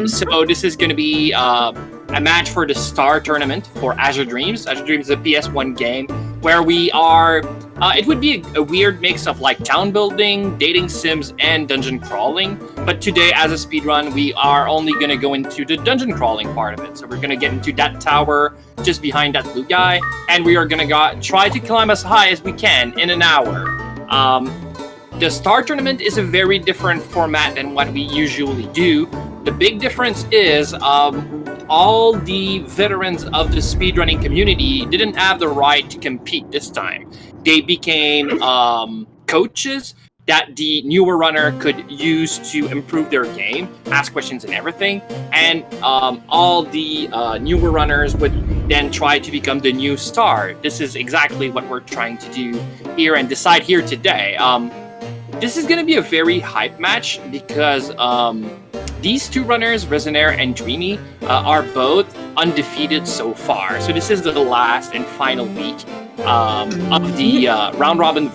So this is going to be a match for the Star Tournament for Azure Dreams. Azure Dreams is a PS1 game where we are... it would be a weird mix of like town building, dating sims, and dungeon crawling. But today, as a speedrun, we are only going to go into the dungeon crawling part of it. So we're going to get into that tower just behind that blue guy, and we are going to try to climb as high as we can in an hour. The Star Tournament is a very different format than what we usually do. The big difference is all the veterans of the speedrunning community didn't have the right to compete this time. They became coaches that the newer runner could use to improve their game, ask questions and everything. And all the newer runners would then try to become the new star. This is exactly what we're trying to do here and decide here today. This is going to be a very hype match because these two runners, Resonaire and Dreamy, are both undefeated so far. So this is the last and final week of the round-robin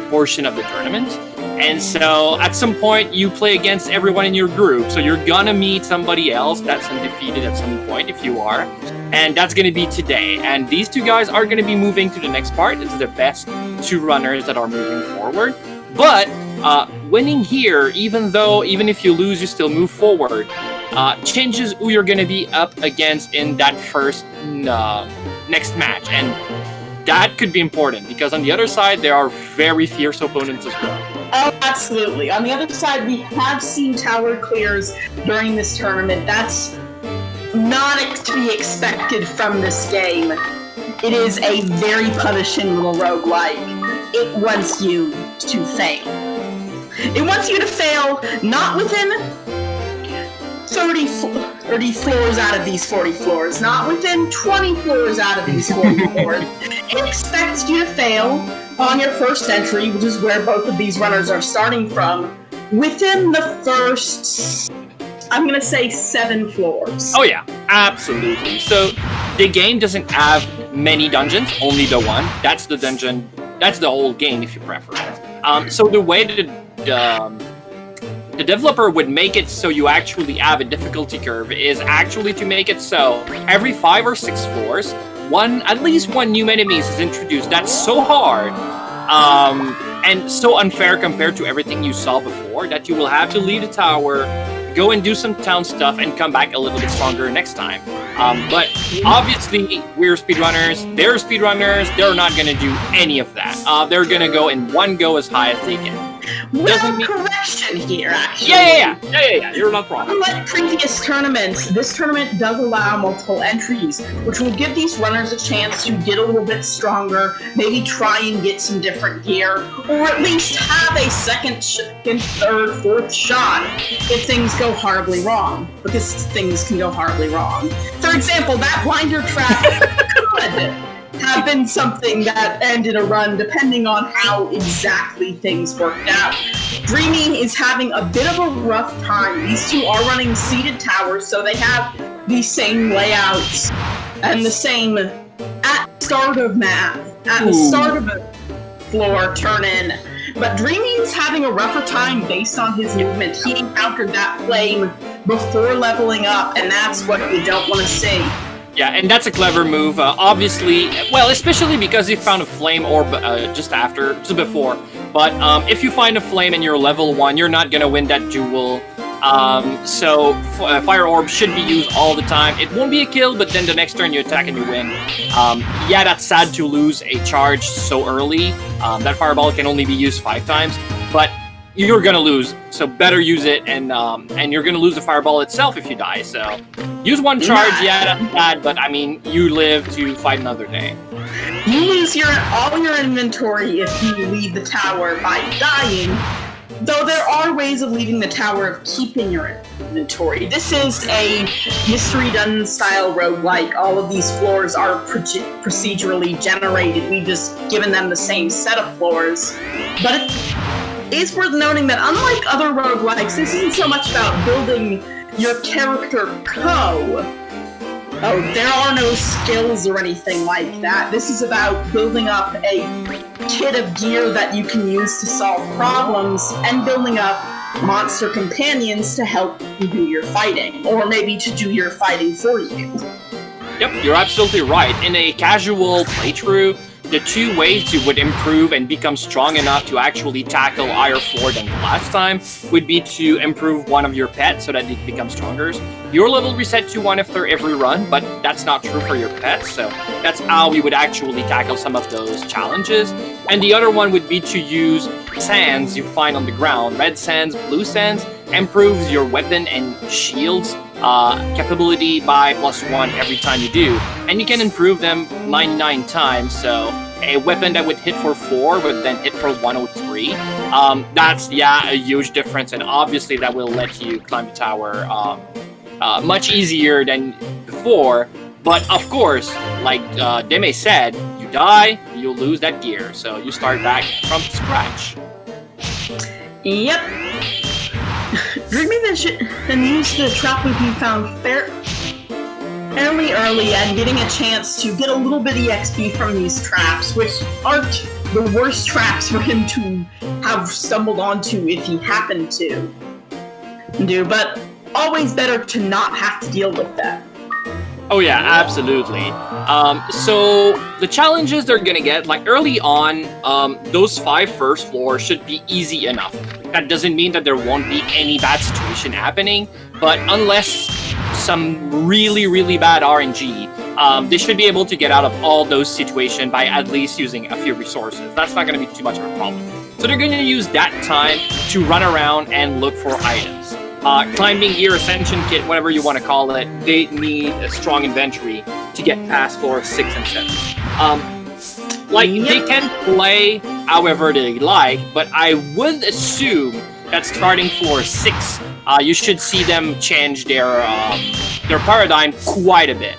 portion of the tournament. And so at some point, you play against everyone in your group. So you're going to meet somebody else that's undefeated at some point, if you are. And that's going to be today. And these two guys are going to be moving to the next part. It's the best two runners that are moving forward. But winning here, even if you lose, you still move forward, changes who you're going to be up against in that first next match. And that could be important because on the other side, there are very fierce opponents as well. Oh, absolutely. On the other side, we have seen tower clears during this tournament. That's not to be expected from this game. It is a very punishing little roguelike. It wants you to fail. It wants you to fail not within 30 floors out of these 40 floors, not within 20 floors out of these 40 floors. It expects you to fail on your first entry, which is where both of these runners are starting from, within the first, I'm going to say 7 floors. Oh yeah, absolutely. So the game doesn't have many dungeons, only the one. That's the dungeon. That's the whole game, if you prefer. So the way that the developer would make it so you actually have a difficulty curve is actually to make it so every 5 or 6 floors, at least one new enemies is introduced. That's so hard and so unfair compared to everything you saw before that you will have to leave the tower, go and do some town stuff, and come back a little bit stronger next time. But obviously, we're speedrunners, they're speedrunners, they're not going to do any of that. They're going to go in one go as high as they can. Well, correction here, actually. Yeah, you're not wrong. Unlike previous tournaments, this tournament does allow multiple entries, which will give these runners a chance to get a little bit stronger, maybe try and get some different gear, or at least have a second, third, fourth shot if things go horribly wrong, because things can go horribly wrong. For example, that blinder trap could have been something that ended a run depending on how exactly things worked out. Dreamy is having a bit of a rough time. These two are running seated towers, so they have the same layouts and the same at start of map, at the start of a floor turn in. But Dreamy's having a rougher time based on his movement. He encountered that flame before leveling up, and that's what you don't want to see. Yeah, and that's a clever move. Obviously, well, especially because he found a flame orb just before. But if you find a flame and you're level 1, you're not gonna win that duel. So fire orb should be used all the time. It won't be a kill, but then the next turn you attack and you win. Yeah, that's sad to lose a charge so early. That fireball can only be used 5 times, but you're gonna lose, so better use it, and you're gonna lose the fireball itself if you die. So use one charge, yeah, that's bad, but I mean, you live to fight another day. You lose all your inventory if you leave the tower by dying, though there are ways of leaving the tower of keeping your inventory. This is a mystery dungeon style roguelike. All of these floors are procedurally generated. We've just given them the same set of floors, but it's worth noting that unlike other roguelikes, this isn't so much about building your character there are no skills or anything like that. This is about building up a kit of gear that you can use to solve problems and building up monster companions to help you do your fighting, or maybe to do your fighting for you. Yep, you're absolutely right. In a casual playthrough, the two ways you would improve and become strong enough to actually tackle higher floor than the last time would be to improve one of your pets so that it becomes stronger. Your level reset to 1 after every run, but that's not true for your pets, so that's how we would actually tackle some of those challenges. And the other one would be to use sands you find on the ground. Red sands, blue sands, improves your weapon and shields capability by +1 every time you do. And you can improve them 99 times, so a weapon that would hit for 4 would then hit for 103. That's, a huge difference, and obviously that will let you climb the tower much easier than before. But of course, like Deme said, you die, you'll lose that gear, so you start back from scratch. Yep. DreamyVision then used the trap loop you found fairly early and getting a chance to get a little bit of XP from these traps, which aren't the worst traps for him to have stumbled onto if he happened to do, but always better to not have to deal with them. Oh yeah, absolutely. So the challenges they're gonna get, like early on, those 5 first floors should be easy enough. That doesn't mean that there won't be any bad situation happening, but unless some really, really bad RNG, they should be able to get out of all those situations by at least using a few resources. That's not gonna be too much of a problem. So they're gonna use that time to run around and look for items. Climbing gear, ascension kit, whatever you want to call it, they need a strong inventory to get past floor 6 and 7. They can play however they like, but I would assume that starting floor 6, you should see them change their paradigm quite a bit.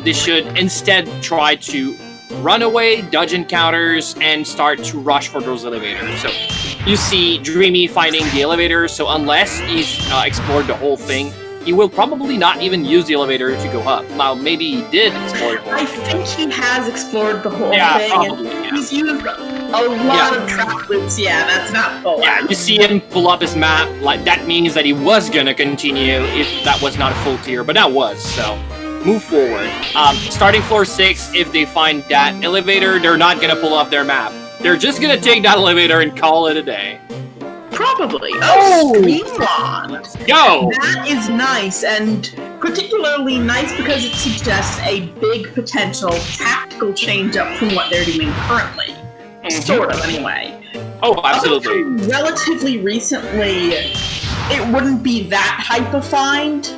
They should instead try to run away, dodge encounters, and start to rush for those elevators. So you see Dreamy finding the elevator, so unless he's explored the whole thing, he will probably not even use the elevator to go up. Now, maybe he did explore the whole thing. I think he has explored the whole thing. Probably, and he's used a lot of trap loops. Yeah, that's not full. Yeah, you see him pull up his map. Like, that means that he was gonna continue if that was not a full clear, but that was, so move forward. Starting floor 6, if they find that elevator, they're not gonna pull off their map. They're just gonna take that elevator and call it a day. Probably. Oh, Speedrun! Let's go! That is nice, and particularly nice because it suggests a big potential tactical change-up from what they're doing currently. Sort of, anyway. Oh, absolutely. Relatively recently, it wouldn't be that hype-a-find,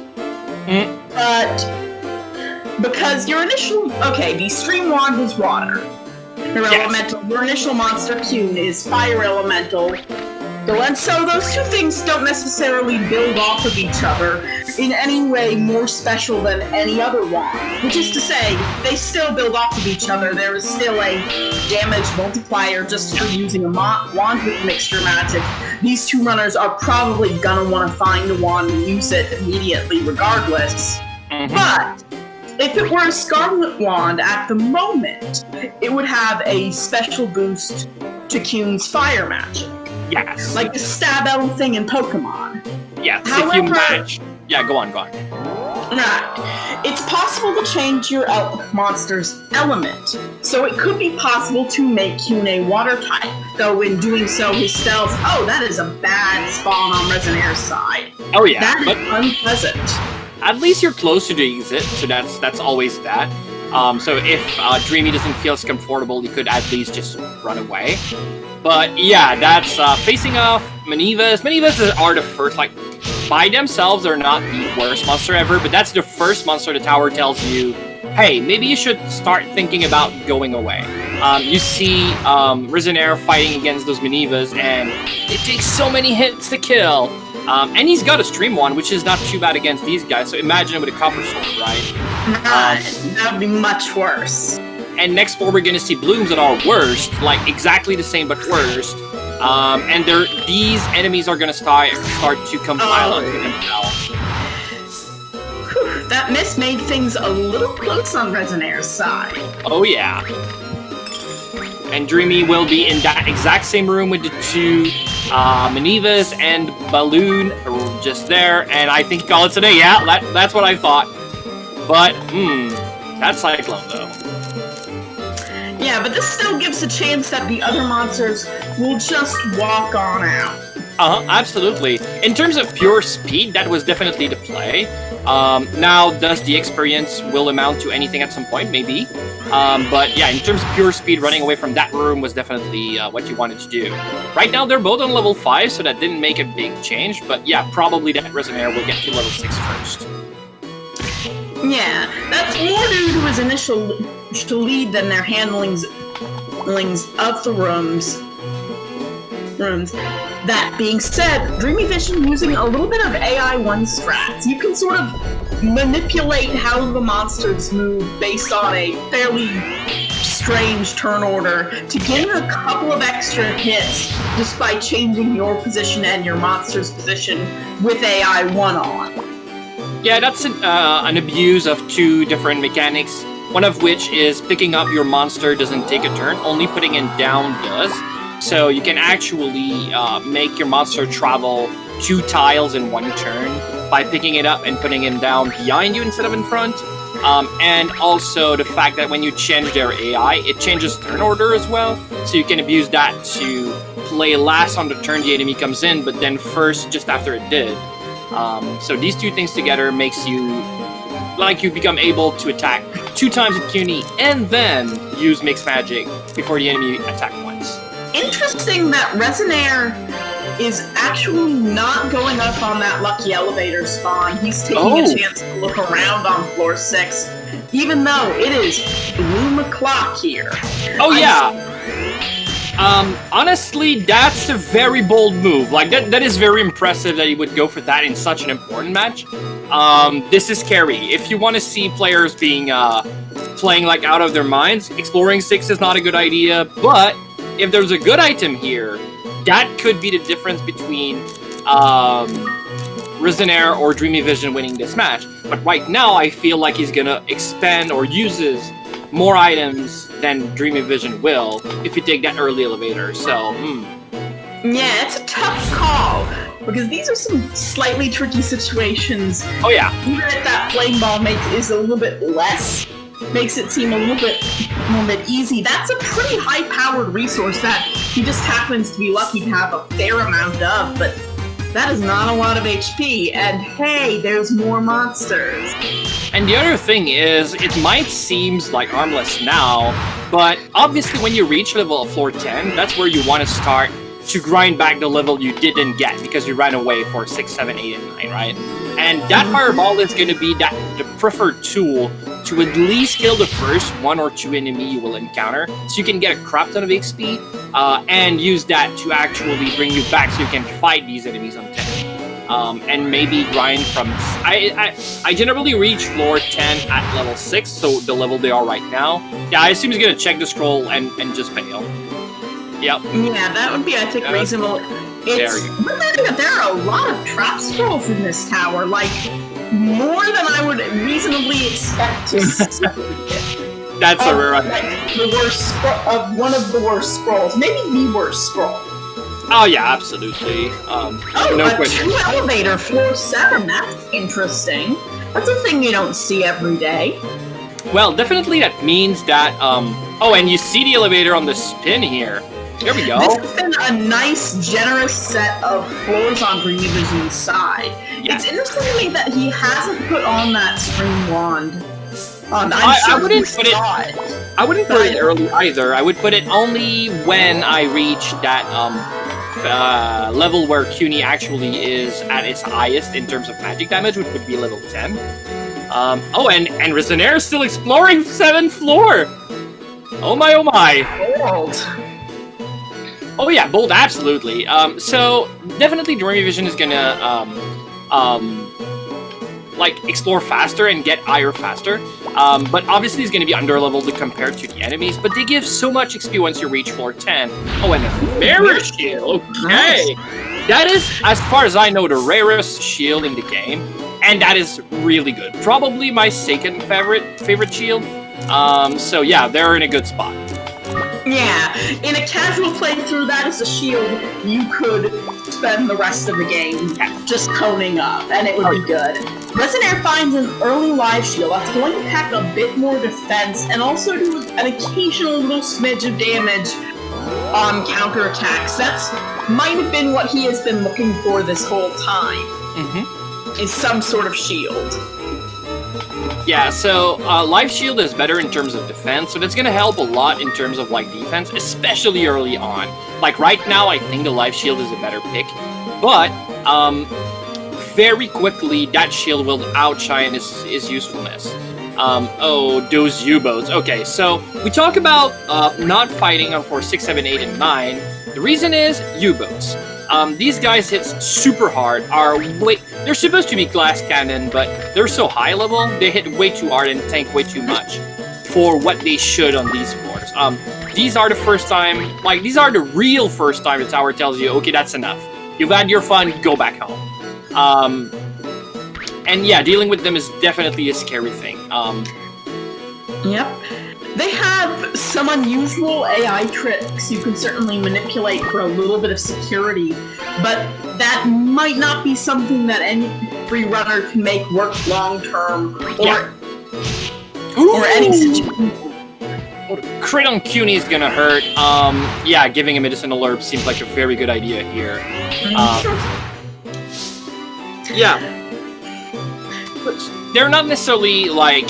but because your initial... Okay, the Stream Wand is water. Elemental. Your initial monster Cune is fire elemental. And so those two things don't necessarily build off of each other in any way more special than any other wand. Which is to say, they still build off of each other. There is still a damage multiplier just for using a wand with mixture magic. These two runners are probably gonna want to find a wand and use it immediately regardless. But if it were a Scarlet Wand at the moment, it would have a special boost to Cune's fire magic. Yes. Like the Stab-L thing in Pokemon. Yeah, if you match... Yeah, go on. Right. It's possible to change your monster's element. So it could be possible to make Cune a water type, though in doing so his spells... Oh, that is a bad spawn on Resonaire's side. Oh yeah, that is unpleasant. At least you're close to the exit, so that's always that. So if Dreamy doesn't feel as comfortable, he could at least just run away. But yeah, that's facing off Manivas. Manivas are the first, like, by themselves, they're not the worst monster ever, but that's the first monster the tower tells you, hey, maybe you should start thinking about going away. You see Resonaire fighting against those Manivas, and it takes so many hits to kill. And he's got a Stream Wand, which is not too bad against these guys, so imagine it with a Copper Sword, right? That would be much worse. And next floor, we're gonna see Blooms that are worst, like exactly the same but worst. And these enemies are gonna start to compile onto themselves. That miss made things a little close on Resonaire's side. Oh yeah. And Dreamy will be in that exact same room with the two Manivas and Balloon are just there, and I think call it today. Yeah, that's what I thought. But, that's Cyclone, though. Yeah, but this still gives a chance that the other monsters will just walk on out. Absolutely. In terms of pure speed, that was definitely the play. Now, does the experience will amount to anything at some point? Maybe. But yeah, in terms of pure speed, running away from that room was definitely what you wanted to do. Right now, they're both on level 5, so that didn't make a big change. But yeah, probably that Resonaire will get to level 6 first. Yeah, that's more due to his initial lead than their handlings of the rooms. That being said, DreamyVision using a little bit of AI-1 strats. You can sort of manipulate how the monsters move based on a fairly strange turn order to gain a couple of extra hits just by changing your position and your monster's position with AI-1 on. Yeah, that's an abuse of 2 different mechanics, one of which is picking up your monster doesn't take a turn, only putting it down does. So you can actually make your monster travel 2 tiles in 1 turn by picking it up and putting him down behind you instead of in front. And also the fact that when you change their AI, it changes turn order as well. So you can abuse that to play last on the turn the enemy comes in, but then first just after it did. So these 2 things together makes you, you become able to attack 2 times with CUNY and then use Mixed Magic before the enemy attack once. Interesting that Resonaire is actually not going up on that lucky elevator spawn. He's taking a chance to look around on floor 6, even though it is bloom o'clock here. Oh yeah. Honestly, that's a very bold move. That is very impressive that he would go for that in such an important match. This is scary. If you want to see players being playing out of their minds, exploring 6 is not a good idea. But if there's a good item here, that could be the difference between Resonaire or DreamyVision winning this match. But right now, I feel like he's gonna expand or uses more items than DreamyVision will if you take that early elevator. So, Yeah, it's a tough call, because these are some slightly tricky situations. Oh yeah. Even if that flame ball is a little bit less, makes it seem a little bit easy. That's a pretty high-powered resource that he just happens to be lucky to have a fair amount of, but that is not a lot of HP, and hey, there's more monsters. And the other thing is, it might seem like harmless now, but obviously when you reach level of floor 10, that's where you want to start to grind back the level you didn't get because you ran away for 6, 7, 8, and 9, right? And that fireball is going to be the preferred tool to at least kill the first 1 or 2 enemy you will encounter, so you can get a crap ton of XP, and use that to actually bring you back so you can fight these enemies on 10. And maybe grind from... I generally reach floor 10 at level 6, so the level they are right now. Yeah, I assume he's going to check the scroll and just bail. Yep. Yeah, that would be, I think, reasonable. There are a lot of trap scrolls in this tower, more than I would reasonably expect to see. That's a rare item. The worst one of the worst scrolls, maybe the worst scroll. Oh yeah, absolutely. No question. 2 elevator, floor 7. That's interesting. That's a thing you don't see every day. Well, definitely that means that. Oh, and you see the elevator on the spin here. Here we go. This has been a nice, generous set of floors on DreamyVision's side. Yeah. It's interesting to me that he hasn't put on that string wand. I wouldn't put it early either. I would put it only when I reach that level where CUNY actually is at its highest in terms of magic damage, which would be level 10. Oh, and Resonaire is still exploring 7th floor. Oh my, oh my. Bold. Oh yeah, bold, absolutely. So definitely DreamyVision is gonna explore faster and get higher faster. But obviously it's gonna be under-leveled compared to the enemies, but they give so much XP once you reach floor 10. Oh, and a mirror shield, okay. That is, as far as I know, the rarest shield in the game, and that is really good. Probably my second favorite shield. So yeah, they're in a good spot. Yeah, Yeah, in a casual playthrough, that is a shield you could spend the rest of the game just coning up, and it would be good. Resonaire finds an early live shield that's going to pack a bit more defense and also do an occasional little smidge of damage on counterattacks. That's might have been what he has been looking for this whole time. Is some sort of shield. Yeah, so Life Shield is better in terms of defense, so that's going to help a lot in terms of like defense, especially early on. Like right now, I think the Life Shield is a better pick, but very quickly that shield will outshine its usefulness. Oh, those U-boats. Okay, so we talk about not fighting on for 6, 7, 8, and 9. The reason is U-boats. These guys hit super hard. They're supposed to be glass cannon, but they're so high level, they hit way too hard and tank way too much for what they should on these floors. These are the first time, like, these are the real first time the tower tells you, okay, that's enough. You've had your fun, go back home. And yeah, dealing with them is definitely a scary thing. Yep. They have some unusual AI tricks you can certainly manipulate for a little bit of security, but that might not be something that every runner can make work long-term, or any situation. Crit on CUNY is gonna hurt. Yeah, giving a medicinal herb seems like a very good idea here. Yeah. They're not necessarily, like,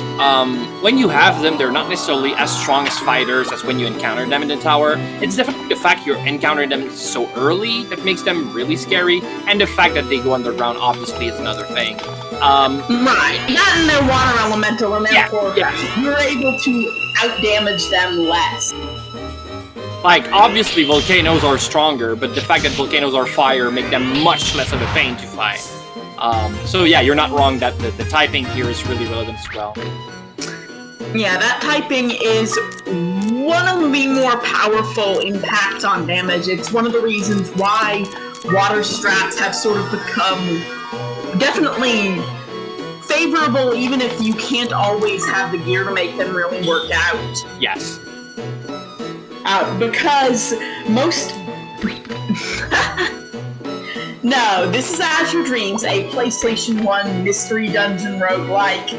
when you have them, they're not necessarily as strong as fighters as when you encounter them in the tower. It's definitely the fact you're encountering them so early that makes them really scary, and the fact that they go underground, obviously, is another thing. Right. That and their water elemental, and therefore you're able to outdamage them less. Like, obviously, volcanoes are stronger, but the fact that volcanoes are fire make them much less of a pain to fight. So yeah, you're not wrong that the typing here is really relevant as well. Yeah, that typing is one of the more powerful impacts on damage. It's one of the reasons why water strats have sort of become definitely favorable, even if you can't always have the gear to make them really work out. Yes. Because most... No, this is Azure Dreams, a PlayStation 1 mystery dungeon roguelike.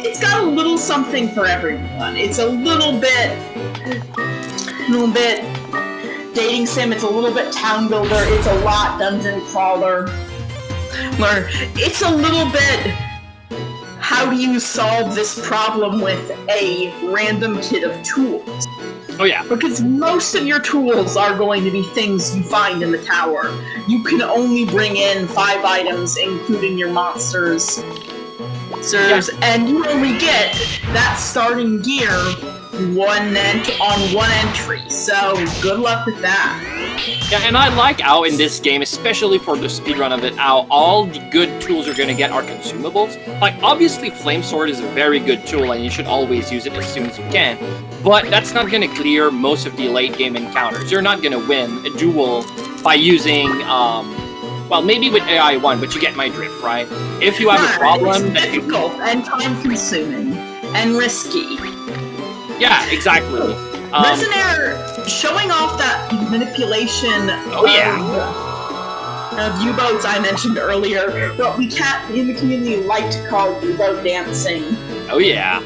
It's got a little something for everyone. It's a little bit dating sim, it's a little bit town builder, it's a lot dungeon crawler. It's a little bit, how do you solve this problem with a random kit of tools? Oh yeah. Because most of your tools are going to be things you find in the tower. You can only bring in 5 items, including your monsters. And you only get that starting gear on one entry, so good luck with that. Yeah, and I like how in this game, especially for the speedrun of it, how all the good tools you're going to get are consumables. Like, obviously, Flame Sword is a very good tool, and you should always use it as soon as you can, but that's not going to clear most of the late-game encounters. You're not going to win a duel by using, well, maybe with AI 1, but you get my drift, right? If you have a problem... It's difficult and time-consuming and risky. Yeah, exactly. Resonaire showing off that manipulation of U-boats I mentioned earlier, what we in the community like to call U-boat dancing. Oh yeah.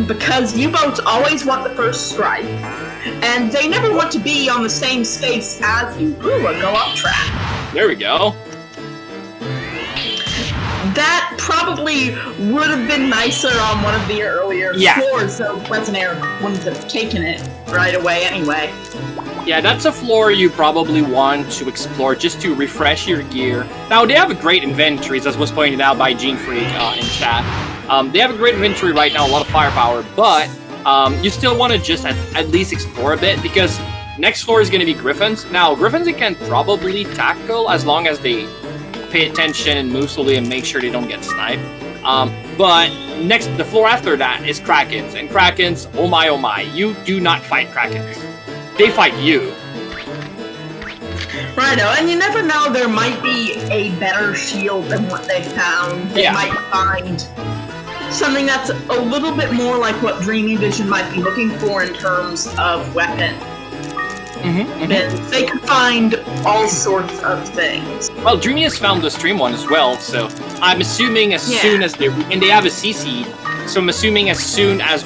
Because U-boats always want the first strike, and they never want to be on the same space as you. Ooh, a go-up track. There we go. That probably would have been nicer on one of the earlier floors, so Resonaire wouldn't have taken it right away anyway. Yeah, that's a floor you probably want to explore just to refresh your gear. Now, they have a great inventory, as was pointed out by Gene Freak in chat. They have a great inventory right now, a lot of firepower, but you still want to just at least explore a bit, because next floor is going to be Griffins. Now, Griffins you can probably tackle as long as they pay attention and move slowly and make sure they don't get sniped. But the floor after that is Krakens, and Krakens, oh my, you do not fight Krakens. They fight you. Righto, and you never know, there might be a better shield than what they found. They might find something that's a little bit more like what DreamyVision might be looking for in terms of weapon. They can find all sorts of things. Well, Dreamy has found the stream one as well, so I'm assuming as soon as they have a CC, so I'm assuming as soon as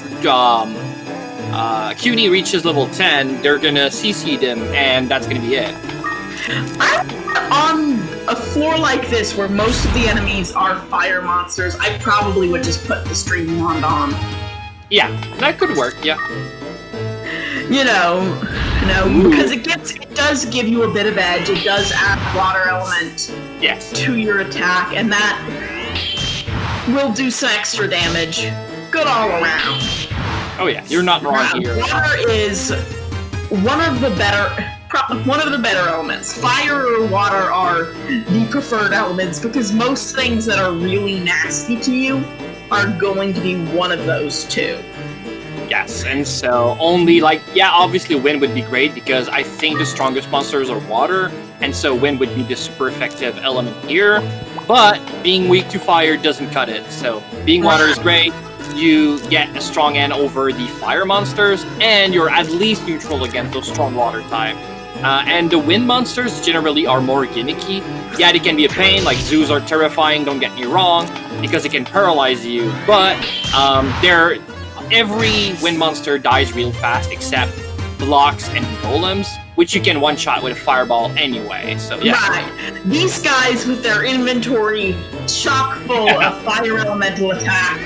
CUNY reaches level 10, they're gonna CC them, and that's gonna be it. On a floor like this, where most of the enemies are fire monsters, I probably would just put the stream wand on. Yeah, that could work. Yeah. Because it does give you a bit of edge. It does add water element to your attack, and that will do some extra damage. Good all around. Oh yeah, you're not wrong here. Water is one of the better elements. Fire or water are the preferred elements because most things that are really nasty to you are going to be one of those two. Yes, and so only obviously wind would be great because I think the strongest monsters are water, and so wind would be the super effective element here. But being weak to fire doesn't cut it. So being water is great. You get a strong end over the fire monsters, and you're at least neutral against those strong water type. And the wind monsters generally are more gimmicky. Yeah, they can be a pain, like zoos are terrifying, don't get me wrong, because it can paralyze you, but every wind monster dies real fast except blocks and golems, which you can one-shot with a fireball anyway, so yeah. Right. These guys with their inventory chock full of fire elemental attack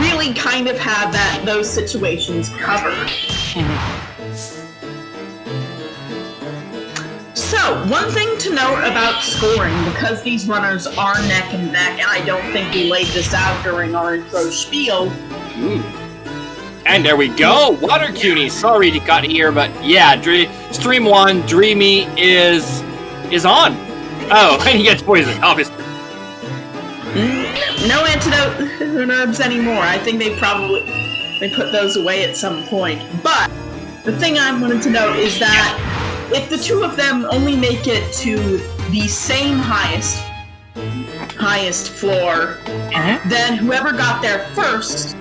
really kind of have those situations covered. So, one thing to note about scoring, because these runners are neck and neck, and I don't think we laid this out during our intro spiel. And there we go! Water CUNY! Sorry to cut here, but yeah, Stream 1, Dreamy is on! Oh, and he gets poisoned, obviously. No antidote herbs anymore. I think they put those away at some point. But, the thing I wanted to note is that if the two of them only make it to the same highest floor, then whoever got there first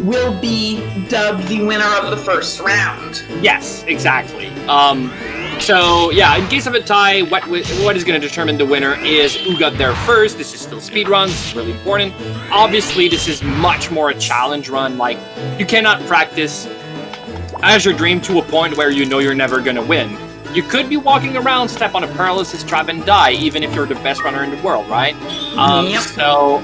will be dubbed the winner of the first round. Yes, exactly. So yeah, in case of a tie, what is going to determine the winner is who got there first. This is still speedruns, this is really important. Obviously, this is much more a challenge run. Like, you cannot practice Azure Dream to a point where you know you're never going to win. You could be walking around, step on a paralysis trap, and die, even if you're the best runner in the world, right? So,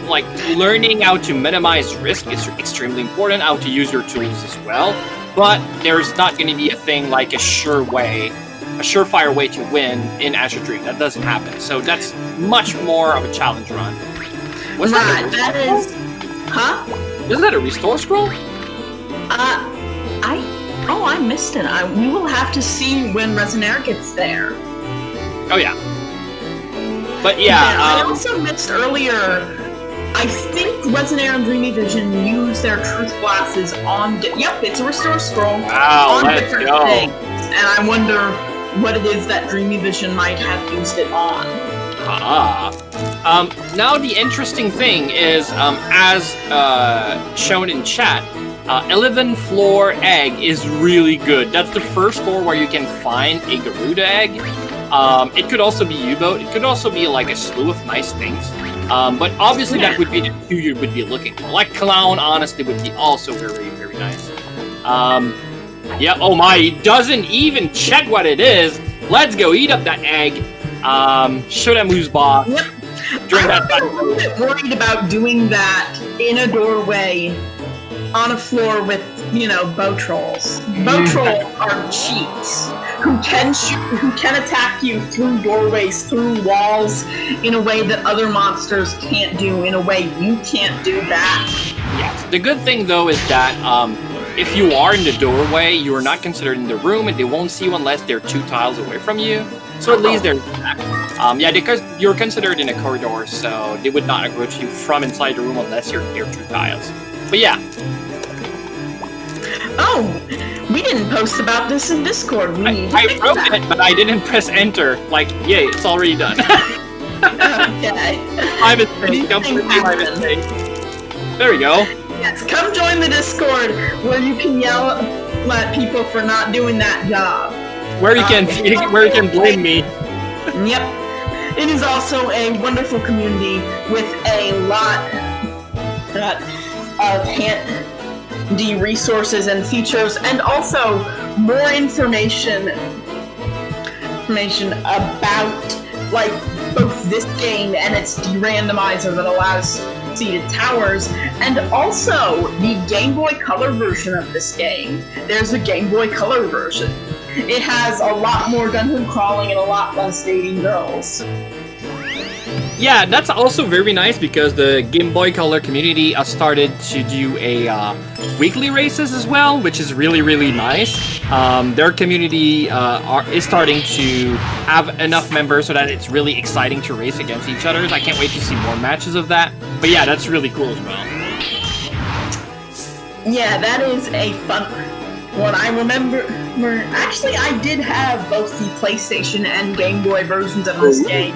like, learning how to minimize risk is extremely important, how to use your tools as well. But there's not going to be a thing like a surefire way to win in Azure Dream. That doesn't happen. So that's much more of a challenge run. Was that Isn't that a restore scroll? I missed it. We will have to see when Resonaire gets there. Oh yeah. But yeah, I also missed earlier. I think Resonaire and DreamyVision use their truth glasses on. Yep, it's a restore scroll on different things, and I wonder what it is that DreamyVision might have used it on. Now the interesting thing is, as shown in chat, 11th floor egg is really good. That's the first floor where you can find a Garuda egg. It could also be U-boat. It could also be like a slew of nice things. But obviously that would be the two you would be looking for. Like Clown, honestly, would be also very, very nice. Yeah, oh my, he doesn't even check what it is. Let's go eat up that egg. Should have moves boss. Yep. I'm a little bit worried about doing that in a doorway on a floor with, bow trolls. Bow trolls are cheats who can attack you through doorways, through walls, in a way that other monsters can't do, in a way you can't do that. Yes. The good thing, though, is that if you are in the doorway, you are not considered in the room, and they won't see you unless they're 2 tiles away from you. So at least they're back. Yeah, because you're considered in a corridor, so they would not approach you from inside the room unless you're near 2 tiles. But yeah. Oh, we didn't post about this in Discord. I wrote it, but I didn't press enter. Like, yay, it's already done. Okay. My mistake. Completely my mistake. There we go. Yes, come join the Discord where you can yell at people for not doing that job. Where you can blame me. Yep. It is also a wonderful community with a lot of handy resources and features, and also more information about like both this game and its de-randomizer that allows seated towers, and also the Game Boy Color version of this game. There's a Game Boy Color version. It has a lot more dungeon crawling and a lot less dating girls. Yeah, that's also very nice because the Game Boy Color community started to do a weekly races as well, which is really, really nice. Their community is starting to have enough members so that it's really exciting to race against each other. I can't wait to see more matches of that. But yeah, that's really cool as well. Yeah, that is a fun one. I remember, actually, I did have both the PlayStation and Game Boy versions of this game,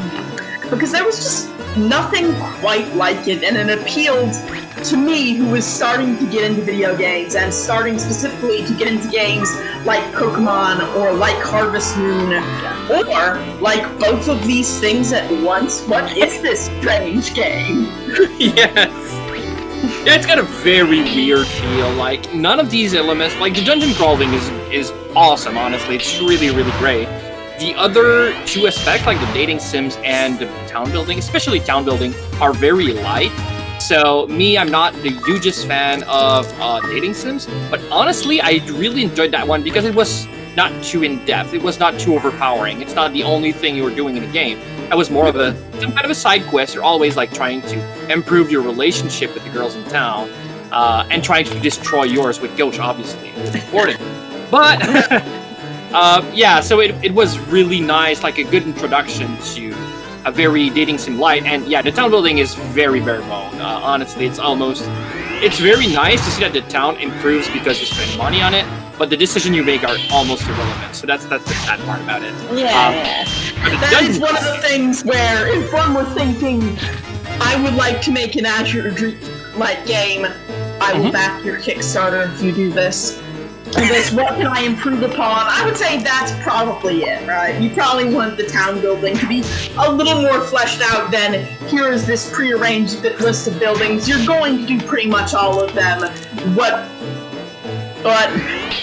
because there was just nothing quite like it, and it appealed to me, who was starting to get into video games, and starting specifically to get into games like Pokemon, or like Harvest Moon, or like both of these things at once. What is this strange game? Yes. Yeah, it's got a very weird feel. Like, none of these elements, like the dungeon crawling is awesome, honestly. It's really, really great. The other two aspects, like the dating sims and the town building, especially town building, are very light. So me, I'm not the hugest fan of dating sims, but honestly, I really enjoyed that one because it was not too in-depth. It was not too overpowering. It's not the only thing you were doing in the game. That was more of some kind of a side quest. You're always like trying to improve your relationship with the girls in town, and trying to destroy yours with Ghost, obviously. It was important. But yeah, so it was really nice, like a good introduction to a very dating sim light. And yeah, the town building is very bare bone. Honestly, it's very nice to see that the town improves because you spend money on it, but the decision you make are almost irrelevant. So that's the sad part about it. Yeah, that is one of the things where if one were thinking, I would like to make an Azure like game, I will back your Kickstarter if you do this. What can I improve upon? I would say that's probably it, right? You probably want the town building to be a little more fleshed out than here is this prearranged list of buildings. You're going to do pretty much all of them. What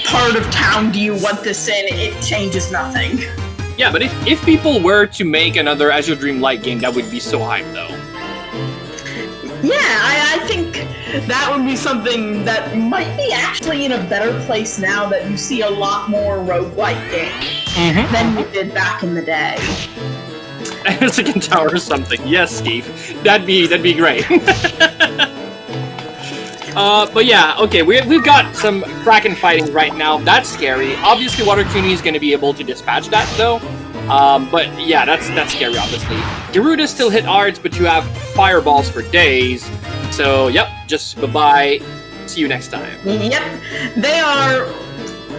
part of town do you want this in? It changes nothing. Yeah, but if people were to make another Azure Dream Light game, that would be so hype, though. Yeah, I think that would be something that might be actually in a better place now that you see a lot more roguelike games than you did back in the day. A second tower or something. Yes, Steve. That'd be great. But yeah, okay, we've got some Kraken fighting right now. That's scary. Obviously, Water Cuny is going to be able to dispatch that, though. But yeah, that's scary, obviously. Garuda still hit arts, but you have fireballs for days. So, yep, just bye-bye. See you next time. Yep, they are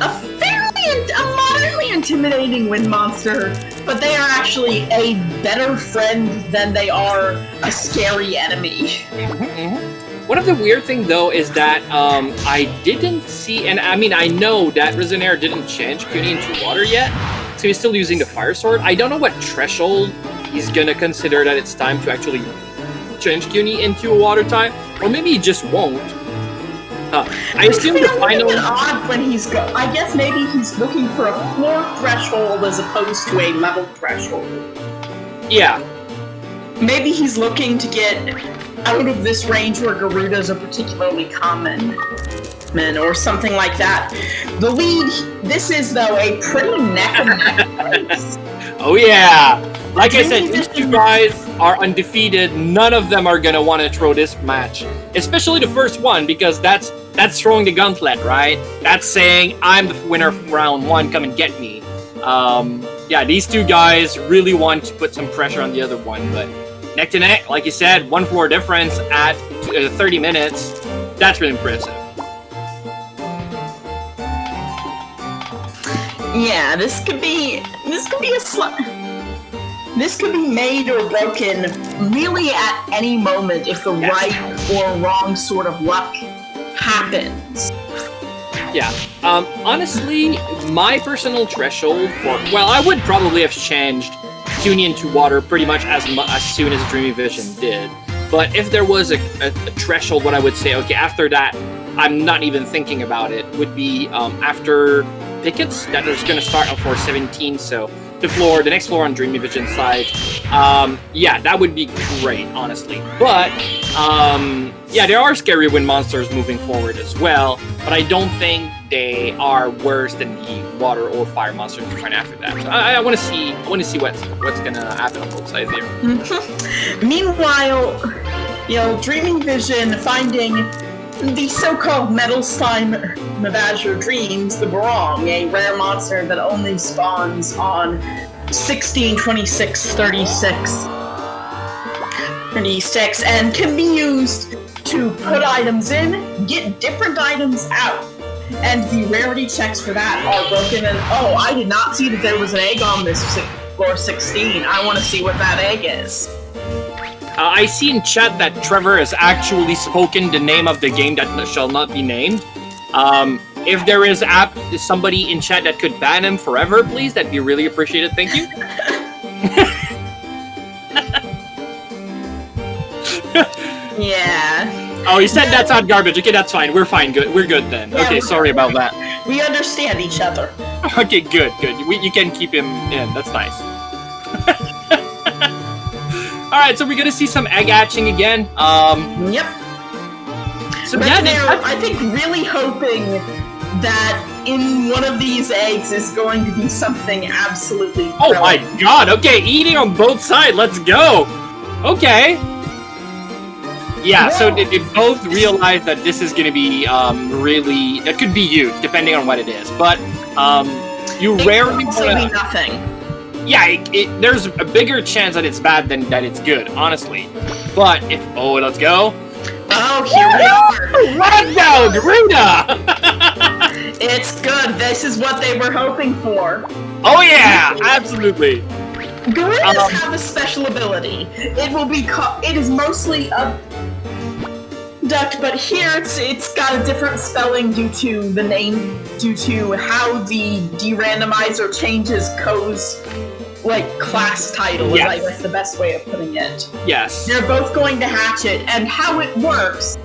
a moderately intimidating wind monster, but they are actually a better friend than they are a scary enemy. One of the weird things, though, is that I didn't see, and I mean, I know that Resonaire didn't change Cuny into water yet, so he's still using the fire sword. I don't know what threshold he's gonna consider that it's time to actually change Cuny into a water type, or maybe he just won't. I assume the final. It's odd when he's I guess maybe he's looking for a floor threshold as opposed to a level threshold. Yeah. Maybe he's looking to get out of this range where Garudas are particularly common, or something like that. The lead, this is though a pretty neck and neck race. Oh yeah! Like I said, these two guys are undefeated. None of them are gonna want to throw this match, especially the first one, because that's throwing the gauntlet, right? That's saying I'm the winner from round one. Come and get me. Yeah, these two guys really want to put some pressure on the other one, but neck to neck, like you said, one floor difference at 30 minutes. That's really impressive. Yeah, this could be made or broken really at any moment if the right or wrong sort of luck happens. Yeah. Honestly, my personal threshold for... Well, I would probably have changed Cuny into water pretty much as soon as DreamyVision did. But if there was a threshold, what I would say, okay, after that, I'm not even thinking about it, would be after Pickets, that is going to start on floor 17, so the next floor on DreamyVision side. Yeah, that would be great, honestly. But, yeah, there are scary wind monsters moving forward as well, but I don't think they are worse than the water or fire monsters we're trying after that. So I want to see what's gonna happen on both sides here. Meanwhile, DreamyVision finding the so-called metal slime of Azure Dreams, the Barong, a rare monster that only spawns on 16, 26, 36, and can be used to put items in, get different items out. And the rarity checks for that are broken, and oh, I did not see that there was an egg on this floor 16. I want to see what that egg is. I see in chat that Trevor has actually spoken the name of the game that shall not be named. If there is somebody in chat that could ban him forever, please, that'd be really appreciated. Thank you. Yeah. Oh, he said that's not garbage. Okay, that's fine. We're fine. Good. We're good then. Yeah, okay, sorry about that. We understand each other. Okay, good. You can keep him in. That's nice. All right, so we're gonna see some egg hatching again. Yep. So I think really hoping that in one of these eggs is going to be something absolutely brilliant. Oh my god! Okay, eating on both sides. Let's go. Okay. Yeah, so they both realize that this is going to be really... It could be huge, depending on what it is. But you rarely want to... nothing. Yeah, there's a bigger chance that it's bad than that it's good, honestly. But if... Oh, let's go. Oh, here we are. Right now, Garuda! It's good. This is what they were hoping for. Oh, yeah! Absolutely. Garudas have a special ability. It is mostly a duct, but here it's got a different spelling due to the name, due to how the de-randomizer changes Ko's class title, yes. I guess the best way of putting it. Yes. They're both going to hatch it, and how it works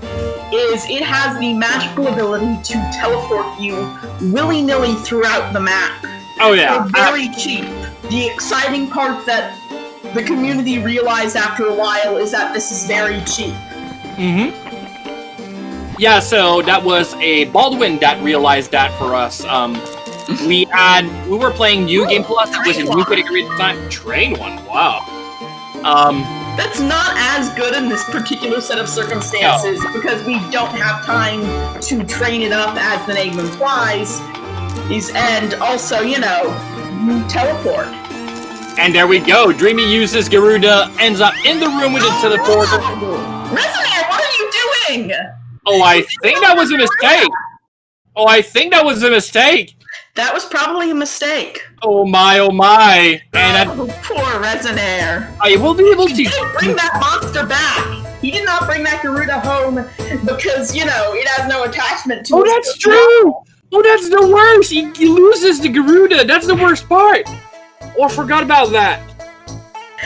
is it has the magical ability to teleport you willy-nilly throughout the map. Oh yeah. For very cheap. The exciting part that the community realized after a while is that this is very cheap. Mm-hmm. Yeah, so that was a Baldwin that realized that for us. We were playing New Game Plus. That was a new category at the time. Train one, wow. That's not as good in this particular set of circumstances because we don't have time to train it up as the name implies. And also, teleport. And there we go. Dreamy uses Garuda, ends up in the room with the teleporter. Resonaire, what are you doing? Oh, I think that was a mistake. That was probably a mistake. Oh my. And poor Resonaire. I will be able to... He didn't bring that monster back. He did not bring that Garuda home because, it has no attachment to it. Oh, that's true! Oh, that's the worst! He loses the Garuda! That's the worst part! Oh, I forgot about that!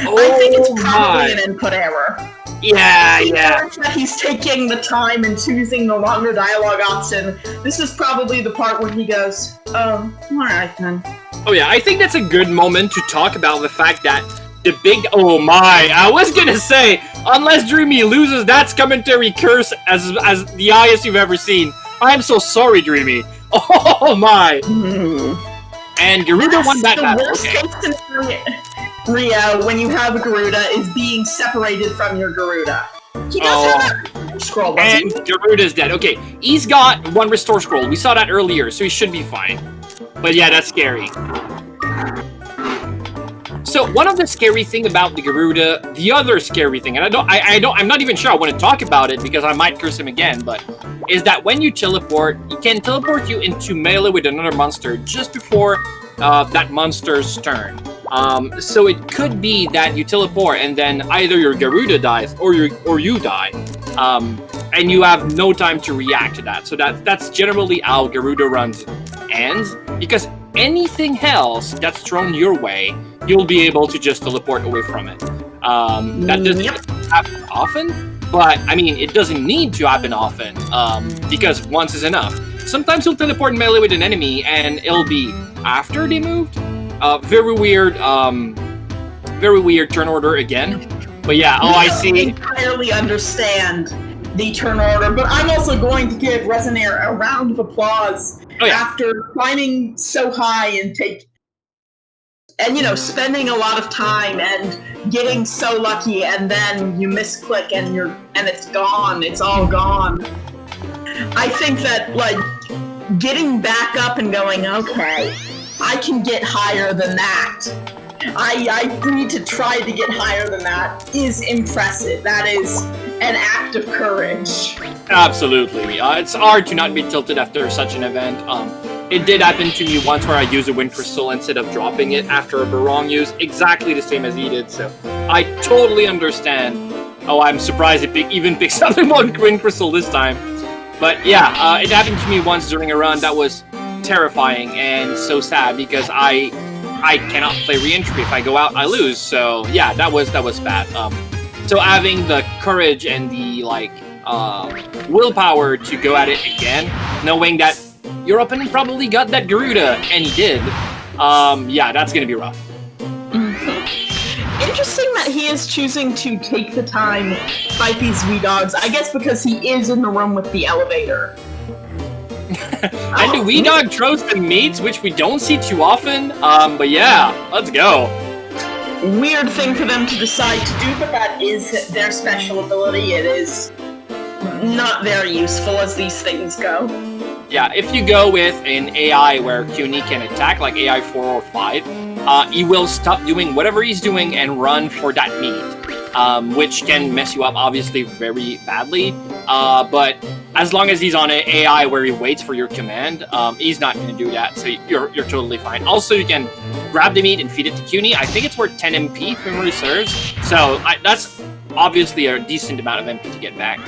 Oh, I think it's probably an input error. Yeah. That he's taking the time and choosing the longer dialogue option. This is probably the part where he goes, oh, alright then. Oh yeah, I think that's a good moment to talk about the fact that the big... Oh my! I was gonna say, unless Dreamy loses, that's commentary curse as the highest you've ever seen. I am so sorry, Dreamy. Oh my! And Garuda won that battle. The worst case scenario, when you have a Garuda, is being separated from your Garuda. He does have that scroll, doesn't he? And Garuda's dead. Okay, he's got one restore scroll. We saw that earlier, so he should be fine. But yeah, that's scary. So one of the scary thing about the Garuda, the other scary thing, and I'm not even sure I want to talk about it because I might curse him again, but is that when you teleport, it can teleport you into melee with another monster just before that monster's turn. So it could be that you teleport and then either your Garuda dies or you die. and you have no time to react to that. So that's generally how Garuda runs ends, because anything else that's thrown your way, you'll be able to just teleport away from it. That doesn't happen often, but I mean, it doesn't need to happen often, because once is enough. Sometimes you'll teleport melee with an enemy, and it'll be after they moved. Very weird turn order again. But yeah, I see. I entirely understand the turn order, but I'm also going to give Resonaire a round of applause after climbing so high and spending a lot of time and getting so lucky, and then you misclick and it's gone. It's all gone. I think that getting back up and going, okay, I can get higher than that. I need to try to get higher than that is impressive. That is an act of courage. Absolutely. It's hard to not be tilted after such an event. It did happen to me once where I used a wind crystal instead of dropping it after a barong use, exactly the same as he did, so I totally understand. I'm surprised it even picks up the wind crystal this time. But yeah, it happened to me once during a run that was terrifying and so sad, because I cannot play re-entry. If I go out, I lose. So yeah, that was bad. So having the courage and the willpower to go at it again, knowing that your opponent probably got that Garuda, and he did. Yeah, that's gonna be rough. Interesting that he is choosing to take the time to fight these wee dogs. I guess because he is in the room with the elevator. And the wee dog throws the meats, which we don't see too often. But yeah, let's go. Weird thing for them to decide to do, but that is their special ability. It is not very useful as these things go. Yeah, if you go with an AI where CUNY can attack, like AI 4 or 5, he will stop doing whatever he's doing and run for that meat, which can mess you up, obviously, very badly. But as long as he's on an AI where he waits for your command, he's not going to do that, so you're totally fine. Also, you can grab the meat and feed it to CUNY. I think it's worth 10 MP, if memory serves. So that's obviously a decent amount of MP to get back.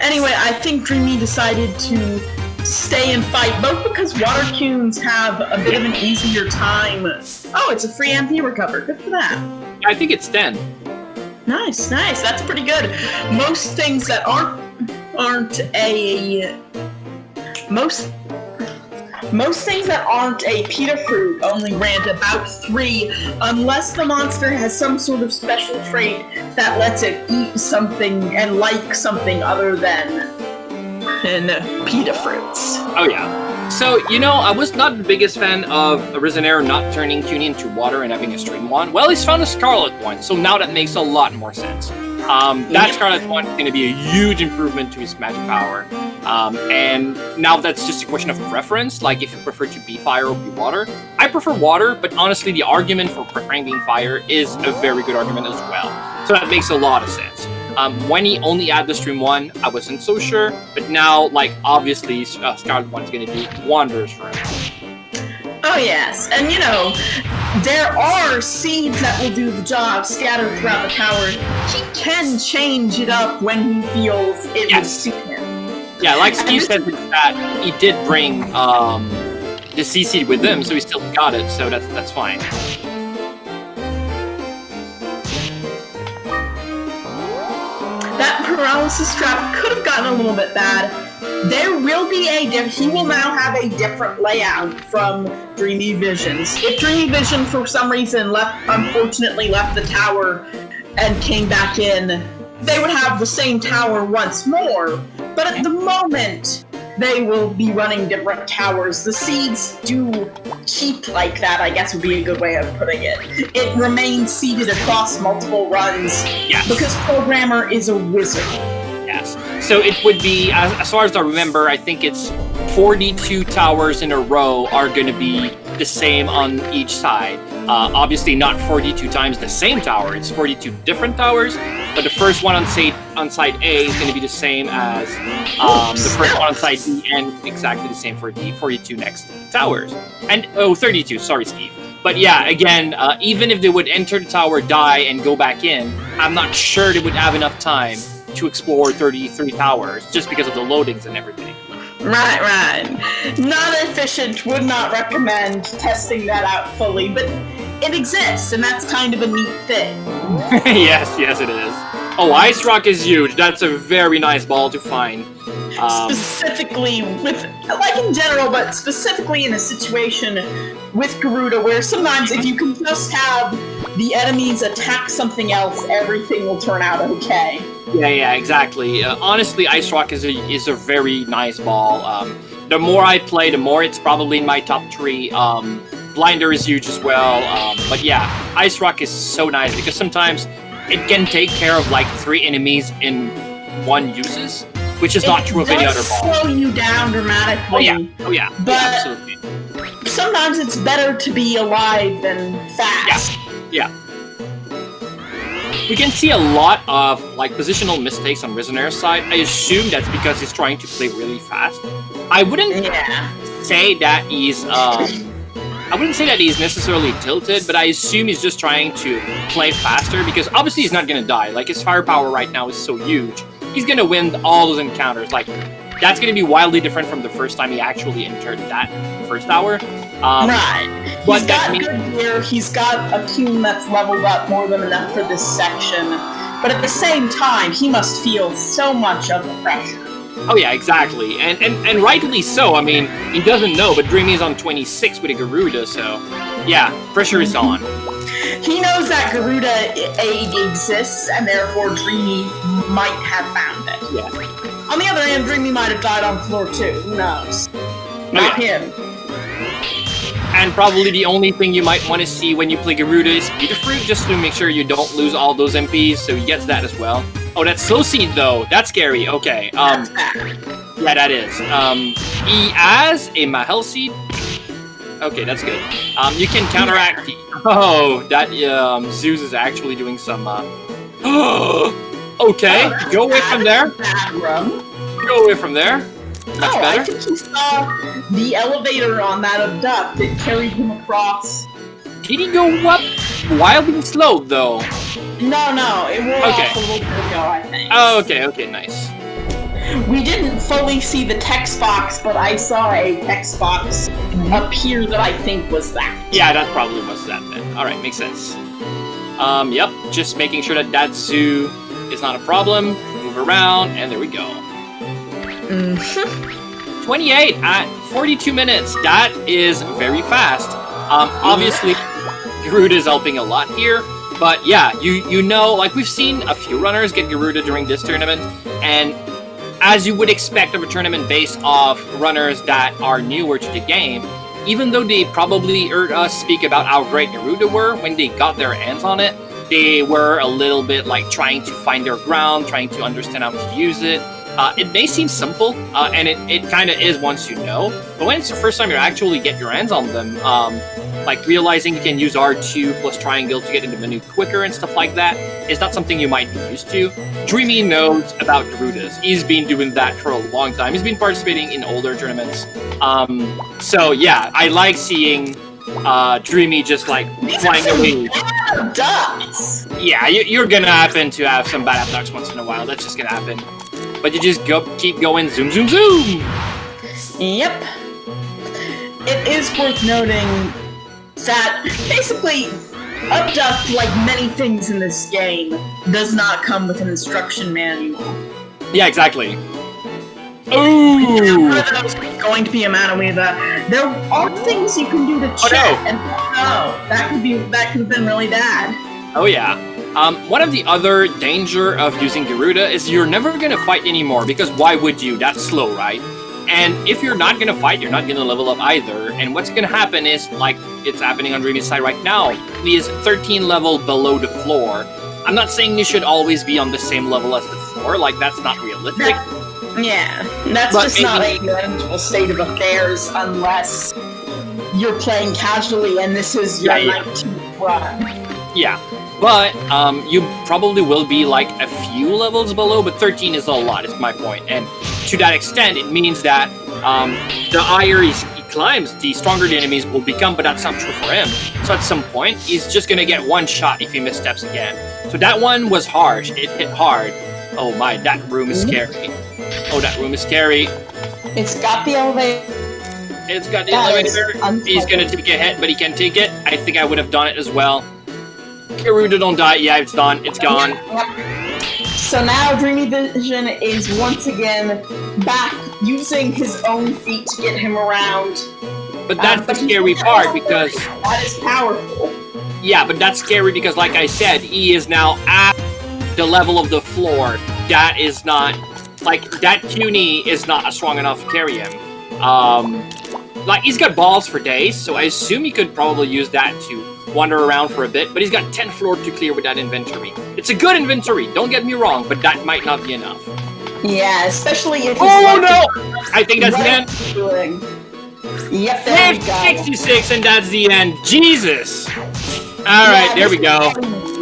Anyway, I think Dreamy decided to stay and fight, both because water cunes have a bit of an easier time. Oh, it's a free MP recover. Good for that. I think it's 10. Nice. That's pretty good. Most things that aren't a pita fruit only grant about 3, unless the monster has some sort of special trait that lets it eat something and like something other than pita fruits. Oh yeah. So, I was not the biggest fan of Resonaire not turning CUNY into water and having a stream one. Well, he's found a Scarlet one, so now that makes a lot more sense. That Scarlet one is going to be a huge improvement to his magic power. And now that's just a question of preference, like if you prefer to be fire or be water. I prefer water, but honestly, the argument for preferring being fire is a very good argument as well. So that makes a lot of sense. When he only had the stream 1, I wasn't so sure, but now, obviously, Scarlet 1 is going to do wonders for him. Oh yes, and there are seeds that will do the job scattered throughout the tower. He can change it up when he feels it would suit him. Yeah, like Steve said in the chat, he did bring the CC with him, so he still got it, so that's fine. That paralysis trap could have gotten a little bit bad. He will now have a different layout from DreamyVision's. If DreamyVision for some reason unfortunately left the tower and came back in, they would have the same tower once more, but at the moment, they will be running different towers. The seeds do keep like that, I guess would be a good way of putting it. It remains seeded across multiple runs, because Programmer is a wizard. Yes. So it would be, as far as I remember, I think it's 42 towers in a row are going to be the same on each side. Obviously not 42 times the same tower, it's 42 different towers, but the first one on side A is going to be the same as the first one on side B, and exactly the same for the 42 next towers. And, 32, sorry Steve. But yeah, again, even if they would enter the tower, die, and go back in, I'm not sure they would have enough time to explore 33 towers just because of the loadings and everything. Right. Not efficient, would not recommend testing that out fully, but it exists, and that's kind of a neat thing. yes, it is. Oh, Ice Rock is huge. That's a very nice ball to find. Specifically like in general, but specifically in a situation with Garuda, where sometimes if you can just have the enemies attack something else, everything will turn out okay. Yeah, exactly. Honestly, Ice Rock is a very nice ball. The more I play, the more it's probably in my top 3. Blinder is huge as well. But yeah, Ice Rock is so nice because sometimes it can take care of like 3 enemies in one uses, which is not true of any other ball. It does slow you down dramatically. Oh yeah. But absolutely. Sometimes it's better to be alive than fast. Yeah. We can see a lot of like positional mistakes on Resonaire's side. I assume that's because he's trying to play really fast. I wouldn't say that he's necessarily tilted, but I assume he's just trying to play faster because obviously he's not gonna die. Like his firepower right now is so huge. He's gonna win all those encounters. Like that's gonna be wildly different from the first time he actually entered that first hour. Right. He's got good gear. He's got a team that's leveled up more than enough for this section. But at the same time, he must feel so much of the pressure. Oh yeah, exactly, and rightly so. I mean, he doesn't know, but Dreamy's on 26 with a Garuda, so yeah, pressure is on. He knows that Garuda aid exists, and therefore Dreamy might have found it. Yeah. On the other hand, Dreamy might have died on floor 2. Who knows? Not him. And probably the only thing you might want to see when you play Garuda is Speed Fruit, just to make sure you don't lose all those MPs, so he gets that as well. Oh, that's Slow Seed, though. That's scary. Okay. Yeah, that is. He has a Mahel Seed. Okay, that's good. You can counteract the... Oh, that Zeus is actually doing some... Okay, go away from there. Go away from there. Much better. I think he saw the elevator on that abduct that carried him across. Did he go up wildly slow, though? No, it wore off a little bit ago, I think. Oh, okay, nice. We didn't fully see the text box, but I saw a text box appear that I think was that. Yeah, that probably was that then. Alright, makes sense. Yep, just making sure that zoo is not a problem. Move around, and there we go. 28 at 42 minutes. That is very fast. Obviously, Garuda is helping a lot here. But yeah, you know, like we've seen a few runners get Garuda during this tournament, and as you would expect of a tournament based off runners that are newer to the game, even though they probably heard us speak about how great Garuda were when they got their hands on it, they were a little bit like trying to find their ground, trying to understand how to use it. It may seem simple, and it kind of is once you know, but when it's the first time you actually get your hands on them, like realizing you can use R2 plus triangle to get into the menu quicker and stuff like that is not something you might be used to. Dreamy knows about Garudas. He's been doing that for a long time. He's been participating in older tournaments. So yeah, I like seeing Dreamy just like flying away. Ducks. Yeah, you're gonna happen to have some bad ducks once in a while. That's just gonna happen. But you just keep going, zoom, zoom, zoom! Yep. It is worth noting that basically Abduct, like many things in this game, does not come with an instruction manual. Yeah, exactly. Ooh! There's going to be a mana wave. There are things you can do to check, and that could have been really bad. Oh yeah. One of the other danger of using Garuda is you're never gonna fight anymore, because why would you? That's slow, right? And if you're not gonna fight, you're not gonna level up either. And what's gonna happen is, like it's happening on Dreamy's side right now, he is 13 level below the floor. I'm not saying you should always be on the same level as the floor, like that's not realistic. That's just not a manageable state of affairs unless you're playing casually and this is your 19th run. Yeah. But you probably will be like a few levels below, but 13 is a lot, is my point. And to that extent, it means that the higher he climbs, the stronger the enemies will become, but that's not true for him. So at some point, he's just going to get one shot if he missteps again. So that one was harsh. It hit hard. Oh my, that room is scary. Oh, that room is scary. It's got the elevator. It's got the elevator. He's gonna take a hit, but he can take it. I think I would have done it as well. Gerudo, don't die. Yeah, it's done. It's gone. Yep. So now DreamyVision is once again back using his own feet to get him around. But that's the scary part because... That is powerful. Yeah, but that's scary because, like I said, he is now at the level of the floor. That is not... Like, that CUNY is not strong enough to carry him. Like, he's got balls for days, so I assume he could probably use that to wander around for a bit, but he's got 10 floors to clear with that inventory. It's a good inventory, don't get me wrong, but that might not be enough. Yeah, especially if oh no! I think that's the end. Yep, there we go. 66, and that's the end. Jesus! Alright, there we go.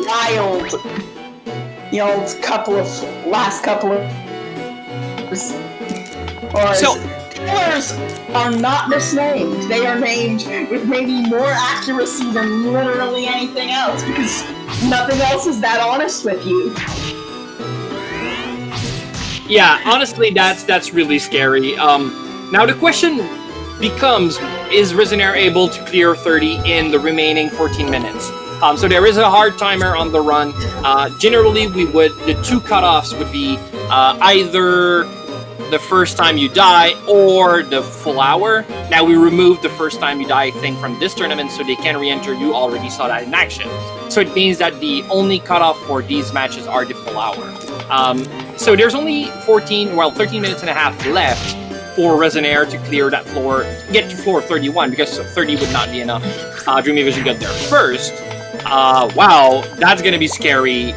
Wild. The old last couple of... So, killers are not misnamed. They are named with maybe more accuracy than literally anything else, because nothing else is that honest with you. Yeah, honestly, that's really scary. Now the question becomes, is Resonaire able to clear 30 in the remaining 14 minutes? So there is a hard timer on the run. Generally, the two cutoffs would be either the first time you die or the full hour. Now we removed the first time you die thing from this tournament so they can re-enter. You already saw that in action. So it means that the only cutoff for these matches are the full hour. So there's only 13 minutes and a half left for Resonaire to clear that floor, get to floor 31, because 30 would not be enough. DreamyVision got there first. Wow, that's gonna be scary.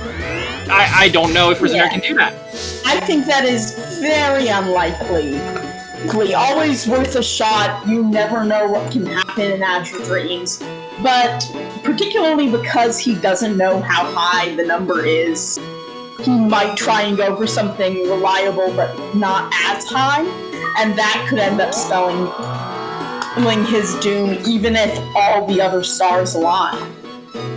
I don't know if Resonaire can do that. I think that is very unlikely. Always worth a shot. You never know what can happen in Azure Dreams. But particularly because he doesn't know how high the number is, he might try and go for something reliable but not as high, and that could end up spelling his doom even if all the other stars align.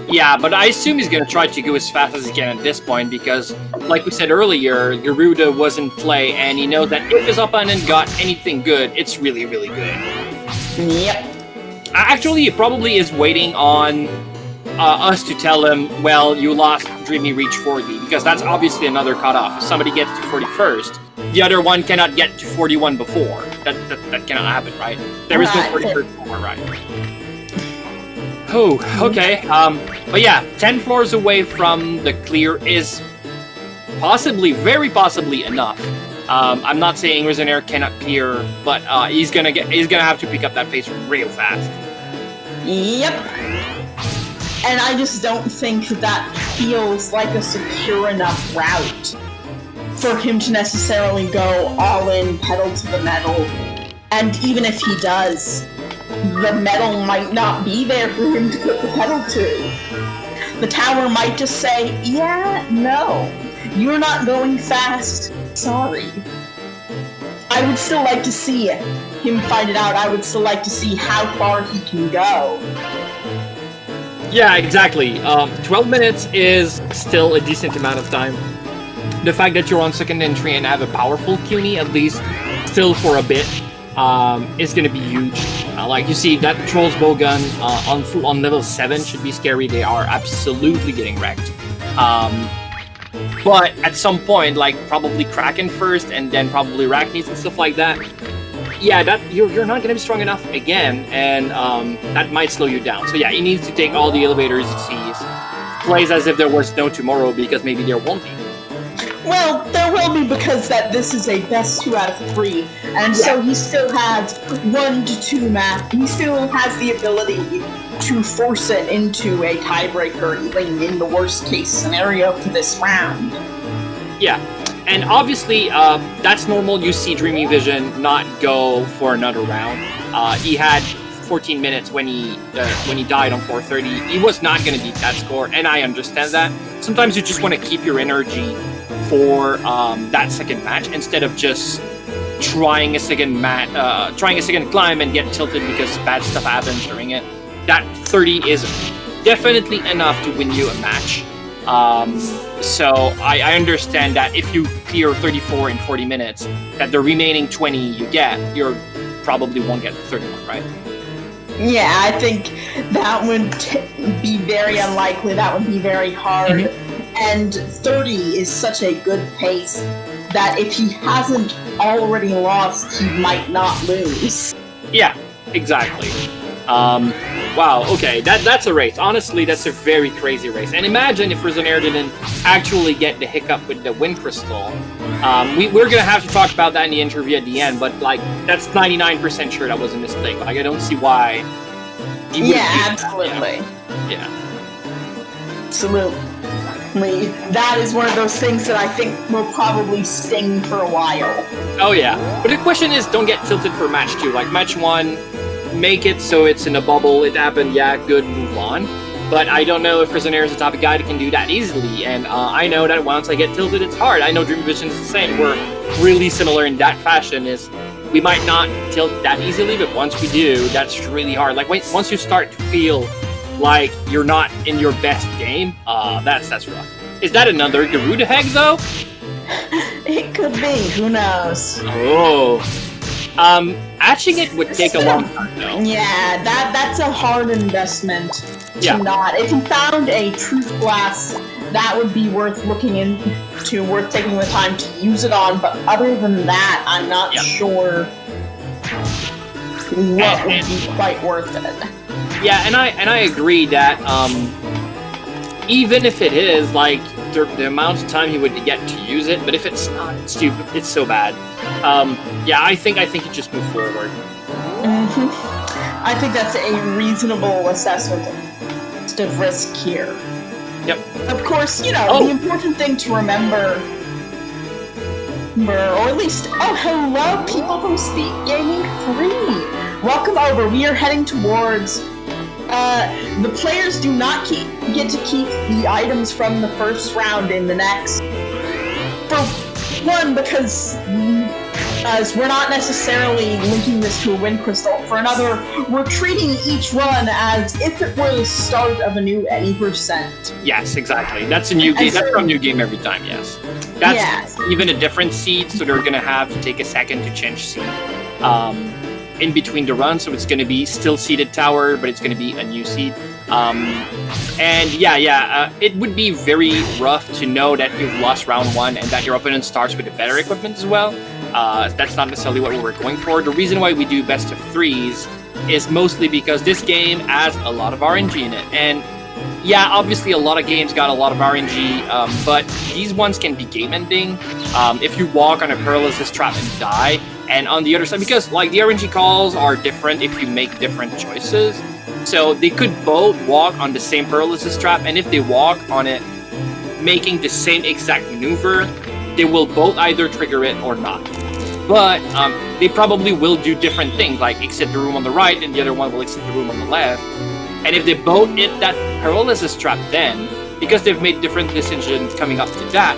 Yeah, but I assume he's going to try to go as fast as he can at this point because, like we said earlier, Gerudo was in play, and he knows that if his opponent got anything good, it's really, really good. Yep. Actually, he probably is waiting on us to tell him, well, you lost Dreamy Reach 40, because that's obviously another cutoff. If somebody gets to 41st, the other one cannot get to 41 before. That cannot happen, right? There is no 41st before, right? Oh, okay. But yeah, 10 floors away from the clear is possibly, very possibly enough. I'm not saying Resonaire cannot clear, but he's gonna have to pick up that pace real fast. Yep. And I just don't think that feels like a secure enough route for him to necessarily go all in, pedal to the metal. And even if he does, the metal might not be there for him to put the pedal to. The tower might just say, yeah, no, you're not going fast, sorry. I would still like to see him find it out. I would still like to see how far he can go. Yeah, exactly. 12 minutes is still a decent amount of time. The fact that you're on second entry and have a powerful CUNY, at least, still for a bit, is going to be huge. Like you see, that Troll's Bowgun on level 7 should be scary. They are absolutely getting wrecked. But at some point, like probably Kraken first, and then probably Arachnids and stuff like that, yeah, that you're not going to be strong enough again, and that might slow you down. So yeah, he needs to take all the elevators he sees. Plays as if there was no tomorrow, because maybe there won't be. Well, there will be, because this is a best 2 out of 3, and so he still has 1 to 2 match. He still has the ability to force it into a tiebreaker, even in the worst case scenario for this round. Yeah, and obviously that's normal. You see DreamyVision not go for another round. He had 14 minutes when he died on 430. He was not going to beat that score, and I understand that. Sometimes you just want to keep your energy for that second match instead of just trying a second climb and get tilted because bad stuff happens during it. That 30 is definitely enough to win you a match. So I understand that if you clear 34 in 40 minutes, that the remaining 20 you get, you probably won't get 31, right? Yeah, I think that would be very unlikely. That would be very hard. And 30 is such a good pace that if he hasn't already lost, he might not lose. Yeah, exactly. Wow, okay, that's a race. Honestly, that's a very crazy race. And imagine if Resonaire didn't actually get the hiccup with the wind crystal. We're gonna have to talk about that in the interview at the end, but like that's 99% sure that was a mistake. Like I don't see why. Yeah, absolutely. Yeah. Absolutely. That is one of those things that I think will probably sting for a while. Oh yeah, but the question is, don't get tilted for match 2. Like match 1, make it so it's in a bubble. It happened. Yeah, good. Move on. But I don't know if Resonaire is the type of guy that can do that easily. And I know that once I get tilted, it's hard. I know DreamyVision is the same. We're really similar in that fashion. Is we might not tilt that easily, but once we do, that's really hard. Like once you start to feel like you're not in your best game, that's rough. Is that another Garuda Heg though? It could be. Who knows? Oh. Hatching it would take a long time though. Yeah, that's a hard investment to not. If you found a truth glass, that would be worth looking into, worth taking the time to use it on, but other than that, I'm not sure what would be quite worth it. Yeah, and I agree that even if it is, like, the amount of time you would get to use it, but if it's not, it's stupid. It's so bad. Yeah, I think you just move forward. I think that's a reasonable assessment of risk here. Yep. Of course, you know, the important thing to remember, or at least, hello, people from SpeedGaming 3! Welcome over. We are heading towards, the players do not get to keep the items from the first round in the next. For one, because as we're not necessarily linking this to a wind crystal. For another, we're treating each run as if it were the start of a new any %. Yes, exactly. That's a new game. That's from new game every time. Yes. That's even a different seed, so they're gonna have to take a second to change seed in between the runs. So it's gonna be still seeded tower, but it's gonna be a new seed. And it would be very rough to know that you've lost round 1 and that your opponent starts with a better equipment as well. That's not necessarily what we were going for. The reason why we do best of 3s is mostly because this game has a lot of RNG in it. And yeah, obviously a lot of games got a lot of RNG, but these ones can be game ending. If you walk on a paralysis trap and die, and on the other side, because like the RNG calls are different if you make different choices. So they could both walk on the same paralysis trap, and if they walk on it making the same exact maneuver, they will both either trigger it or not. But they probably will do different things, like exit the room on the right and the other one will exit the room on the left. And if they both hit that paralysis trap then, because they've made different decisions coming up to that,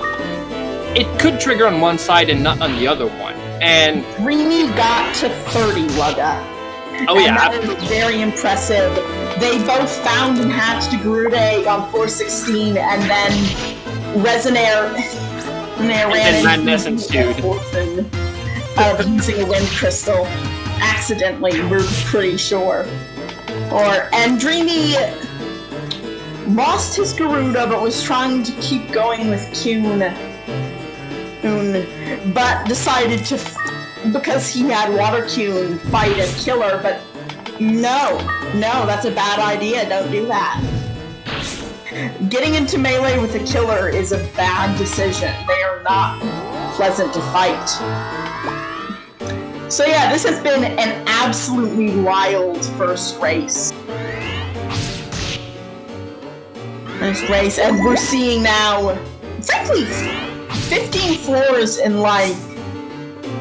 it could trigger on one side and not on the other one. And Dreamy got to 30, Wugga. Oh yeah, that is very impressive. They both found and hatched a Garuda egg on 416, and then Resonaire ran into of using a wind crystal accidentally. We're pretty sure. And Dreamy lost his Garuda, but was trying to keep going with Kuhn, but decided to, because he had Water Kuhn, fight and kill her. But no, that's a bad idea. Don't do that. Getting into melee with a killer is a bad decision. They are not pleasant to fight. So yeah, this has been an absolutely wild first race. And we're seeing now, frankly, 15 floors in like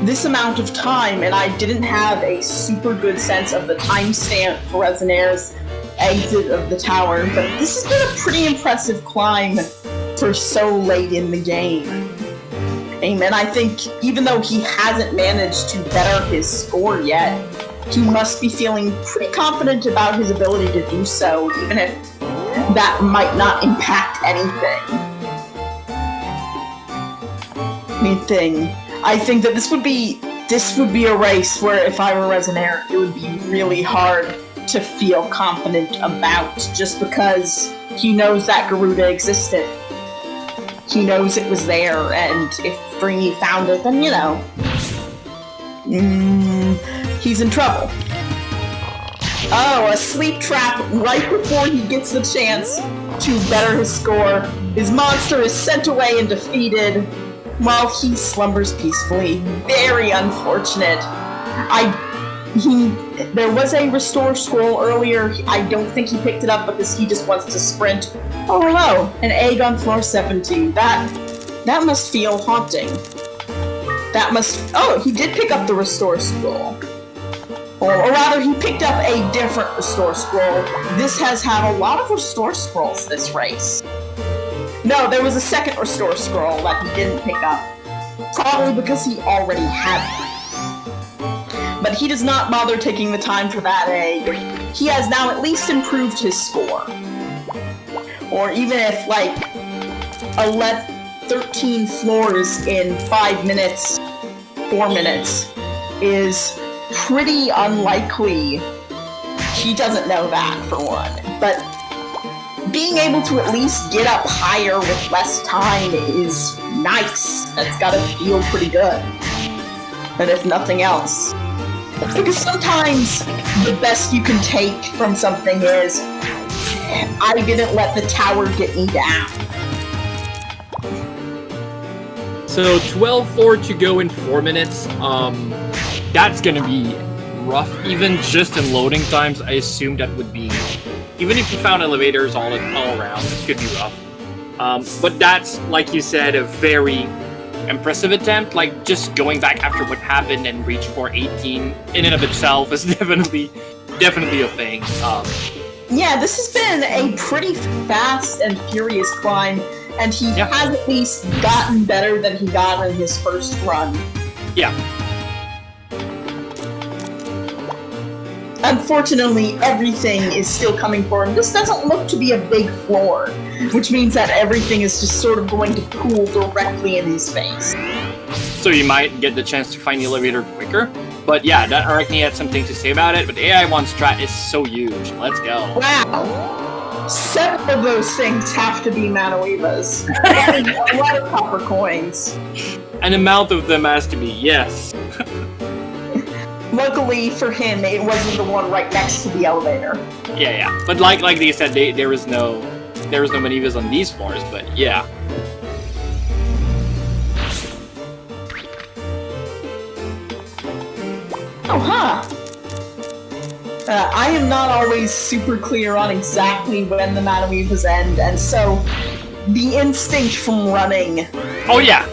this amount of time, and I didn't have a super good sense of the timestamp for Resonaire's exit of the tower, but this has been a pretty impressive climb for so late in the game. And I think even though he hasn't managed to better his score yet, he must be feeling pretty confident about his ability to do so, even if that might not impact anything. I think that this would be a race where if I were Resonaire, it would be really hard to feel confident about, just because he knows that Garuda existed. He knows it was there, and if Dreamy found it, then, you know, he's in trouble. Oh, a sleep trap right before he gets the chance to better his score. His monster is sent away and defeated while he slumbers peacefully. Very unfortunate. There was a restore scroll earlier. I don't think he picked it up because he just wants to sprint. Oh, hello, an egg on floor 17. That must feel haunting. Oh, he did pick up the restore scroll. Or rather, he picked up a different restore scroll. This has had a lot of restore scrolls this race. No, there was a second restore scroll that he didn't pick up. Probably because he already had one. But he does not bother taking the time for that egg. He has now at least improved his score. Or even if, like, 13 floors in 5 minutes, 4 minutes, is pretty unlikely. He doesn't know that, for one. But being able to at least get up higher with less time is nice. That's gotta feel pretty good. But if nothing else. Because sometimes the best you can take from something is, I didn't let the tower get me down. So 12 floor to go in 4 minutes. That's gonna be rough. Even just in loading times, I assume that would be. Even if you found elevators all around, it could be rough. But that's, like you said, a very impressive attempt. Like, just going back after what happened and reach floor 18 in and of itself is definitely a thing. Yeah, this has been a pretty fast and furious climb, and he has at least gotten better than he got in his first run. Yeah. Unfortunately, everything is still coming for him. This doesn't look to be a big floor, which means that everything is just sort of going to pool directly in his face. So you might get the chance to find the elevator quicker. But yeah, that Arachne had something to say about it, but the AI1 strat is so huge. Let's go. Wow! 7 of those things have to be Manoivas. A lot of copper coins. An amount of them has to be, yes. Luckily for him, it wasn't the one right next to the elevator. Yeah. But like they said, there was no Manivas on these floors, but yeah. Oh, huh. I am not always super clear on exactly when the Manoivas end, and so the instinct from running. Oh yeah.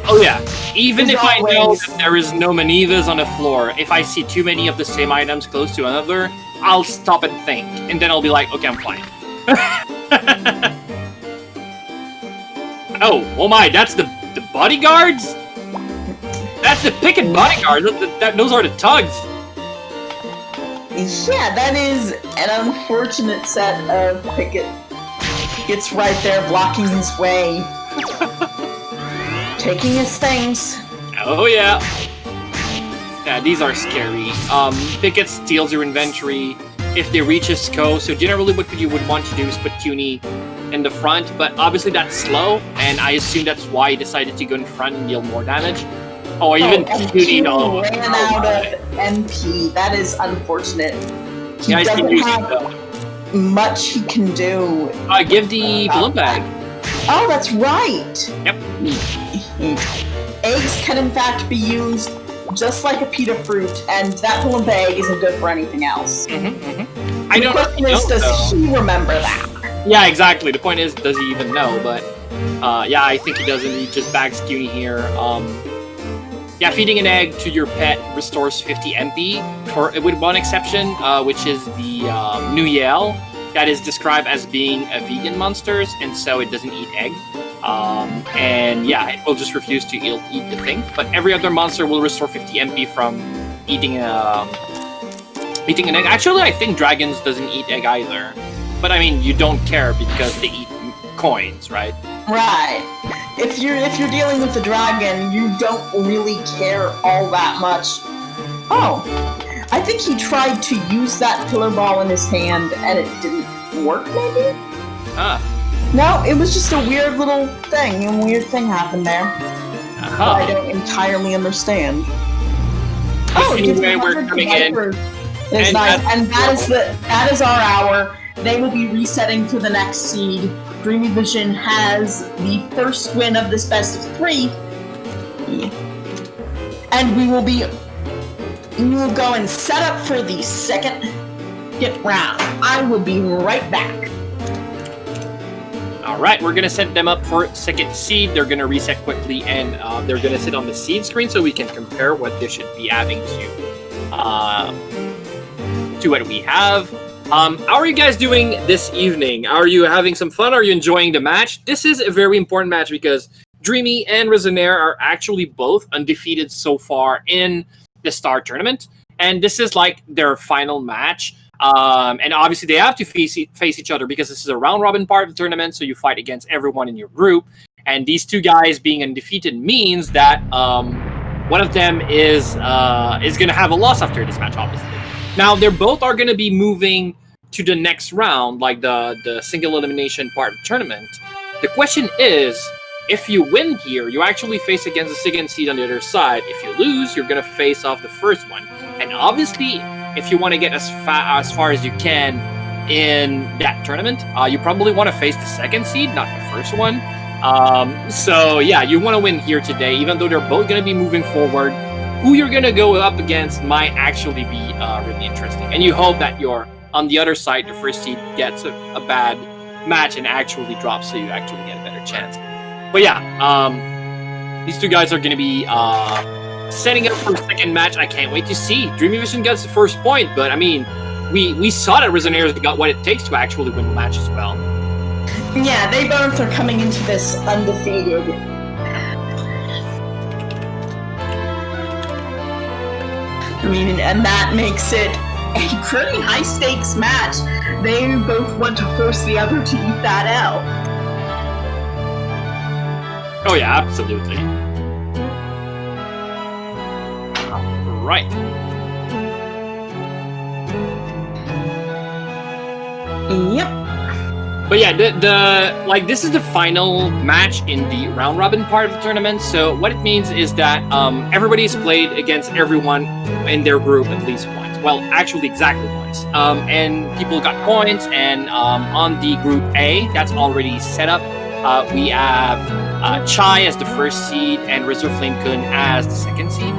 Even if I know that there is no Manivas on a floor, if I see too many of the same items close to another, I'll stop and think, and then I'll be like, okay, I'm fine. Oh my, that's the bodyguards? That's the picket bodyguards. Those are the tugs. Yeah, that is an unfortunate set of picket. It's right there blocking his way. Taking his things. Oh yeah. Yeah, these are scary. Picket steals your inventory if they reach a SCO, so generally what you would want to do is put Cuny in the front, but obviously that's slow, and I assume that's why he decided to go in front and deal more damage. Oh, even Cuny ran out of MP. That is unfortunate. He doesn't have much he can do. Give the balloon bag. Oh, that's right. Yep. Eggs can in fact be used just like a pita fruit, and that balloon bag isn't good for anything else. I don't know. Does he remember that? Yeah, exactly. The point is, does he even know? But yeah, I think he doesn't. He just bags Cuny here. Yeah, feeding an egg to your pet restores 50 MP, with one exception, which is the New Yale, that is described as being a vegan monster, and so it doesn't eat egg. And yeah, it will just refuse to eat the thing. But every other monster will restore 50 MP from eating an egg. Actually, I think dragons doesn't eat egg either. But I mean, you don't care because they eat coins, right? Right. If you're dealing with the dragon, you don't really care all that much. Oh, I think he tried to use that pillar ball in his hand and it didn't work, maybe? Ah. No, it was just a weird little thing. A weird thing happened there. I don't entirely understand. Oh, anyway, we're coming in. It's nice, and that is our hour. They will be resetting to the next seed. DreamyVision has the first win of this best of 3, and we will go and set up for the second round. I will be right back. All right, we're gonna set them up for second seed. They're gonna reset quickly, and they're gonna sit on the seed screen so we can compare what they should be adding to what we have. How are you guys doing this evening? Are you having some fun? Are you enjoying the match? This is a very important match because Dreamy and Resonaire are actually both undefeated so far in the Star Tournament, and this is like their final match. And obviously they have to face each other because this is a round-robin part of the tournament, so you fight against everyone in your group. And these two guys being undefeated means that one of them is going to have a loss after this match, obviously. Now, they both are going to be moving to the next round, like the single elimination part of the tournament. The question is, if you win here, you actually face against the second seed on the other side. If you lose, you're going to face off the first one. And obviously, if you want to get as far as you can in that tournament, you probably want to face the second seed, not the first one. So yeah, you want to win here today, even though they're both going to be moving forward. Who you're going to go up against might actually be really interesting. And you hope that you're on the other side, the first seed gets a bad match and actually drops, so you actually get a better chance. But yeah, these two guys are going to be setting up for the second match. I can't wait to see. DreamyVision gets the first point, but I mean, we saw that Resonaire got what it takes to actually win the match as well. Yeah, they both are coming into this undefeated. I mean, and that makes it a pretty high-stakes match. They both want to force the other to eat that L. Oh yeah, absolutely. Right. Yep. But yeah, this is the final match in the round robin part of the tournament. So what it means is that everybody's played against everyone in their group at least once. Well, actually exactly once. And people got points. And on the group A, that's already set up. We have Chai as the first seed and Razor Flame Kun as the second seed.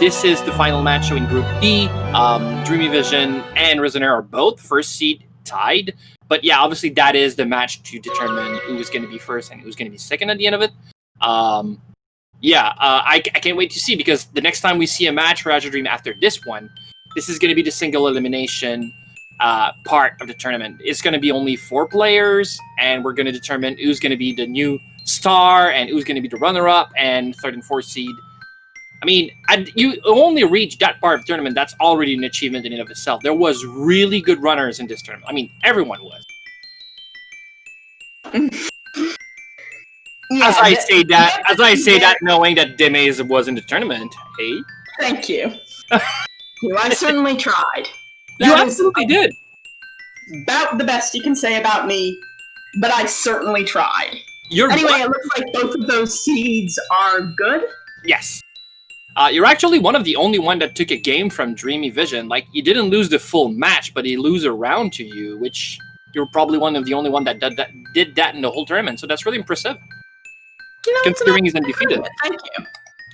This is the final match. So in Group B, DreamyVision and Resonaire are both first seed tied. But yeah, obviously that is the match to determine who is going to be first and who's going to be second at the end of it. I can't wait to see, because the next time we see a match for Azure Dream after this one, this is going to be the single elimination part of the tournament. It's going to be only 4 players, and we're going to determine who's going to be the new star and who's going to be the runner-up and third and fourth seed. I mean, you only reach that part of the tournament. That's already an achievement in and of itself. There was really good runners in this tournament. I mean, everyone was. Yeah, as I say that, knowing that Demez was in the tournament. Hey, thank you. I certainly tried. You absolutely did. About the best you can say about me, but I certainly tried. Anyway, it looks like both of those seeds are good. Yes. You're actually one of the only one that took a game from DreamyVision. Like, you didn't lose the full match, but he lose a round to you, which you're probably one of the only one that did that in the whole tournament. So that's really impressive. Considering he's undefeated. Thank you.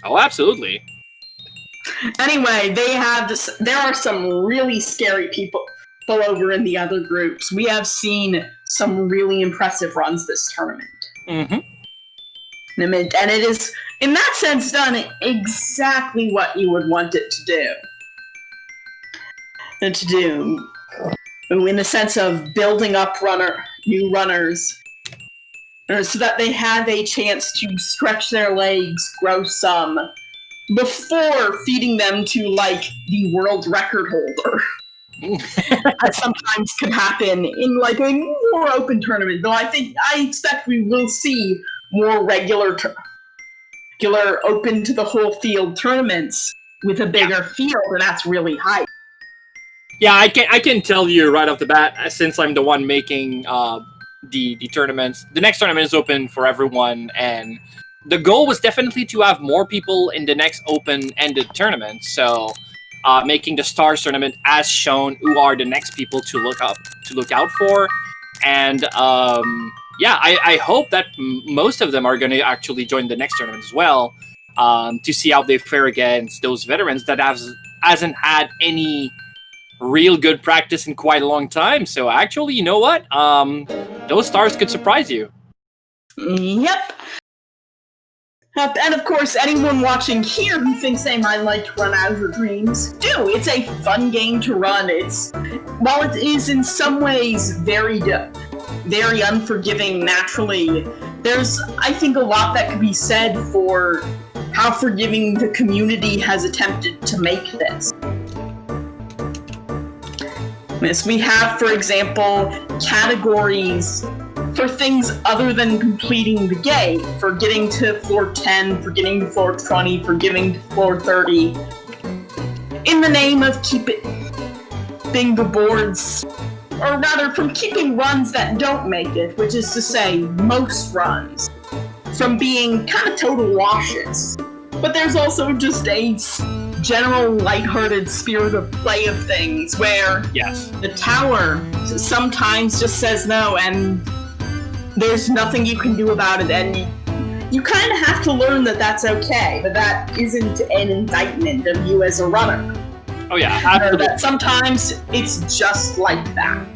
Oh, absolutely. Anyway, there are some really scary people over in the other groups. We have seen some really impressive runs this tournament. Mm-hmm. And it is, in that sense, done exactly what you would want it to do. In the sense of building up new runners, so that they have a chance to stretch their legs, grow some, before feeding them to, like, the world record holder. That sometimes could happen in like a more open tournament. Though I expect we will see more regular open to the whole field tournaments with a bigger field, and that's really high. Yeah, I can tell you right off the bat, since I'm the one making the tournaments. The next tournament is open for everyone, and the goal was definitely to have more people in the next open-ended tournament. So, making the Stars tournament as shown who are the next people to look out for, and yeah, I hope that most of them are going to actually join the next tournament as well, to see how they fare against those veterans that hasn't had any real good practice in quite a long time. So actually, you know what? Those stars could surprise you. Yep. And of course, anyone watching here who thinks they might like to run Azure Dreams, do. It's a fun game to run. While it is in some ways very unforgiving naturally, there's, I think, a lot that could be said for how forgiving the community has attempted to make this. We have, for example, categories for things other than completing the game, for getting to floor 10, for getting to floor 20, for getting to floor 30, in the name of keeping the boards, or rather from keeping runs that don't make it, which is to say, most runs, from being kind of total washes. But there's also just a general lighthearted spirit of play of things where the tower sometimes just says no and there's nothing you can do about it, and you kind of have to learn that that's okay, but that isn't an indictment of you as a runner. Oh yeah, absolutely. That sometimes it's just like that.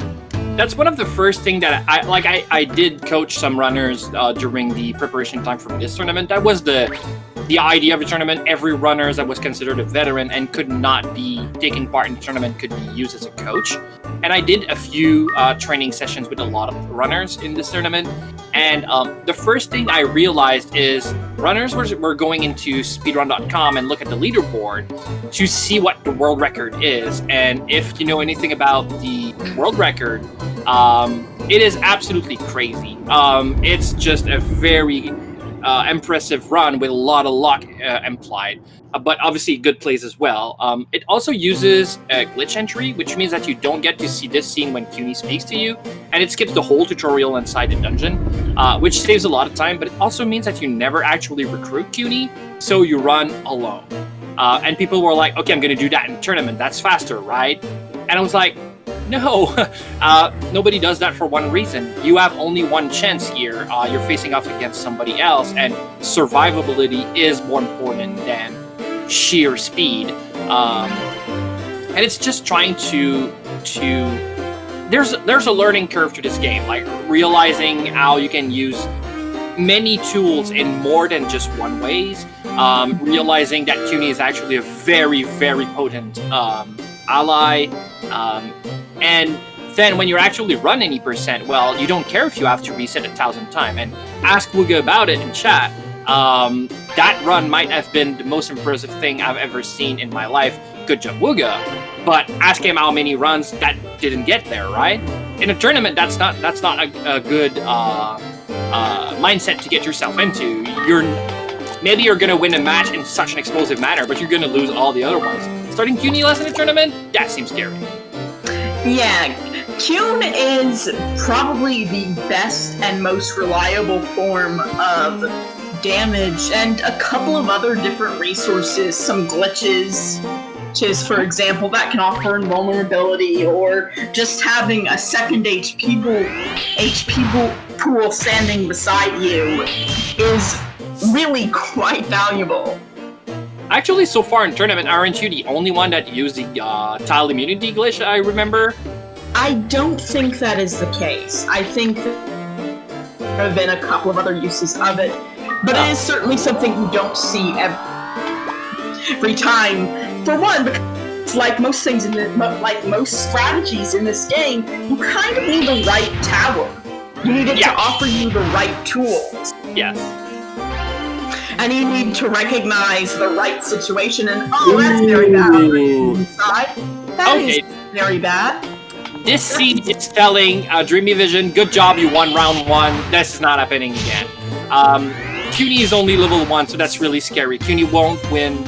That's one of the first things that I did coach some runners during the preparation time for this tournament. That was the idea of the tournament. Every runner that was considered a veteran and could not be taking part in the tournament could be used as a coach. And I did a few training sessions with a lot of runners in this tournament. And the first thing I realized is runners were going into speedrun.com and look at the leaderboard to see what the world record is. And if you know anything about the world record, it is absolutely crazy. It's just a very impressive run with a lot of luck implied, but obviously good plays as well. It also uses a glitch entry, which means that you don't get to see this scene when CUNY speaks to you, and it skips the whole tutorial inside the dungeon, which saves a lot of time, but it also means that you never actually recruit CUNY, so you run alone. And people were like, okay, I'm going to do that in tournament. That's faster, right? And I was like, no, nobody does that for one reason. You have only one chance here. You're facing off against somebody else, and survivability is more important than sheer speed. And it's just trying to there's a learning curve to this game, like realizing how you can use many tools in more than just one ways. Realizing that CUNY is actually a very, very potent ally. And then when you're actually running any percent, well, you don't care if you have to reset 1,000 times. And ask Wooga about it in chat. That run might have been the most impressive thing I've ever seen in my life. Good job, Wooga. But ask him how many runs that didn't get there, right? In a tournament, that's not a good mindset to get yourself into. Maybe you're gonna win a match in such an explosive manner, but you're gonna lose all the other ones. Starting CUNY less in a tournament? That seems scary. Yeah, CUNY is probably the best and most reliable form of damage, and a couple of other different resources, some glitches, for example, that can offer invulnerability, or just having a second HP pool standing beside you is really quite valuable. Actually, so far in tournament, aren't you the only one that used the tile immunity glitch, I remember? I don't think that is the case. I think there have been a couple of other uses of it, but it is certainly something you don't see every time. For one, because like most things like most strategies in this game, you kind of need the right tower. You need it to offer you the right tools. Yes. And you need to recognize the right situation, and that's very valuable inside. That is very bad. This seed is telling DreamyVision, good job, you won round 1. This is not happening again. CUNY is only level 1, so that's really scary. CUNY won't win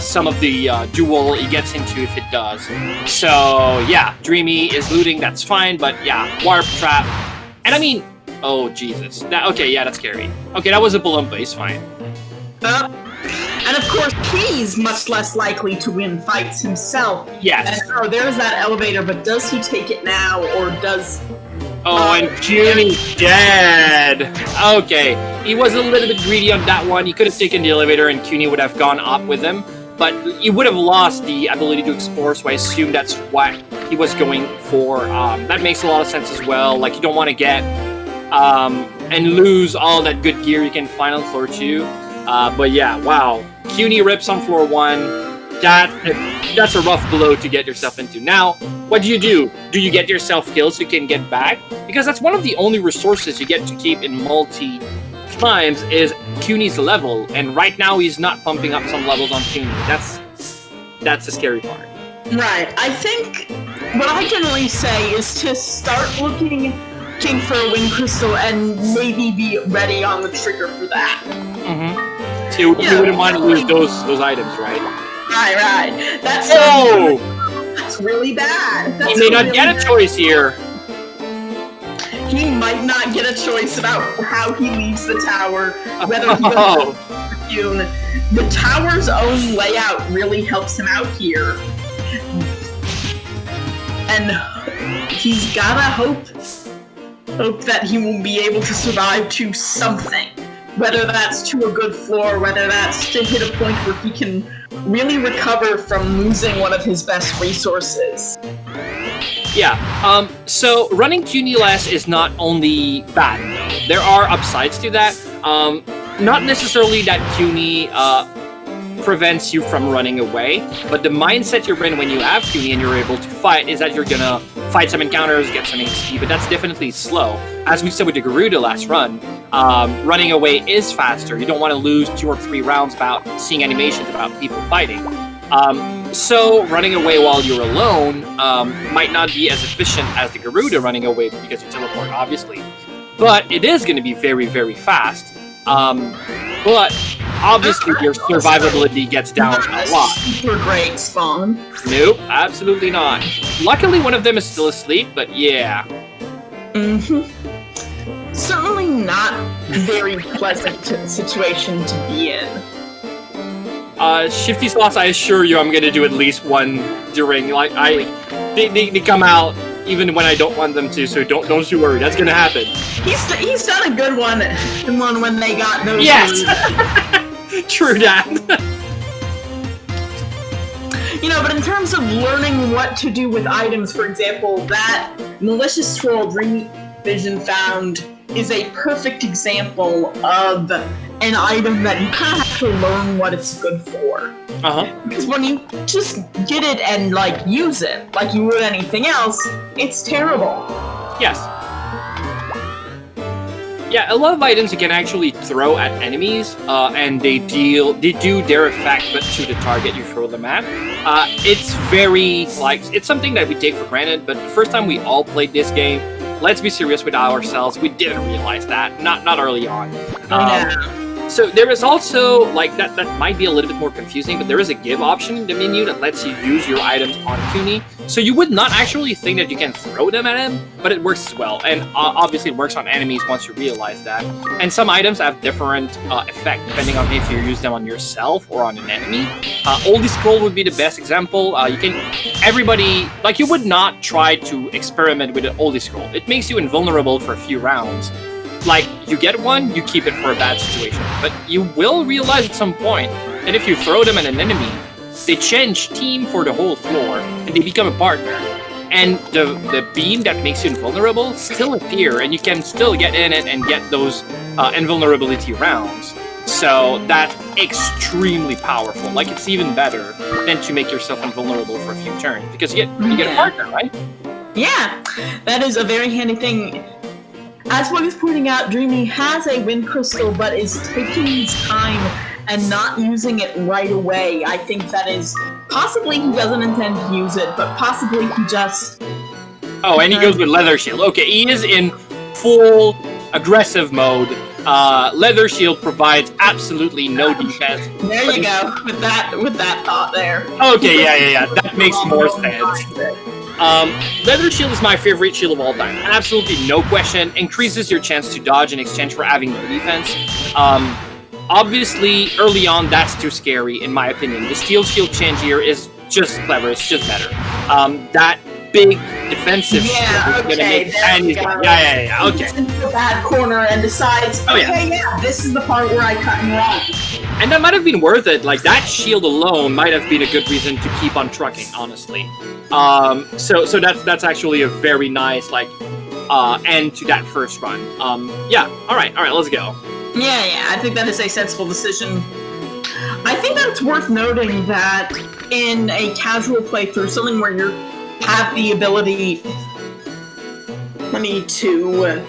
some of the duel he gets into if it does. So yeah, Dreamy is looting, that's fine, but yeah, warp trap. And I mean, oh Jesus. Okay, yeah, that's scary. Okay, that was a Balloompa, he's fine. And of course, he's much less likely to win fights himself. Yes. And so there's that elevator, but does he take it now, or does... Oh, and CUNY's dead! Okay, he was a little bit greedy on that one. He could have taken the elevator and CUNY would have gone up with him, but he would have lost the ability to explore, so I assume that's what he was going for. That makes a lot of sense as well. Like, you don't want to get and lose all that good gear you can find on floor 2. But yeah, wow. CUNY rips on floor 1. That's a rough blow to get yourself into. Now, what do? Do you get yourself kills so you can get back? Because that's one of the only resources you get to keep in multi times is CUNY's level, and right now he's not pumping up some levels on CUNY. That's the scary part. Right. I think what I generally say is to start looking for a wind crystal and maybe be ready on the trigger for that. Mm-hmm. So you wouldn't want to lose those items, right? Right. That's really bad. He may not get a choice here. He might not get a choice about how he leaves the tower, whether he goes to the tower's own layout really helps him out here. And he's gotta hope that he will be able to survive to something. Whether that's to a good floor, whether that's to hit a point where he can really recover from losing one of his best resources. Yeah, so running CUNY less is not only bad, though. There are upsides to that. Not necessarily that CUNY prevents you from running away, but the mindset you're in when you have CUNY and you're able to fight is that you're gonna fight some encounters, get some HP, but that's definitely slow. As we said with the Garuda last run, running away is faster. You don't want to lose 2 or 3 rounds about seeing animations about people fighting. So running away while you're alone might not be as efficient as the Garuda running away because you teleport, obviously. But it is going to be very, very fast. But obviously your survivability gets down a lot. Super great spawn. Nope, absolutely not. Luckily one of them is still asleep, but yeah. Certainly not very pleasant situation to be in. Shifty Sloths, I assure you I'm gonna do at least one during, like, they come out even when I don't want them to, so don't you worry, that's gonna happen. He's done a good one when they got those. Yes! True that. You know, but in terms of learning what to do with items, for example, that malicious troll DreamyVision found is a perfect example of an item that you kind of have to learn what it's good for. Because when you just get it and, like, use it like you would anything else, it's terrible. Yes. Yeah, a lot of items you can actually throw at enemies, and they do their effect, but to the target you throw them at. It's very, like, it's something that we take for granted, but the first time we all played this game, let's be serious with ourselves, we didn't realize that, not early on. So there is also, like, that might be a little bit more confusing, but there is a give option in the menu that lets you use your items on CUNY. So you would not actually think that you can throw them at him, but it works as well. And obviously it works on enemies once you realize that. And some items have different effect depending on if you use them on yourself or on an enemy. Oldie Scroll would be the best example. Everybody, like, you would not try to experiment with an Oldie Scroll. It makes you invulnerable for a few rounds. Like, you get one, you keep it for a bad situation. But you will realize at some point that if you throw them at an enemy, they change team for the whole floor, and they become a partner. And the beam that makes you invulnerable still appear, and you can still get in it and get those invulnerability rounds. So that's extremely powerful. Like, it's even better than to make yourself invulnerable for a few turns, because you get a partner, right? Yeah, that is a very handy thing. As I was pointing out, Dreamy has a wind crystal, but is taking his time and not using it right away. I think that is possibly he doesn't intend to use it, but possibly he just... Oh, and he goes with Leather Shield. Okay, he is in full aggressive mode. Leather Shield provides absolutely no defense. There you go, with that thought there. Okay, yeah. That makes more sense. Leather Shield is my favorite shield of all time. Absolutely no question. Increases your chance to dodge in exchange for having no defense. Obviously, early on, that's too scary, in my opinion. The Steel Shield change here is just clever. It's just better. That big defensive shield is going to make anything. Yeah, okay. He's into the bad corner and decides, yeah, this is the part where I cut and run. And that might have been worth it. Like, that shield alone might have been a good reason to keep on trucking, honestly. So that's actually a very nice, like, end to that first run. Yeah, alright, let's go. Yeah, I think that is a sensible decision. I think that it's worth noting that in a casual playthrough, something where you have the ability to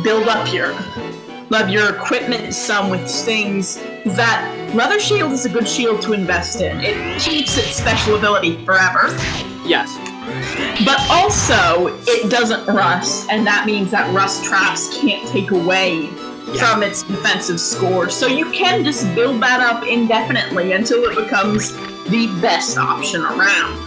build up your equipment some with things, that Leather Shield is a good shield to invest in. It keeps its special ability forever. Yes. But also, it doesn't rust, and that means that rust traps can't take away from its defensive score. So you can just build that up indefinitely until it becomes the best option around.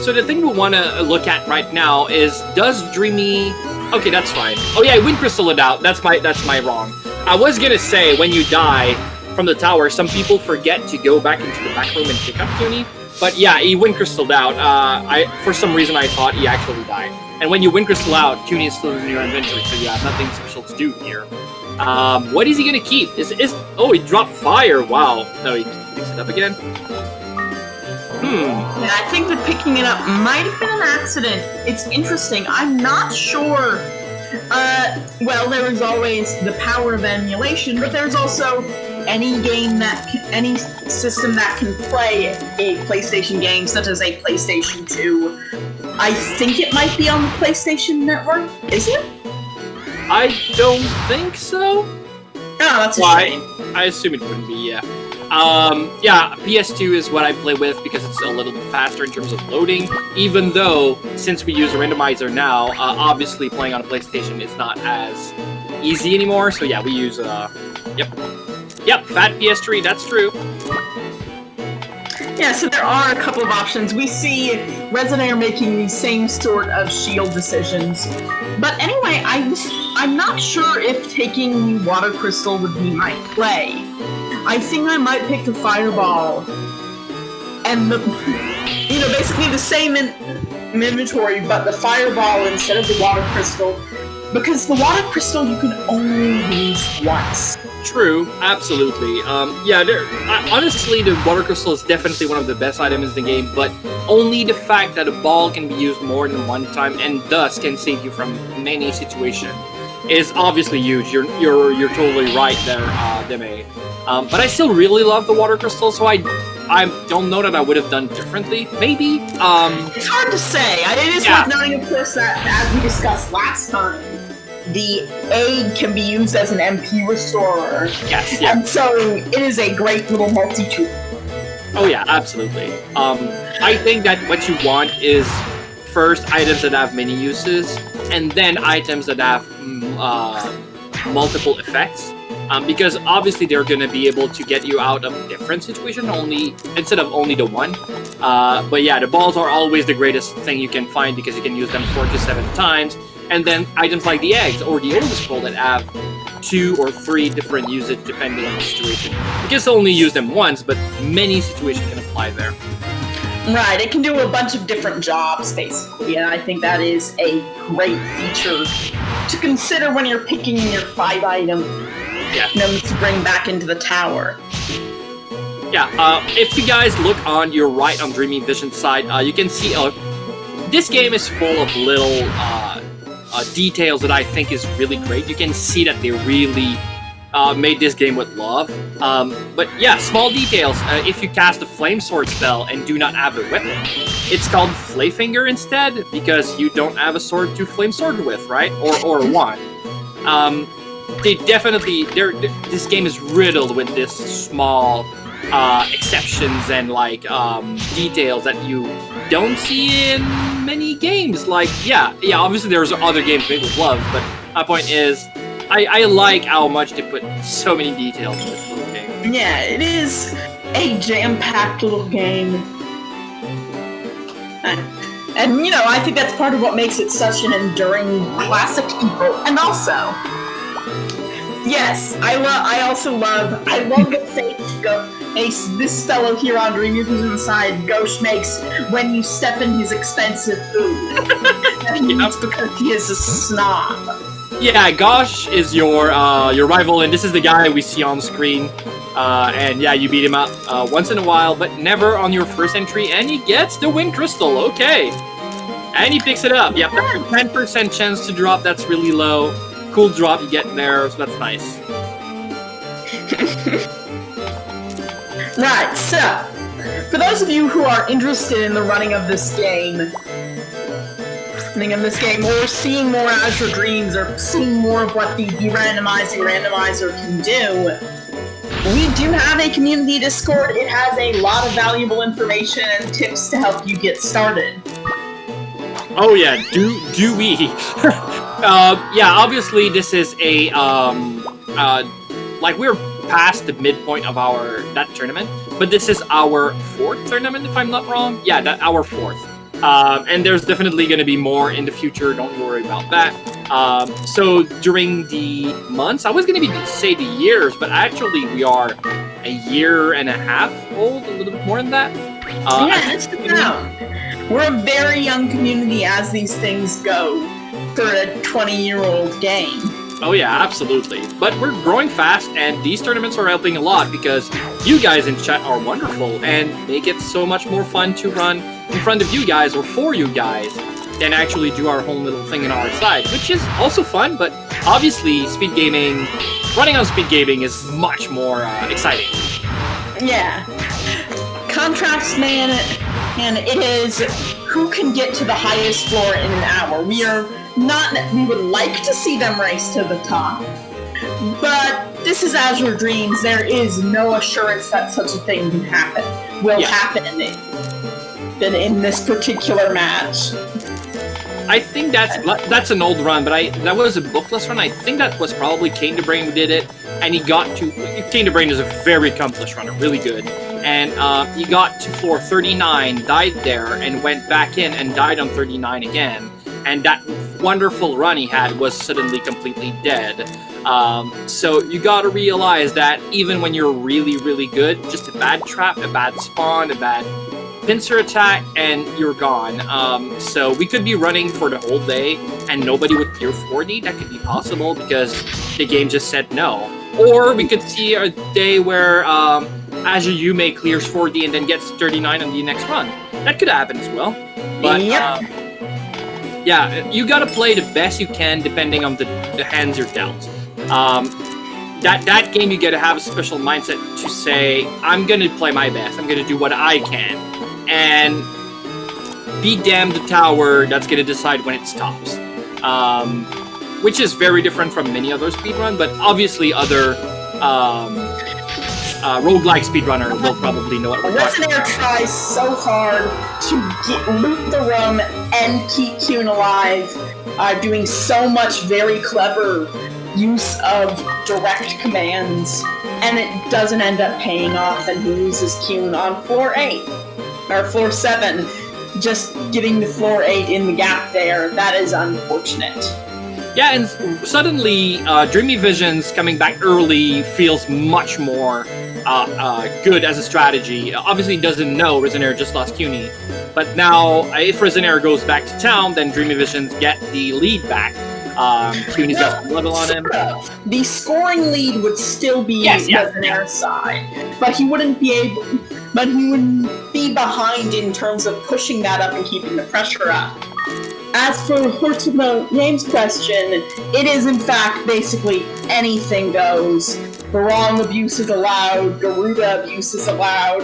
So the thing we want to look at right now is, does Dreamy... Okay, that's fine. Oh yeah, Wind Crystal it out. That's my wrong. I was gonna say, when you die from the tower, some people forget to go back into the back room and pick up Cuny. But yeah, he Wind Crystaled out. For some reason I thought he actually died. And when you Wind Crystal out, Cuny is still in your inventory, so you have nothing special to do here. What is he gonna keep? Oh, he dropped fire. Wow. No, he picks it up again. Yeah, I think that picking it up might have been an accident. It's interesting. I'm not sure. Well, there is always the power of emulation, but there's also any system that can play a PlayStation game, such as a PlayStation 2. I think it might be on the PlayStation Network. Is it? I don't think so. Oh, that's a shame. I assume it wouldn't be, yeah. Yeah, PS2 is what I play with because it's a little bit faster in terms of loading, even though, since we use a randomizer now, obviously playing on a PlayStation is not as easy anymore, so yeah, we use, Yep, fat PS3, that's true. Yeah, so there are a couple of options. We see Resonaire making the same sort of shield decisions. But anyway, I'm not sure if taking the Water Crystal would be my play. I think I might pick the Fireball. And basically the same inventory, but the Fireball instead of the Water Crystal. Because the Water Crystal you can only use once. True, absolutely. Honestly, the Water Crystal is definitely one of the best items in the game, but only the fact that a ball can be used more than one time and thus can save you from many situations is obviously huge. You're totally right there, Deme. But I still really love the Water Crystal, so I don't know that I would have done differently. Maybe. It's hard to say. It is worth noting, of course, that as we discussed last time, the egg can be used as an MP restorer. Yes, yeah. And so it is a great little multi-tool. Oh yeah, absolutely. I think that what you want is first items that have many uses, and then items that have multiple effects. Because obviously they're going to be able to get you out of different situations instead of only the one. But yeah, the balls are always the greatest thing you can find because you can use them 4 to 7 times. And then items like the eggs or the oldest scroll that have 2 or 3 different usage depending on the situation. You can still only use them once, but many situations can apply there. Right, it can do a bunch of different jobs, basically, and I think that is a great feature to consider when you're picking your 5-item to bring back into the tower. Yeah, if you guys look on your right on DreamyVision side, you can see this game is full of little details that I think is really great. You can see that they really made this game with love. But yeah, small details. If you cast a Flame Sword spell and do not have a weapon, it's called Flayfinger instead because you don't have a sword to Flame Sword with, right? Or a wand. They definitely, this game is riddled with this small exceptions and like details that you don't see in many games. Like, yeah, obviously there's other games people love, but my point is, I like how much they put so many details in this little game. Yeah, it is a jam-packed little game. And, you know, I think that's part of what makes it such an enduring classic. And also, yes, I love the face this fellow here on DreamyVision side Ghost makes when you step in his expensive food. And he eats because he is a snob. Yeah, Gosh is your rival, and this is the guy we see on screen. And yeah, you beat him up once in a while, but never on your first entry, and he gets the Wind Crystal, okay. And he picks it up. Yep, that's a 10% chance to drop, that's really low. Cool drop you get there, so that's nice. Right, so, for those of you who are interested in the running of this game, or seeing more Azure Dreams, or seeing more of what the randomizer can do, we do have a community Discord. It has a lot of valuable information and tips to help you get started. Oh yeah, do we? Yeah, obviously this is a like we're past the midpoint of that tournament, but this is our 4th tournament if I'm not wrong. Yeah, our 4th. And there's definitely going to be more in the future. Don't worry about that. So during the months, I was going to say the years, but actually we are a year and a half old, a little bit more than that. Yeah, that's about. We're a very young community as these things go for a 20-year-old game. Oh yeah, absolutely. But we're growing fast, and these tournaments are helping a lot because you guys in chat are wonderful and make it so much more fun to run in front of you guys or for you guys than actually do our whole little thing on our side, which is also fun, but obviously running on SpeedGaming is much more exciting. Yeah. Contrast, man, and it is who can get to the highest floor in an hour. We would like to see them race to the top, but this is Azure Dreams. There is no assurance that such a thing can happen. Happen in this particular match. I think that's an old run, but that was a bookless run. I think that was probably Kane the Brain who did it, and he got to Kane the Brain is a very accomplished runner, really good. And he got to floor 39, died there, and went back in and died on 39 again. And that wonderful run he had was suddenly completely dead. So you gotta realize that even when you're really, really good, just a bad trap, a bad spawn, a bad pincer attack, and you're gone. So we could be running for the whole day and nobody would clear 40. That could be possible because the game just said no. Or we could see a day where Azure Yume clears 40 and then gets 39 on the next run. That could happen as well. But yeah, you gotta play the best you can depending on the hands you're dealt. That game you gotta have a special mindset to say, I'm gonna play my best, I'm gonna do what I can, and be damned the tower that's gonna decide when it stops. Which is very different from many other speedrun, but obviously other roguelike speedrunner will probably know what we're talking about. Resonaire tries so hard to loot the room and keep Kuhn alive, doing so much very clever use of direct commands, and it doesn't end up paying off, and he loses Kuhn on floor 8, or floor 7, just getting the floor 8 in the gap there. That is unfortunate. Yeah, and suddenly DreamyVision's coming back early feels much more good as a strategy. Obviously, he doesn't know Resonaire just lost CUNY, but now if Resonaire goes back to town, then DreamyVision's get the lead back. CUNY's got some level on him. The scoring lead would still be Resonaire's side, but he wouldn't be able. But he would be behind in terms of pushing that up and keeping the pressure up. As for the game's question, it is in fact basically anything goes. Barong abuse is allowed, Garuda abuse is allowed.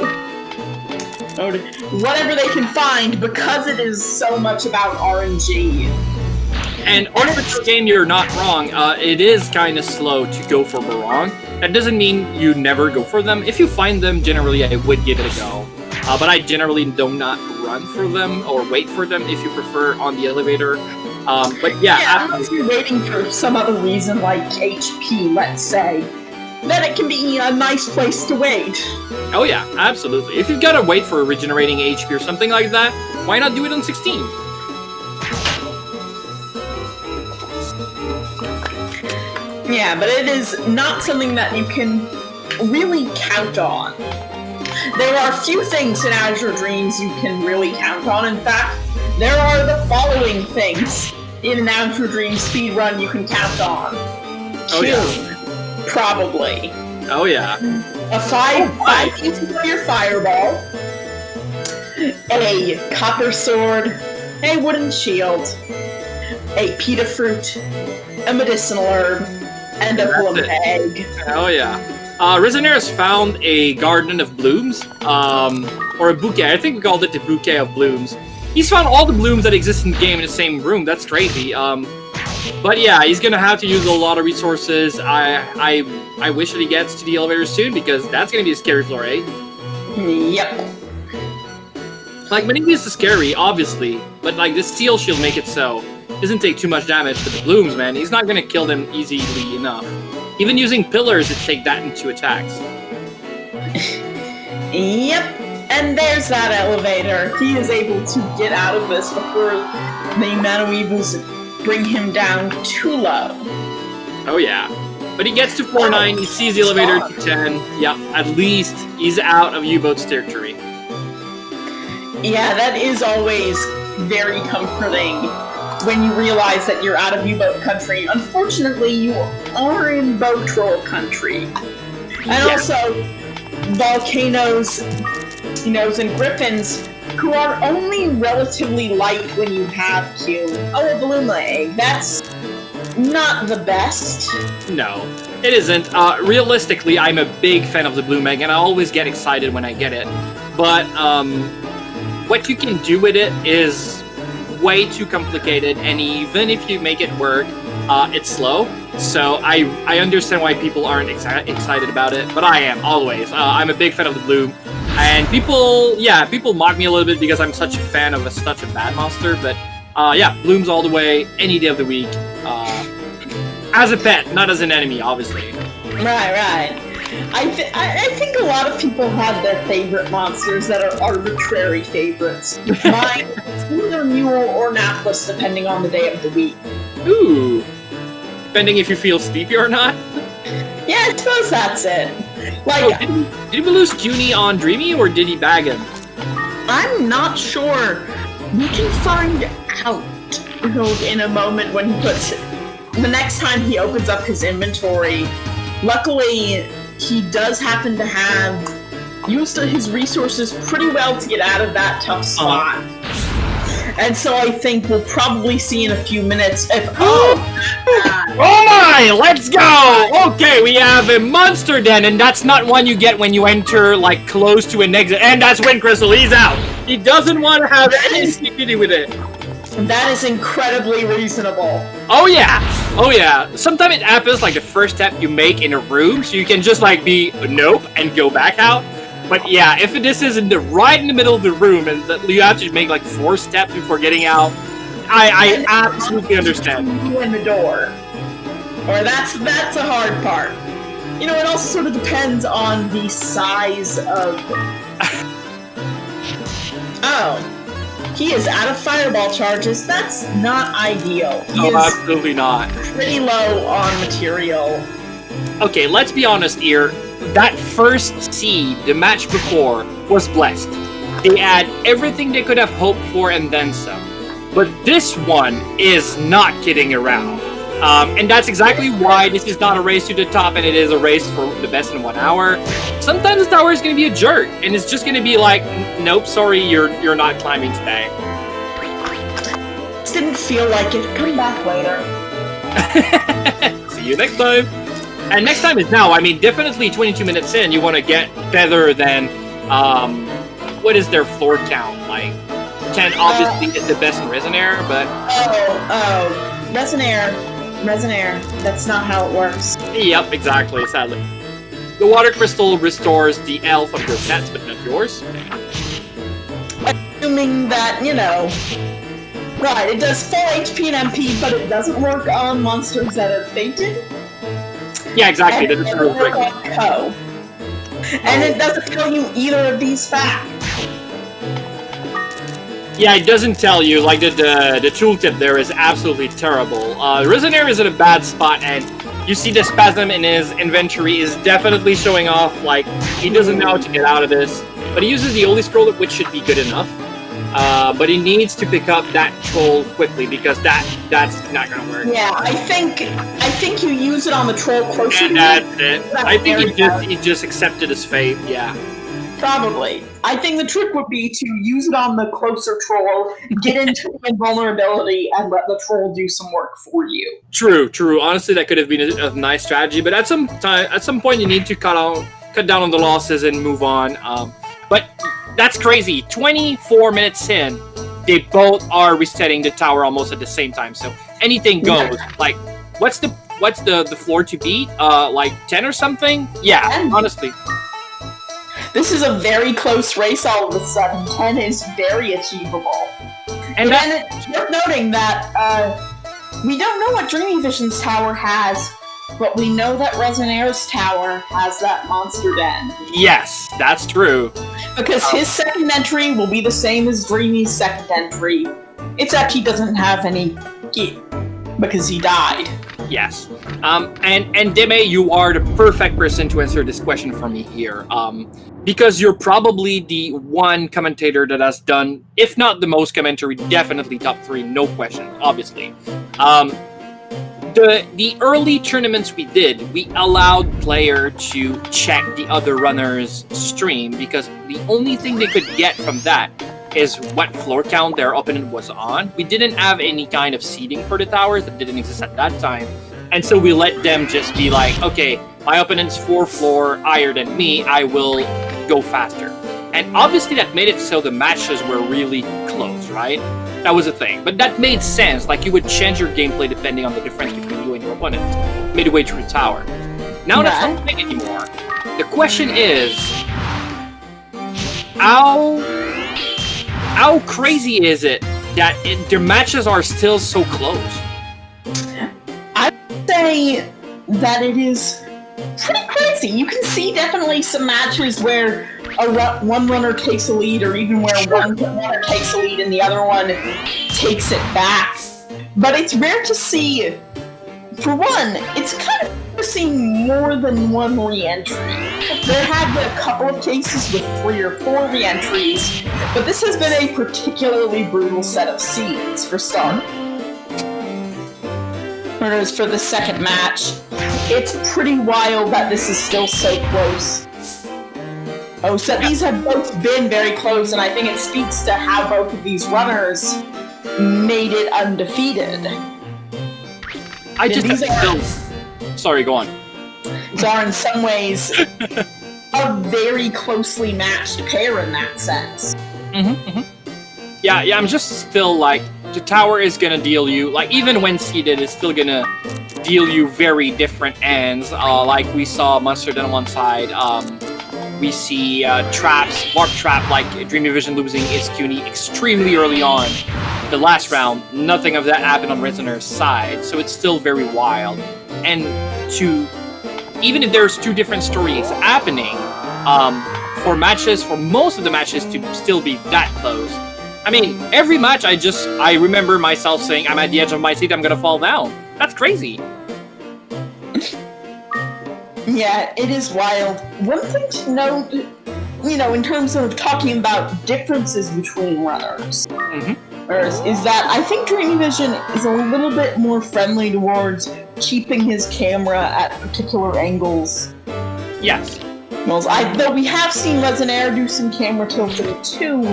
Whatever they can find, because it is so much about RNG. And on this game, you're not wrong. It is kind of slow to go for Barong. That doesn't mean you never go for them. If you find them, generally I would give it a go. But I generally do not run for them or wait for them if you prefer on the elevator. But yeah, unless you're waiting for some other reason like HP, let's say, then it can be a nice place to wait. Oh yeah, absolutely. If you've got to wait for regenerating HP or something like that, why not do it on 16? Yeah, but it is not something that you can really count on. There are a few things in Azure Dreams you can really count on. In fact, there are the following things in an Azure Dreams speedrun you can count on. Oh, yeah. Probably. Oh yeah. A five pieces of your fireball, a copper sword, a wooden shield, a pita fruit, a medicinal herb, and a bloom egg. Oh yeah. Resonaire has found a garden of blooms, or a bouquet. I think we called it the bouquet of blooms. He's found all the blooms that exist in the game in the same room. That's crazy. But yeah, he's gonna have to use a lot of resources. I wish that he gets to the elevator soon because that's gonna be a scary floor, eh? Yep. Like, Meningius is scary, obviously, but like this seal shield make it so. Doesn't take too much damage, but the blooms, man, he's not gonna kill them easily enough. Even using pillars, it take that into attacks. Yep. And there's that elevator. He is able to get out of this before the Manoweavers bring him down too low. Oh yeah. But he gets to 4-9, he sees the elevator to 10. Yeah, at least he's out of U-Boat's territory. Yeah, that is always very comforting when you realize that you're out of U-Boat country. Unfortunately, you are in boat troll country. And also, volcanoes, and griffins, who are only relatively light when you have Q. Oh, a bloom egg. That's not the best. No, it isn't. Realistically, I'm a big fan of the bloom egg, and I always get excited when I get it. But what you can do with it is way too complicated, and even if you make it work, it's slow. So I understand why people aren't excited about it, but I am always. I'm a big fan of the bloom, and people mock me a little bit because I'm such a fan of such a bad monster. But yeah, blooms all the way, any day of the week. As a pet, not as an enemy, obviously. Right. I think a lot of people have their favorite monsters that are arbitrary favorites. Mine is either Mule or Napless, depending on the day of the week. Ooh. Depending if you feel sleepy or not? Yeah, I suppose that's it. Like, did we lose Cuny on Dreamy, or did he bag him? I'm not sure. We can find out in a moment when he puts it. The next time he opens up his inventory. Luckily, he does happen to have used his resources pretty well to get out of that tough spot. And so I think we'll probably see in a few minutes if... Oh my! Let's go! Okay, we have a monster den, and that's not one you get when you enter, like, close to an exit. And that's Wind Crystal, he's out! He doesn't want to have anything to do with it. That is incredibly reasonable. Oh yeah! Sometimes it happens like the first step you make in a room, so you can just like be nope and go back out. But yeah, if this is right in the middle of the room and you have to make like 4 steps before getting out, I absolutely understand. You in the door, or that's a hard part. It also sort of depends on the size of. Oh. He is out of fireball charges. That's not ideal. He is absolutely not. Pretty low on material. Okay, let's be honest here. That first seed, the match before, was blessed. They had everything they could have hoped for and then some. But this one is not kidding around. And that's exactly why this is not a race to the top and it is a race for the best in 1 hour. Sometimes the tower is going to be a jerk and it's just going to be like, nope, sorry, you're not climbing today. This didn't feel like it. Come back later. See you next time. And next time is now. I mean, definitely 22 minutes in, you want to get better than, what is their floor count? Like, 10 obviously is the best in Resonaire, but... Resonaire. That's not how it works. Yep, exactly, sadly. The water crystal restores the health of your pets, but not yours. Assuming that, you know... Right, it does full HP and MP, but it doesn't work on monsters that are fated. Yeah, exactly. And it doesn't work on Co. And it doesn't tell you either of these facts. Yeah, it doesn't tell you. Like, the tooltip there is absolutely terrible. Resonaire is in a bad spot, and you see the spasm in his inventory is definitely showing off, like, he doesn't know how to get out of this. But he uses the Holy Scroll, which should be good enough. But he needs to pick up that troll quickly, because that's not gonna work. Yeah, I think you use it on the troll closer and to that's you. it. I think he just accepted his fate, yeah. Probably. I think the trick would be to use it on the closer troll, get into invulnerability, and let the troll do some work for you. True. Honestly, that could have been a nice strategy, but at some point, you need to cut down on the losses and move on. But that's crazy. 24 minutes in, they both are resetting the tower almost at the same time. So anything goes. Yeah. Like, what's the floor to beat? Like 10 or something? Yeah, 10. Honestly. This is a very close race all of a sudden. 10 is very achievable. And then it's worth noting that we don't know what DreamyVision's tower has, but we know that Resonaire's tower has that monster den. Yes, that's true. Because his second entry will be the same as Dreamy's second entry, except he doesn't have any key, because he died. Yes. And Deme, you are the perfect person to answer this question for me here. Because you're probably the one commentator that has done, if not the most commentary, definitely top 3, no question, obviously. The early tournaments we did, we allowed player to check the other runners' stream, because the only thing they could get from that is what floor count their opponent was on. We didn't have any kind of seeding for the towers that didn't exist at that time. And so we let them just be like, okay, my opponent's 4 floor higher than me, I will go faster. And obviously that made it so the matches were really close, right? That was a thing. But that made sense. Like, you would change your gameplay depending on the difference between you and your opponent midway through the tower. Now that's not a thing anymore. The question is, how crazy is it that their matches are still so close? I'd say that it is pretty crazy. You can see definitely some matches where one runner takes a lead, or even where one runner takes a lead and the other one takes it back. But it's rare to see, for one, it's kind of seeing more than one re-entry. There have been a couple of cases with 3 or 4 re-entries, but this has been a particularly brutal set of seeds for start. Whereas for the second match, it's pretty wild that this is still so close. Oh, so these have both been very close, and I think it speaks to how both of these runners made it undefeated. Sorry, go on. These are in some ways a very closely matched pair in that sense. Yeah, I'm just still like, the tower is gonna deal you, like, even when seeded, it's still gonna deal you very different ends. Like we saw Mustard on one side, we see traps, warp trap, like DreamyVision losing his CUNY extremely early on. The last round, nothing of that happened on Resonaire's side, so it's still very wild. And even if there's 2 different stories happening, for most of the matches to still be that close, I mean, every match I remember myself saying, I'm at the edge of my seat, I'm gonna fall down. That's crazy. Yeah, it is wild. One thing to note, in terms of talking about differences between runners, is that I think DreamyVision is a little bit more friendly towards keeping his camera at particular angles. Yes. Well, though we have seen Resonaire do some camera tilting too,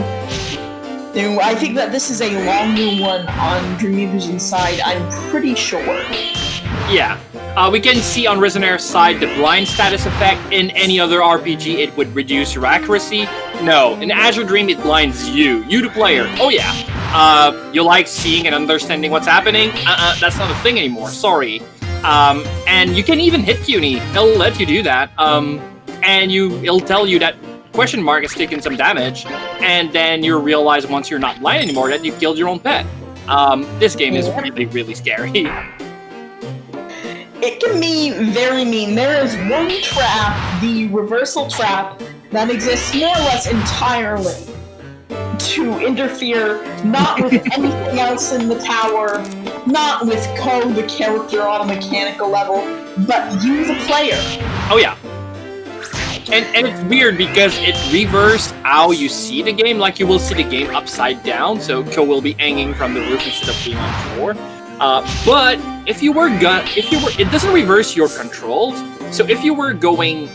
I think that this is a longer one on DreamyVision's side, I'm pretty sure. Yeah. We can see on Resonaire's side the blind status effect. In any other RPG, it would reduce your accuracy. No, in Azure Dream, it blinds you the player. Oh yeah. You like seeing and understanding what's happening? That's not a thing anymore, sorry. And you can even hit CUNY. It'll let you do that. And it'll tell you that question mark has taken some damage, and then you realize once you're not blind anymore that you killed your own pet. This game is really, really scary. It can be very mean. There is one trap, the reversal trap, that exists more or less entirely to interfere not with anything else in the tower, not with Ko, the character, on a mechanical level, but you, the player. Oh yeah. And it's weird because it reversed how you see the game. Like, you will see the game upside down, so Ko will be hanging from the roof instead of being on the floor. But if you were it doesn't reverse your controls. So if you were going,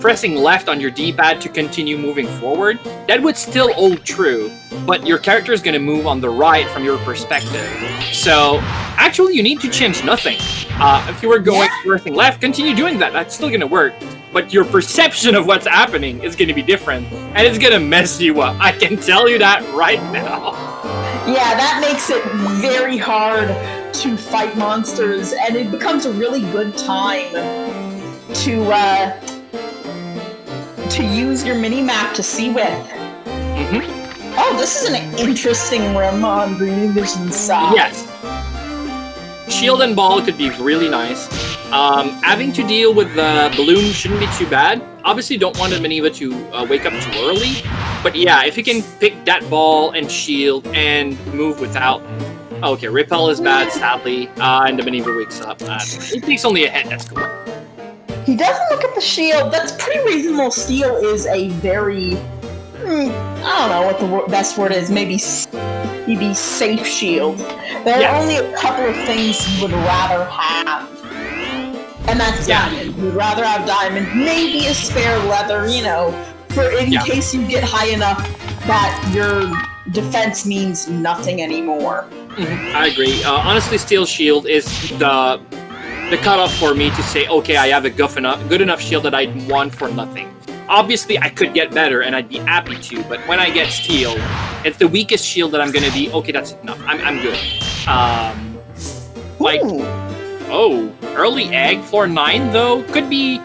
pressing left on your D-pad to continue moving forward, that would still hold true. But your character is going to move on the right from your perspective. So actually, you need to change nothing. If you were going pressing left, continue doing that. That's still going to work. But your perception of what's happening is going to be different, and it's going to mess you up. I can tell you that right now. Yeah, that makes it very hard to fight monsters, and it becomes a really good time to use your mini-map to see with. Mm-hmm. Oh, this is an interesting room on DreamyVision side. Yes. Shield and ball could be really nice. Having to deal with the balloon shouldn't be too bad. Obviously, don't want Maniva to wake up too early. But yeah, if you can pick that ball and shield and move without... Okay, repel is bad, sadly. And the Maniva wakes up. It takes only a hit, that's cool. He doesn't look at the shield. That's pretty reasonable. Steel is a very... I don't know what the best word is. Maybe safe shield. There are only a couple of things you would rather have. And that's diamond. You'd rather have diamond, maybe a spare leather, for in case you get high enough that your defense means nothing anymore. Mm-hmm. I agree. Honestly, steel shield is the cutoff for me to say, okay, I have a good enough shield that I'd want for nothing. Obviously, I could get better, and I'd be happy to, but when I get steel, it's the weakest shield that I'm gonna be, okay, that's enough. I'm good. Early egg, floor 9, though, could be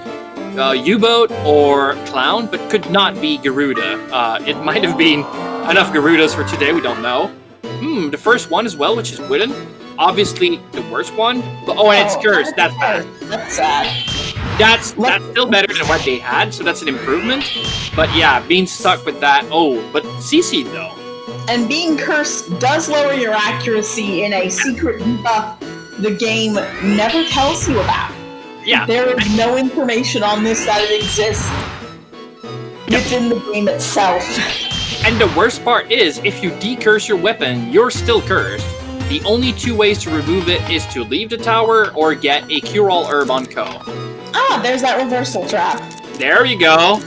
U-boat or clown, but could not be Garuda. It might have been enough Garudas for today, we don't know. The first one as well, which is wooden. Obviously, the worst one. But, and it's cursed, that's bad. That's sad. That's still better than what they had, so that's an improvement. But yeah, being stuck with that, but CC though. And being cursed does lower your accuracy in a secret buff the game never tells you about. Yeah. There is no information on this that it exists within the game itself. And the worst part is, if you decurse your weapon, you're still cursed. The only two ways to remove it is to leave the tower or get a cure-all herb on Ko. Ah, there's that reversal trap. There you go.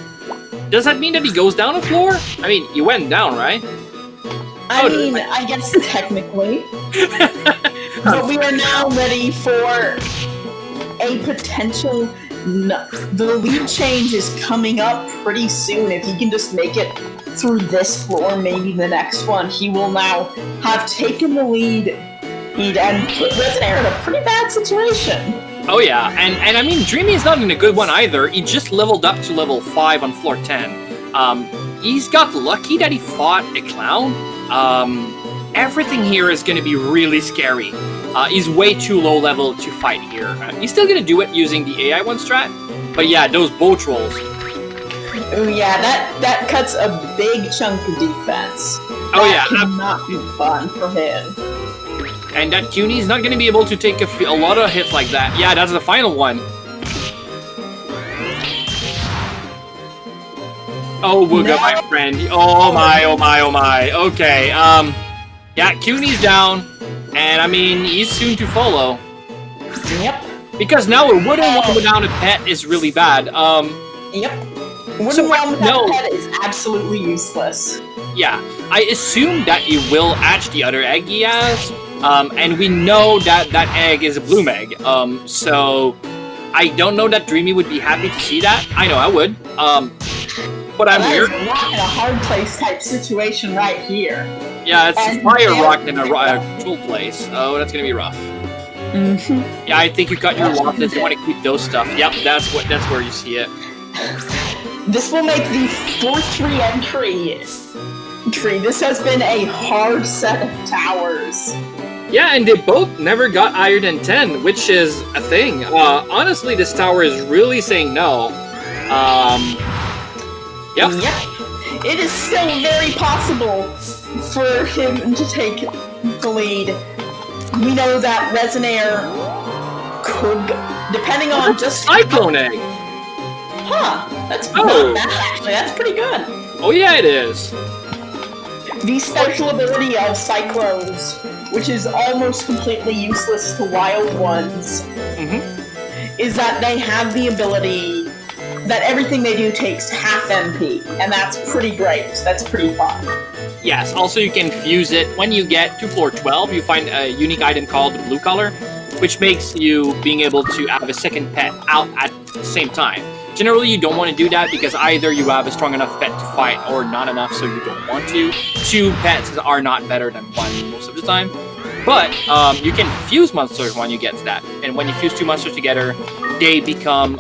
Does that mean that he goes down a floor? I mean, you went down, right? I guess technically. But we are now ready for a potential... the lead change is coming up pretty soon. If he can just make it through this floor, maybe the next one, he will now have taken the lead and put Resonaire in a pretty bad situation. Oh yeah, and I mean, Dreamy is not in a good one either. He just leveled up to level 5 on floor 10. He's got lucky that he fought a clown. Everything here is going to be really scary. He's way too low level to fight here. He's still going to do it using the AI1 strat, but yeah, those bow trolls. Oh yeah, that cuts a big chunk of defense. That cannot be fun for him. And that CUNY's not going to be able to take a lot of hits like that. Yeah, that's the final one. Oh, Wooga, my friend. Oh my, oh my, oh my. Okay, yeah, CUNY's down. And I mean, he's soon to follow. Yep. Because now a wooden one without a pet is really bad. Yep. Wooden one without a pet is absolutely useless. Yeah, I assume that he will hatch the other egg he has. And we know that that egg is a bloom egg. So I don't know that Dreamy would be happy to see that. I know I would. But I'm weird. That is a rock in a hard place type situation right here. Yeah, it's a fire rock in a tool place. Oh, that's gonna be rough. Yeah, I think you cut your losses. You want to keep those stuff. Yep, that's where you see it. This will make the 4-3 entry tree. This has been a hard set of towers. Yeah, and they both never got higher than 10, which is a thing. Honestly, this tower is really saying no. Yep. It is still very possible for him to take the lead. We know that Resonaire could, depending on just Cyclone Egg. Huh? That's not bad actually. That's pretty good. Oh yeah, it is. The special ability of Cyclones, which is almost completely useless to wild ones, is that they have the ability that everything they do takes half MP, and that's pretty great. That's pretty fun. Yes, also you can fuse it. When you get to floor 12, you find a unique item called the blue color, which makes you being able to have a second pet out at the same time. Generally, you don't want to do that because either you have a strong enough pet to fight or not enough, so you don't want to. 2 pets are not better than 1 most of the time. But you can fuse monsters when you get to that. And when you fuse 2 monsters together, they become...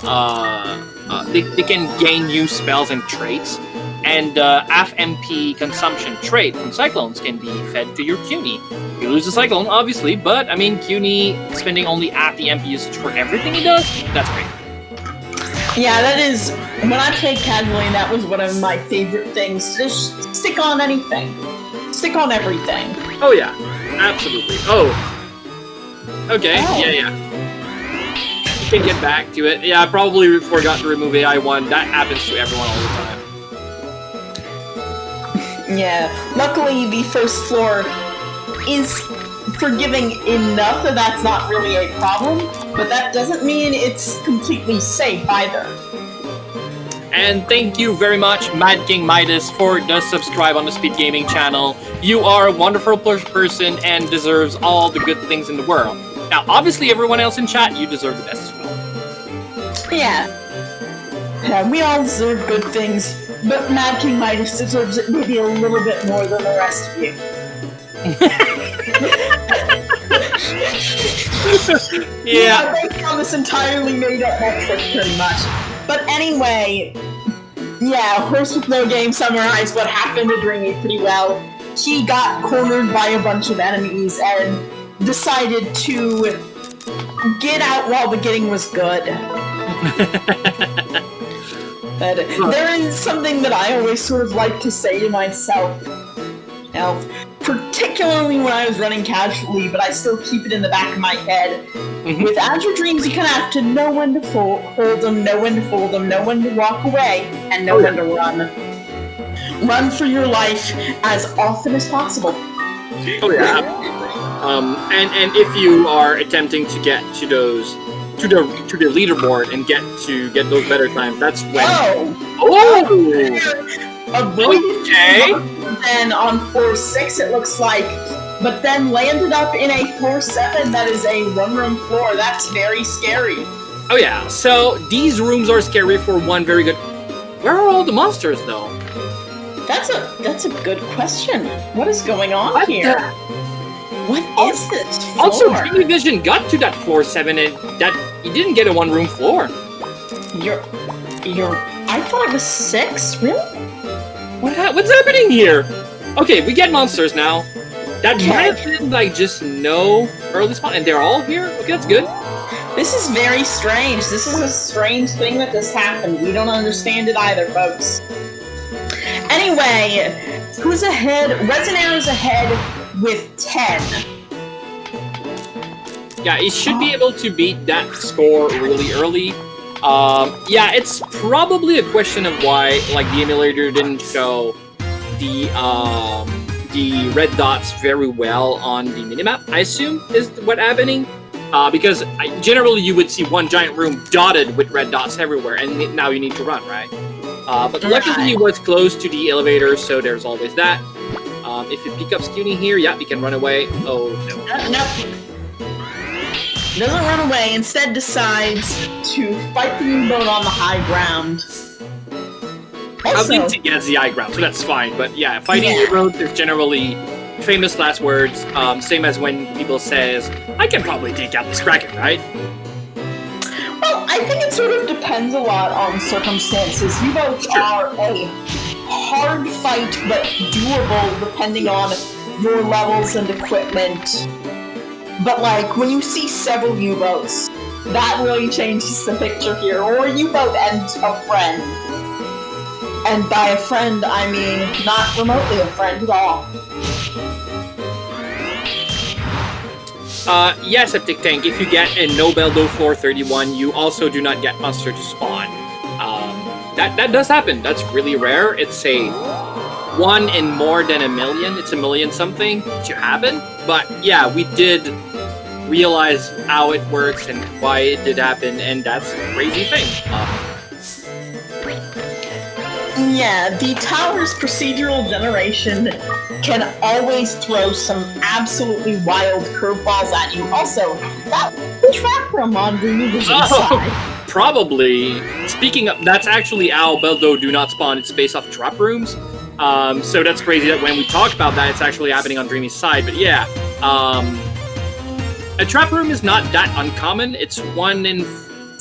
they can gain new spells and traits. And half MP consumption trait from Cyclones can be fed to your Cuny. You lose the Cyclone, obviously, but I mean, Cuny spending only half the MP usage for everything he does, that's great. Yeah, that is, when I played casually, that was one of my favorite things. Just stick on anything. Stick on everything. Oh yeah, absolutely. Oh. Okay, yeah. You can get back to it. Yeah, I probably forgot to remove AI1. That happens to everyone all the time. Yeah, luckily the first floor is forgiving enough that that's not really a problem, but that doesn't mean it's completely safe either. And thank you very much, Mad King Midas, for the subscribe on the SpeedGaming channel. You are a wonderful person and deserves all the good things in the world. Now, obviously, everyone else in chat, you deserve the best as well. Yeah, we all deserve good things, but Mad King Midas deserves it maybe a little bit more than the rest of you. Yeah, based on this entirely made-up metric, pretty much. But anyway, yeah, Horse with No Game summarized what happened to Dreamy pretty well. He got cornered by a bunch of enemies and decided to get out while the getting was good. But there is something that I always sort of like to say to myself, particularly when I was running casually, but I still keep it in the back of my head. With Azure Dreams, you kind of have to know when to hold them, know when to fold them, know when to walk away, and know when to run. Run for your life as often as possible. Oh yeah, absolutely. And if you are attempting to get to those to the leaderboard and get those better times, that's when. Okay. Then on floor 6, it looks like, but then landed up in a floor 7 that is a 1-room floor. That's very scary. Oh yeah. So these rooms are scary for one very good. Where are all the monsters though? That's a good question. What is going on here? What is this floor? Also, DreamyVision got to that floor 7 and that he didn't get a 1-room floor. I thought it was 6. Really? What's happening here? Okay, we get monsters now. That might have been like just no early spawn, and they're all here. Okay, that's good. This is very strange. This is a strange thing that just happened. We don't understand it either, folks. Anyway, who's ahead? Resonaire is ahead with 10. Yeah, he should be able to beat that score really early. Yeah, it's probably a question of why, like, the emulator didn't show the red dots very well on the minimap, I assume, is what's happening. Because generally you would see one giant room dotted with red dots everywhere, and now you need to run, right? But luckily it was close to the elevator, so there's always that. If you pick up Scuny here, yeah, you can run away. Oh, no. Nope. Doesn't run away, instead decides to fight the U-boat on the high ground. Also, I think he gets the high ground, so that's fine. But yeah, fighting U-boat is generally famous last words. Same as when people says, "I can probably take out this Kraken," right? Well, I think it sort of depends a lot on circumstances. U-boats are a hard fight, but doable depending on your levels and equipment. But like, when you see several U-boats, that really changes the picture here. Or a U-boat and a friend. And by a friend, I mean not remotely a friend at all. Yes, Septic Tank, if you get a Nobeldo floor 31, you also do not get Monster to spawn. That does happen. That's really rare. It's a 1 in more than a million. It's a million something to happen. But yeah, we did realize how it works and why it did happen, and that's a crazy thing. Yeah, the tower's procedural generation can always throw some absolutely wild curveballs at you. Also, that track room on DreamyVision side. Probably. Speaking of, that's actually how Beldo do not spawn. It's based off trap rooms. So that's crazy that when we talk about that, it's actually happening on Dreamy's side. But yeah, a trap room is not that uncommon. It's 1 in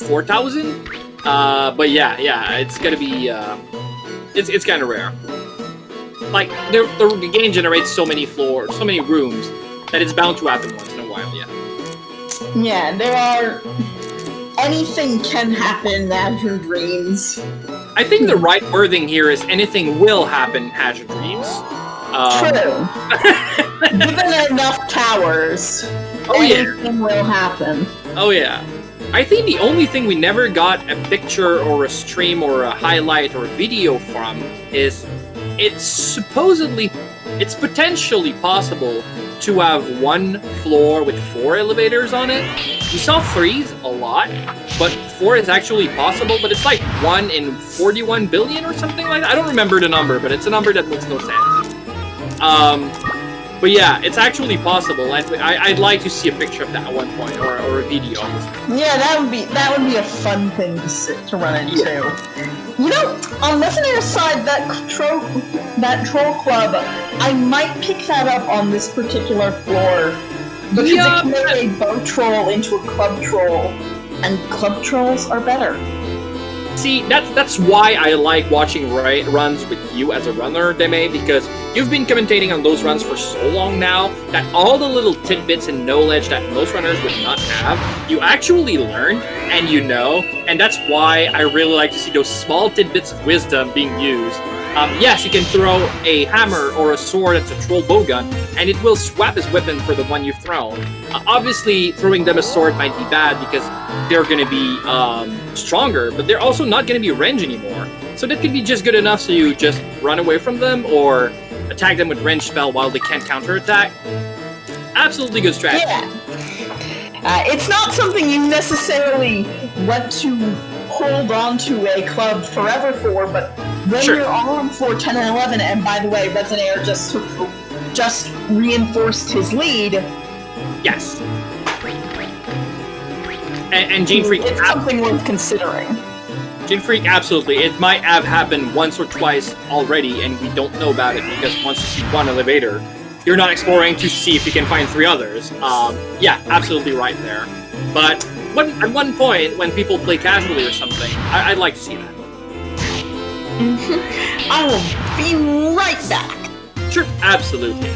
4,000. But yeah, it's gonna be. It's kind of rare. Like, the game generates so many floors, so many rooms, that it's bound to happen once in a while, yeah. Yeah, there are... Anything can happen in Azure Dreams. I think the right wording here is anything will happen in Azure Dreams. True. Given enough towers, anything will happen. Oh yeah. I think the only thing we never got a picture or a stream or a highlight or a video from is it's potentially possible to have 1 floor with 4 elevators on it. We saw 3s a lot, but 4 is actually possible, but it's like 1 in 41 billion or something like that. I don't remember the number, but it's a number that makes no sense. But yeah, it's actually possible. I'd like to see a picture of that at one point, or a video. Yeah, that would be a fun thing to run into. Yeah. You know, on Resonaire's side, that troll club, I might pick that up on this particular floor because it can make a boat troll into a club troll, and club trolls are better. See, that's why I like watching runs with you as a runner, Deme, because you've been commentating on those runs for so long now that all the little tidbits and knowledge that most runners would not have, you actually learn and you know, and that's why I really like to see those small tidbits of wisdom being used. Yes, you can throw a hammer or a sword at a troll bowgun, and it will swap his weapon for the one you've thrown. Obviously, throwing them a sword might be bad because they're going to be stronger, but they're also not going to be range anymore. So that could be just good enough so you just run away from them or attack them with range spell while they can't counterattack. Absolutely good strategy. Yeah. It's not something you necessarily want to hold on to a club forever for, but when you're on floor 10 and 11, and by the way, Resonaire just reinforced his lead. Yes. And Gene Freak... It's something worth considering. Gene Freak, absolutely. It might have happened once or twice already, and we don't know about it, because once you see 1 elevator, you're not exploring to see if you can find 3 others. Yeah, absolutely right there. But at one point, when people play casually or something, I'd like to see that. I will be right back. Sure, absolutely.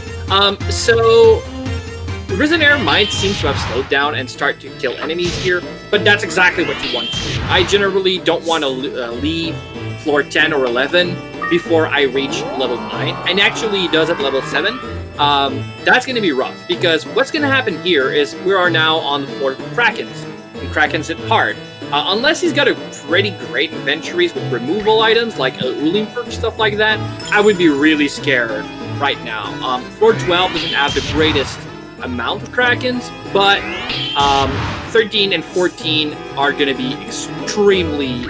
So Resonaire might seem to have slowed down and start to kill enemies here, but that's exactly what you want to do. I generally don't want to leave floor 10 or 11 before I reach level 9, and actually he does at level 7. That's going to be rough, because what's going to happen here is we are now on the floor of Krakens, and Krakens hit hard. Unless he's got a pretty great inventories with removal items, like a Uling perk, stuff like that, I would be really scared right now. Floor 12 doesn't have the greatest amount of Krakens, but 13 and 14 are going to be extremely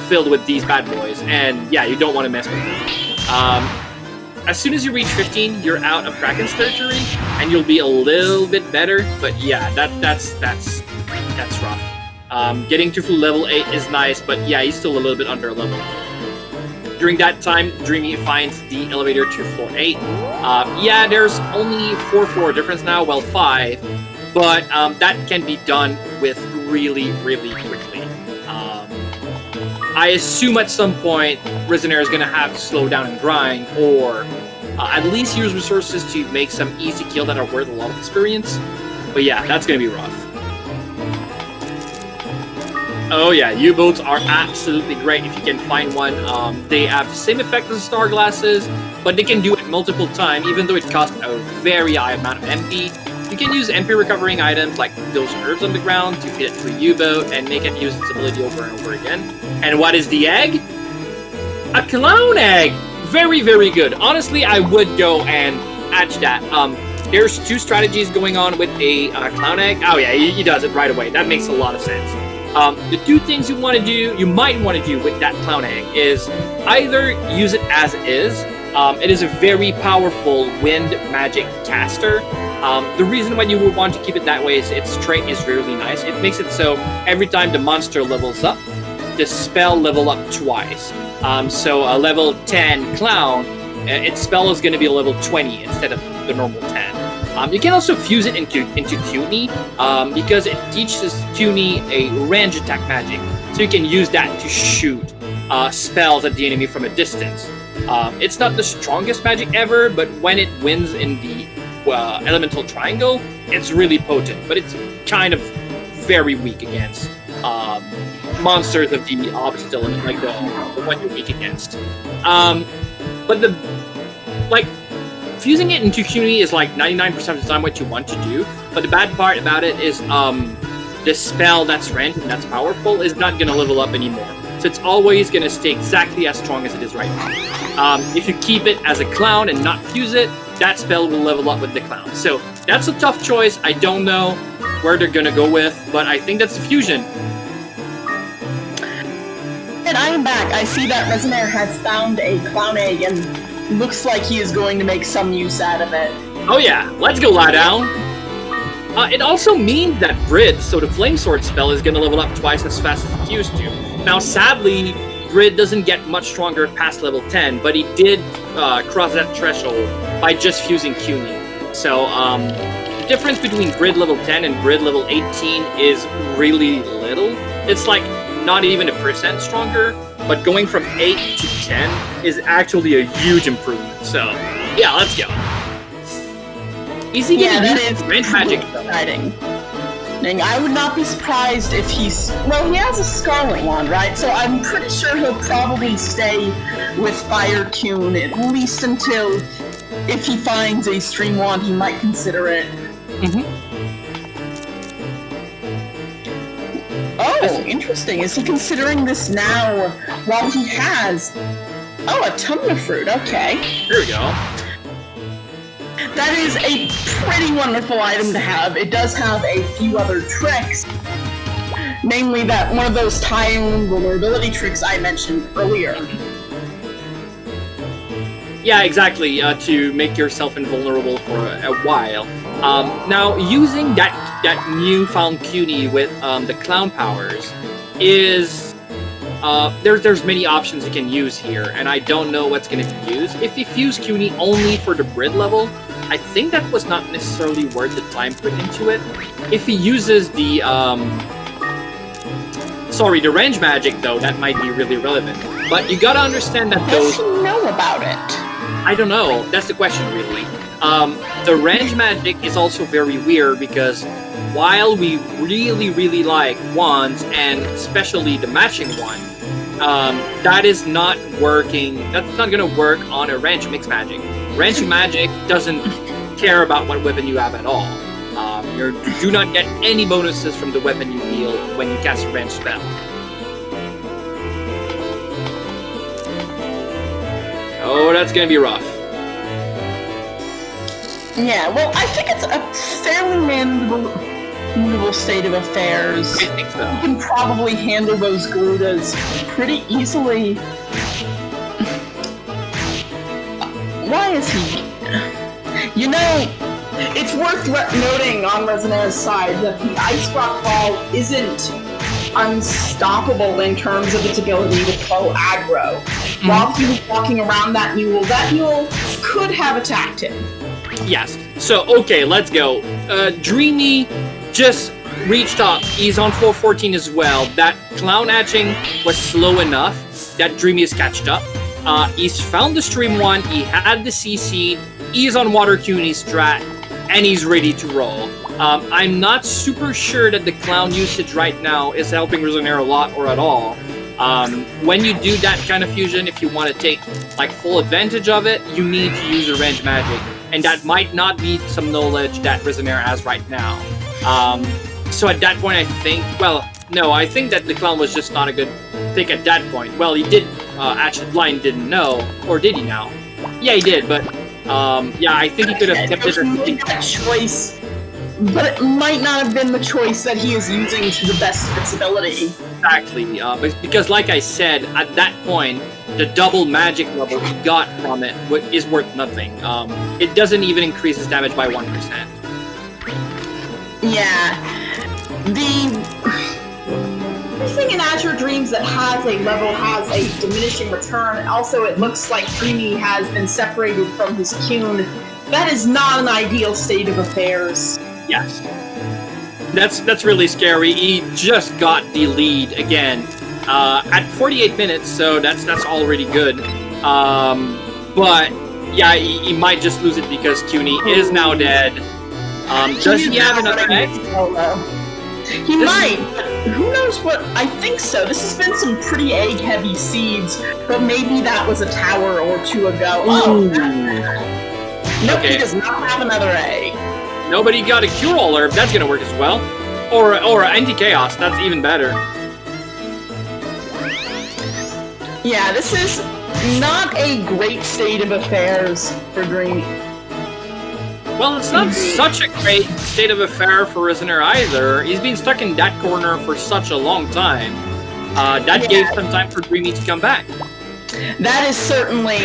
filled with these bad boys, and yeah, you don't want to mess with them. As soon as you reach 15, you're out of Kraken's territory, and you'll be a little bit better, but yeah, that's rough. Getting to level 8 is nice, but yeah, he's still a little bit under level. During that time, Dreamy finds the elevator to floor 8. Yeah, there's only 4 floor difference now, well 5, but that can be done with really, really quickly. I assume at some point, Resonaire is going to have to slow down and grind, or at least use resources to make some easy kills that are worth a lot of experience. But yeah, that's going to be rough. Oh yeah, U-boats are absolutely great if you can find one. They have the same effect as the star glasses, but they can do it multiple times, even though it costs a very high amount of MP. You can use MP recovering items like those herbs on the ground to feed it to a U-boat and make it use its ability over and over again. And what is the egg? A clown egg! Very, very good. Honestly, I would go and hatch that. There's 2 strategies going on with a clown egg. Oh yeah, he does it right away. That makes a lot of sense. The 2 things you might want to do with that clown egg is either use it as is. It is a very powerful wind magic caster. The reason why you would want to keep it that way is its trait is really nice. It makes it so every time the monster levels up, the spell level up twice. So a level 10 clown, its spell is going to be a level 20 instead of the normal 10. You can also fuse it into CUNY because it teaches CUNY a range attack magic. So you can use that to shoot spells at the enemy from a distance. It's not the strongest magic ever, but when it wins in the elemental triangle, it's really potent. But it's kind of very weak against monsters of the opposite element, like the one you're weak against. Fusing it into CUNY is like 99% of the time what you want to do, but the bad part about it is the spell that's ranged and that's powerful is not going to level up anymore. So it's always going to stay exactly as strong as it is right now. If you keep it as a clown and not fuse it, that spell will level up with the clown. So that's a tough choice. I don't know where they're going to go with, but I think that's the fusion. And I am back. I see that Resonaire has found a clown egg and looks like he is going to make some use out of it. Oh yeah, let's go lie down. It also means that Grid, so the Flame Sword spell, is going to level up twice as fast as it used to. Now, sadly, Grid doesn't get much stronger past level 10, but he did cross that threshold by just fusing CUNY. So, the difference between Grid level 10 and Grid level 18 is really little. It's like not even 1% stronger, but going from 8 to 10 is actually a huge improvement. So, yeah, let's go. Is he going to use range magic? Exciting. I would not be surprised if he's... Well, he has a Scarlet Wand, right? So I'm pretty sure he'll probably stay with Fire Cune, at least until, if he finds a Stream Wand, he might consider it. Oh, interesting. Is he considering this now while he has... Oh, a Tumna Fruit, okay. There we go. That is a pretty wonderful item to have. It does have a few other tricks. Namely that one of those time vulnerability tricks I mentioned earlier. Yeah, exactly, to make yourself invulnerable for a while. Now, using that newfound CUNY with the clown powers is... there's many options you can use here, and I don't know what's going to be used. If you fuse CUNY only for the Grid level, I think that was not necessarily worth the time put into it. If he uses the, the range magic, though, that might be really relevant. But you gotta understand that those... Does he know about it? I don't know. That's the question, really. The range magic is also very weird because while we really, really like wands, and especially the matching one, that is not working. That's not gonna work on a range mixed magic. Range magic doesn't care about what weapon you have at all. You do not get any bonuses from the weapon you wield when you cast a range spell. Oh, that's gonna be rough. Yeah, well, I think it's a fairly manageable state of affairs. I think so. You can probably handle those Garudas pretty easily. Why is he... You know, it's worth noting on Resonaire's side that the Ice Rock Ball isn't unstoppable in terms of its ability to throw aggro. While he was walking around that mule could have attacked him. Yes. So, okay, let's go. Dreamy just reached up. He's on 414 as well. That clown hatching was slow enough that Dreamy is catched up. He's found the stream 1. He had the CC. He's on water CUNY strat, and he's ready to roll. I'm not super sure that the clown usage right now is helping Resonaire a lot or at all. When you do that kind of fusion, if you want to take like full advantage of it, you need to use a range magic, and that might not be some knowledge that Resonaire has right now. So at that point, I think that the clown was just not a good pick at that point. Well, he did actually blind didn't know, or did he now? Yeah, he did, but yeah, I think he could have kept it. That choice, but it might not have been the choice that he is using to the best of its ability. Exactly, because like I said, at that point, the double magic level he got from it is worth nothing. It doesn't even increase his damage by 1%. Yeah. Everything in Azure Dreams that has a level has a diminishing return. Also, it looks like Dreamy has been separated from his Cune. That is not an ideal state of affairs. Yes. That's really scary. He just got the lead again at 48 minutes, so that's already good. But yeah, he might just lose it because CUNY is now dead. Does he have another egg? He might, but who knows what? I think so. This has been some pretty egg-heavy seeds, but maybe that was a tower or two ago. Oh, nope, okay. He does not have another egg. Nobody got a cure-all herb. That's gonna work as well. Or anti-chaos. That's even better. Yeah, this is not a great state of affairs for Dreamy. Well, it's not such a great state of affair for Resonaire either. He's been stuck in that corner for such a long time. That gave some time for Dreamy to come back. That is certainly...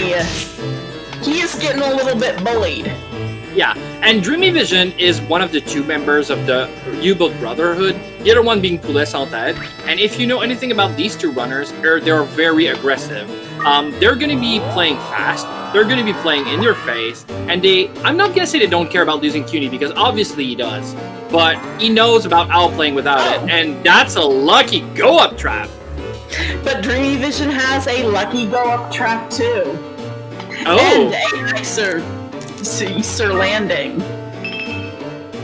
He is getting a little bit bullied. Yeah, and DreamyVision is one of the 2 members of the U-Boat Brotherhood, the other one being Poulet Sans Tête. And if you know anything about these 2 runners, they're very aggressive. They're going to be playing fast, they're going to be playing in your face, and I'm not going to say they don't care about losing CUNY, because obviously he does, but he knows about outplaying without it, and that's a lucky go-up trap. But DreamyVision has a lucky go-up trap too. Oh. And a nicer landing.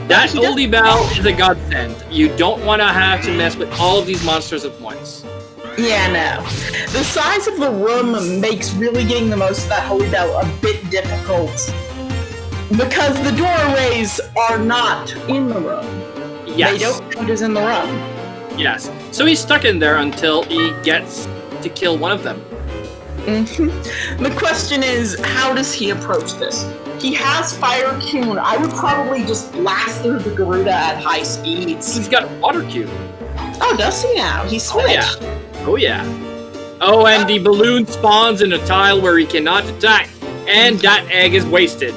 That oldie bell is a godsend. You don't want to have to mess with all of these monsters at once. Yeah, no. The size of the room makes really getting the most of that holy bell a bit difficult. Because the doorways are not in the room. Yes. They don't count as in the room. Yes. So he's stuck in there until he gets to kill one of them. The question is, how does he approach this? He has Fire Cune. I would probably just blast through the Garuda at high speeds. He's got Water Cune. Oh, does he now? He switched. Oh, yeah. Oh, and the balloon spawns in a tile where he cannot attack. And that egg is wasted.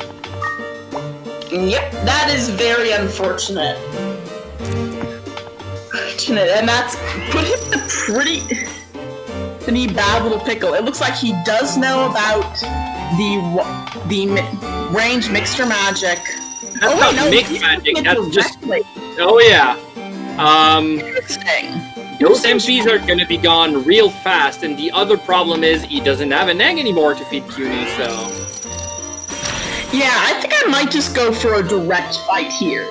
Yep, that is very unfortunate. And that's put him in a pretty bad little pickle. It looks like he does know about the range mixture magic. That's not mixed magic. That's just. Oh yeah. Interesting. Those MPs are gonna be gone real fast, and the other problem is he doesn't have an egg anymore to feed CUNY. So. Yeah, I think I might just go for a direct fight here.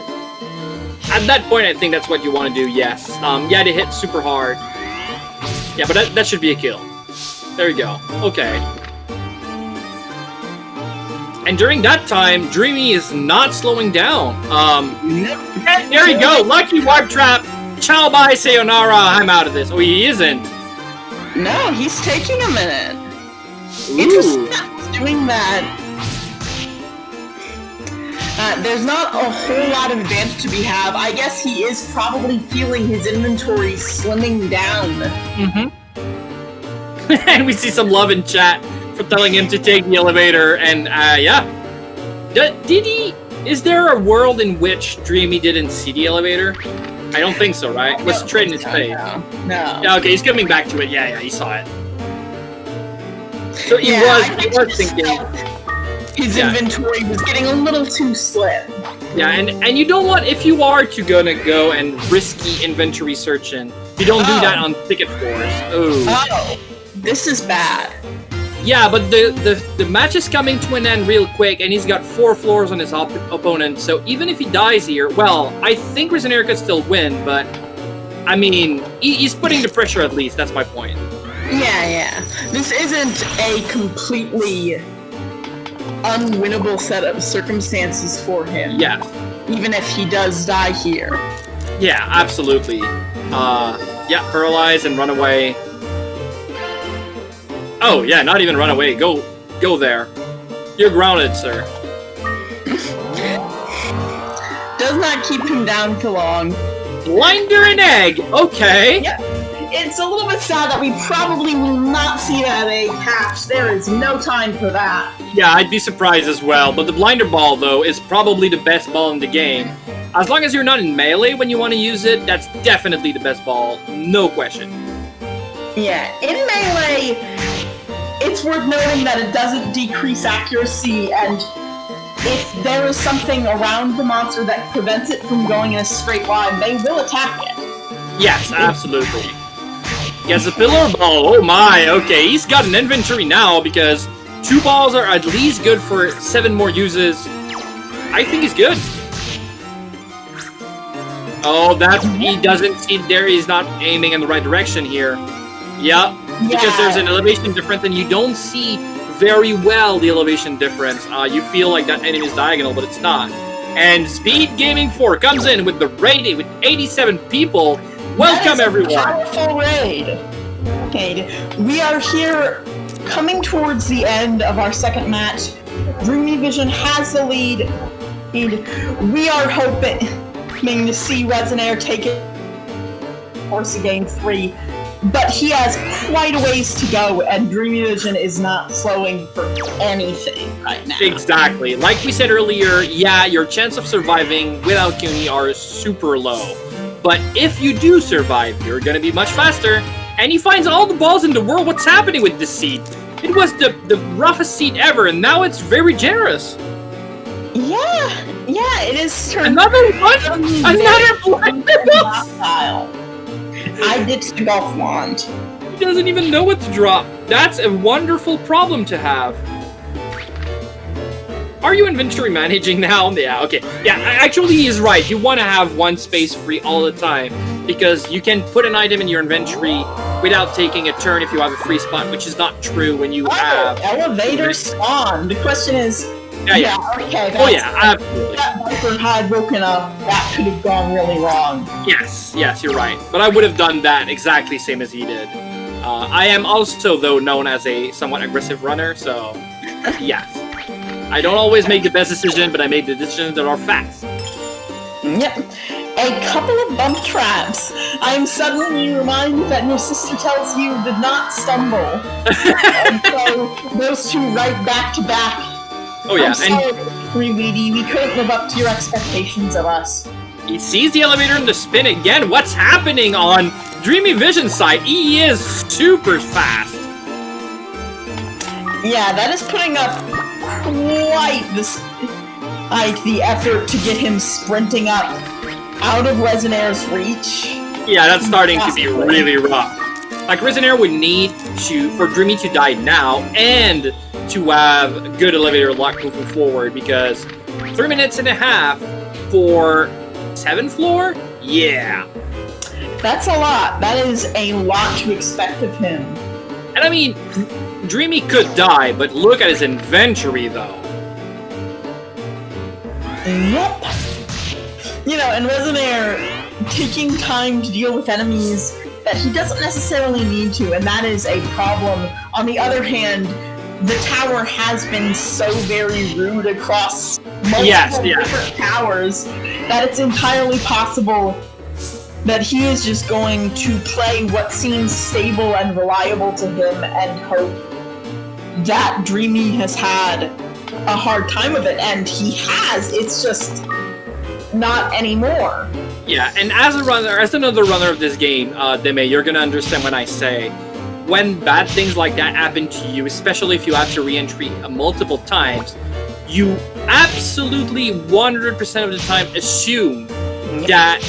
At that point, I think that's what you want to do. Yes. Yeah, they hit super hard. Yeah, but that should be a kill. There you go. Okay. And during that time, Dreamy is not slowing down. There you go. Lucky warp trap. Ciao, bye, sayonara. I'm out of this. Oh, he isn't. No, he's taking a minute. Ooh. Interesting that he's doing that. There's not a whole lot of advantage to be had. I guess he is probably feeling his inventory slimming down. And we see some love in chat for telling him to take the elevator, and yeah. Did he... Is there a world in which Dreamy didn't see the elevator? I don't think so, right? It was straight in his face. No. Yeah, okay, he's coming back to it. Yeah, he saw it. So he was thinking. His inventory was getting a little too slim. Yeah, and you don't want, if you are gonna go and risky inventory searching, you don't do that on ticket floors. Oh, this is bad. Yeah, but the match is coming to an end real quick, and he's got 4 floors on his opponent, so even if he dies here, well, I think Resonaire could still win, but, I mean, he's putting the pressure at least, that's my point. Yeah. This isn't a completely unwinnable set of circumstances for him. Yeah. Even if he does die here. Yeah, absolutely. Yeah, paralyze and run away. Oh, yeah, not even run away. Go there. You're grounded, sir. Does not keep him down for long. Blinder and egg. Okay. Yep. It's a little bit sad that we probably will not see that at a catch. There is no time for that. Yeah, I'd be surprised as well. But the blinder ball, though, is probably the best ball in the game. As long as you're not in melee when you want to use it, that's definitely the best ball. No question. Yeah, in melee, it's worth noting that it doesn't decrease accuracy, and if there is something around the monster that prevents it from going in a straight line, they will attack it. Yes, absolutely. He has a pillar ball. Oh my, okay. He's got an inventory now because 2 balls are at least good for 7 more uses. I think he's good. Oh, he doesn't see there. He's not aiming in the right direction here. Yeah, because there's an elevation difference and you don't see very well the elevation difference. You feel like that enemy is diagonal, but it's not. And SpeedGaming 4 comes in with the raid with 87 people. Welcome, everyone. Powerful raid. Okay, we are here coming towards the end of our second match. DreamyVision has the lead. We are hoping to see Resonaire take it, of course, in game 3. But he has quite a ways to go, and DreamyVision is not slowing for anything right now. Exactly. Like we said earlier, yeah, your chance of surviving without Cuny are super low. But if you do survive, you're gonna be much faster. And he finds all the balls in the world. What's happening with this seed? It was the roughest seed ever, and now it's very generous. Yeah, it is. Another one? Another blind. I ditched the golf wand. He doesn't even know what to drop. That's a wonderful problem to have. Are you inventory managing now? Yeah, okay. Yeah, actually he's right. You want to have one space free all the time because you can put an item in your inventory without taking a turn if you have a free spot, which is not true when you have... Elevator spawn. The question is... Yeah. Okay. Oh yeah, absolutely. That Viper had woken up. That could have gone really wrong. Yes, you're right. But I would have done that exactly same as he did. I am also, though, known as a somewhat aggressive runner, so yes. I don't always make the best decision, but I make the decisions that are fast. Yep. A couple of bump traps. I'm suddenly reminded that your sister tells you did not stumble. And so those two right back to back. Oh yeah, I'm sorry, we couldn't live up to your expectations of us. He sees the elevator in the spin again. What's happening on DreamyVision's side? He is super fast. Yeah, that is putting up quite the effort to get him sprinting up out of Resonaire's reach. Yeah, that's starting to be really rough. Like, Resonaire would need for Dreamy to die now and to have good elevator luck moving forward because 3.5 minutes for 7th floor? Yeah. That's a lot. That is a lot to expect of him. And I mean, Dreamy could die, but look at his inventory, though. Yep. You know, and Resonaire taking time to deal with enemies that he doesn't necessarily need to, and that is a problem. On the other hand, the tower has been so very rude across multiple different towers that it's entirely possible that he is just going to play what seems stable and reliable to him and hope that Dreamy has had a hard time of it, and he has, it's just not anymore. Yeah, and as another runner of this game, Deme, you're gonna understand when I say, when bad things like that happen to you, especially if you have to re-entry multiple times, you absolutely 100% of the time assume that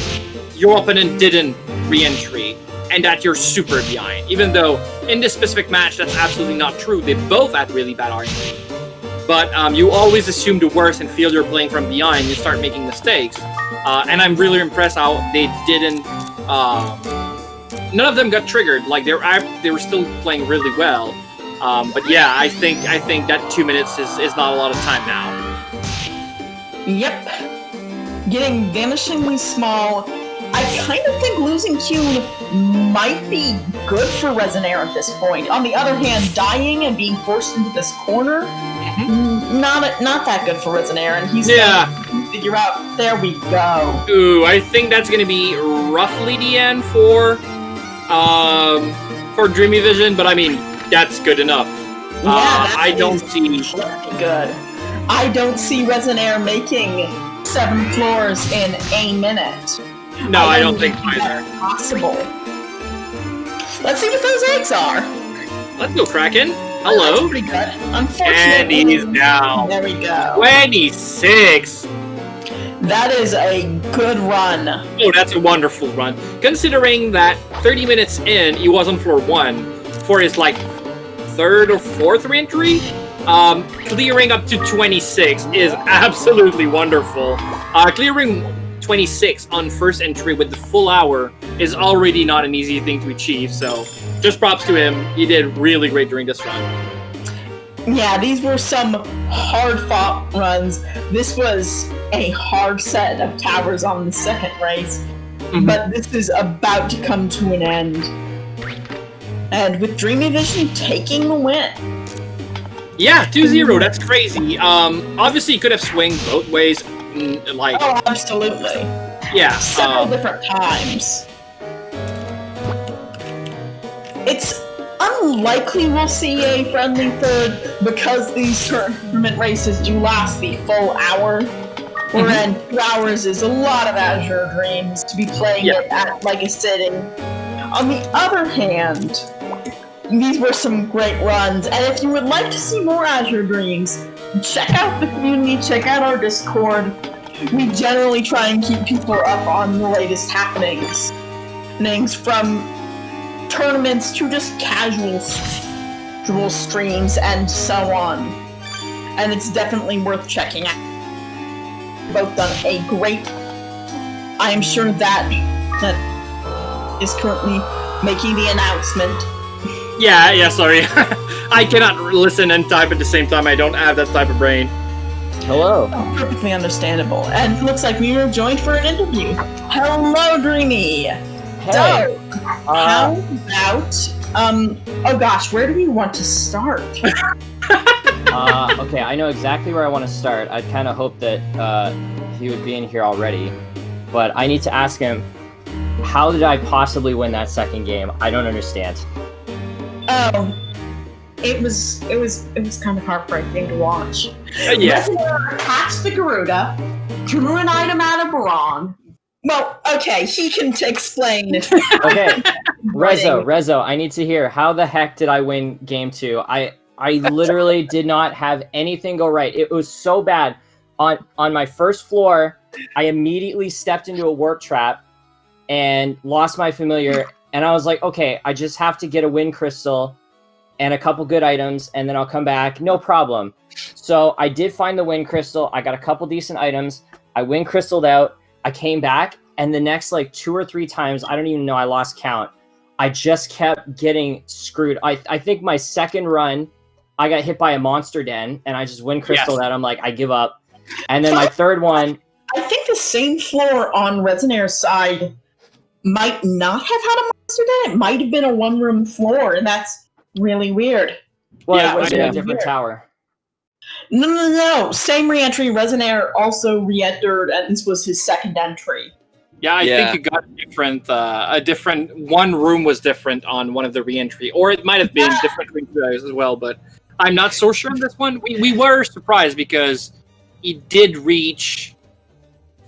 your opponent didn't re-entry and that you're super behind. Even though in this specific match, that's absolutely not true. They both had really bad RNG. But you always assume the worst and feel you're playing from behind. You start making mistakes. And I'm really impressed how they didn't... none of them got triggered. Like, they were still playing really well. But yeah, I think that 2 minutes is not a lot of time now. Yep. Getting vanishingly small. I kind of think losing Q might be good for Resonaire at this point. On the other hand, dying and being forced into this corner, not that good for Resonaire, and he's gonna figure out. There we go. Ooh, I think that's gonna be roughly the end for DreamyVision, but I mean that's good enough. I don't see good. I don't see Resonaire making 7 floors in a minute. No, I don't think either. Possible. Let's see what those eggs are. Let's go, Kraken. Hello. That's pretty good. Unfortunately, and he's down. There we go. 26. That is a good run. Oh, that's a wonderful run. Considering that 30 minutes in, he was on floor 1 for his like 3rd or 4th re-entry. Clearing up to 26 is absolutely wonderful. Clearing 26 on first entry with the full hour is already not an easy thing to achieve, so just props to him. He did really great during this run. Yeah, these were some hard-fought runs. This was a hard set of towers on the second race, but this is about to come to an end. And with DreamyVision taking the win. Yeah, 2-0, that's crazy. Obviously, you could have swung both ways. Like, oh, absolutely. Yeah. Several different times. It's unlikely we'll see a friendly third because these tournament races do last the full hour. Wherein 2 hours is a lot of Azure Dreams to be playing it at, like I said. On the other hand, these were some great runs, and if you would like to see more Azure Dreams, check out the community, check out our Discord. We generally try and keep people up on the latest happenings. Things from tournaments to just casual streams and so on. And it's definitely worth checking out. Both done a great... I am sure that is currently making the announcement. Yeah, sorry. I cannot listen and type at the same time. I don't have that type of brain. Hello. Oh, perfectly understandable. And it looks like we were joined for an interview. Hello, Dreamy. Hey. So, how about, oh gosh, where do we want to start? Okay, I know exactly where I want to start. I kind of hope that he would be in here already. But I need to ask him, how did I possibly win that second game? I don't understand. Oh, it was kind of heartbreaking to watch. Yeah. Resonaire attacks the Garuda, drew an item out of Baron. Well, okay, he can explain. Okay, Rezo, I need to hear, how the heck did I win game 2? I literally did not have anything go right. It was so bad. On my first floor, I immediately stepped into a warp trap and lost my familiar. And I was like, okay, I just have to get a wind crystal and a couple good items, and then I'll come back. No problem. So I did find the wind crystal. I got a couple decent items. I wind crystalled out. I came back, and the next like 2 or 3 times, I don't even know, I lost count. I just kept getting screwed. I think my second run, I got hit by a monster den, and I just wind crystalled out. I'm like, I give up. And then my third one... I think the same floor on Resonaire's side might not have had a monster den. It might have been a one-room floor, and that's really weird. Well, Yeah, it was in I a know. different tower. No. Same re-entry. Resonaire also re-entered, and this was his second entry. Yeah, I think you got a different, one room was different on one of the re-entry, or it might have been different re-entries as well, but I'm not so sure on this one. We were surprised because he did reach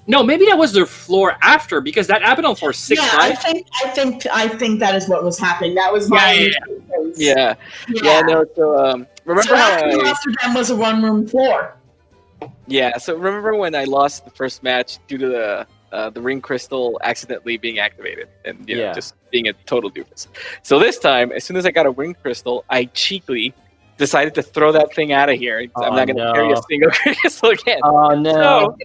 No, maybe that was their floor after, because that happened on floor 6, Yeah, right? I think that is what was happening. That was my Yeah. No. So remember So how after Amsterdam was a one-room floor. Yeah. So remember when I lost the first match due to the ring crystal accidentally being activated and just being a total doofus. So this time, as soon as I got a ring crystal, I cheekily decided to throw that thing out of here. I'm not going to carry a single crystal again. Oh no!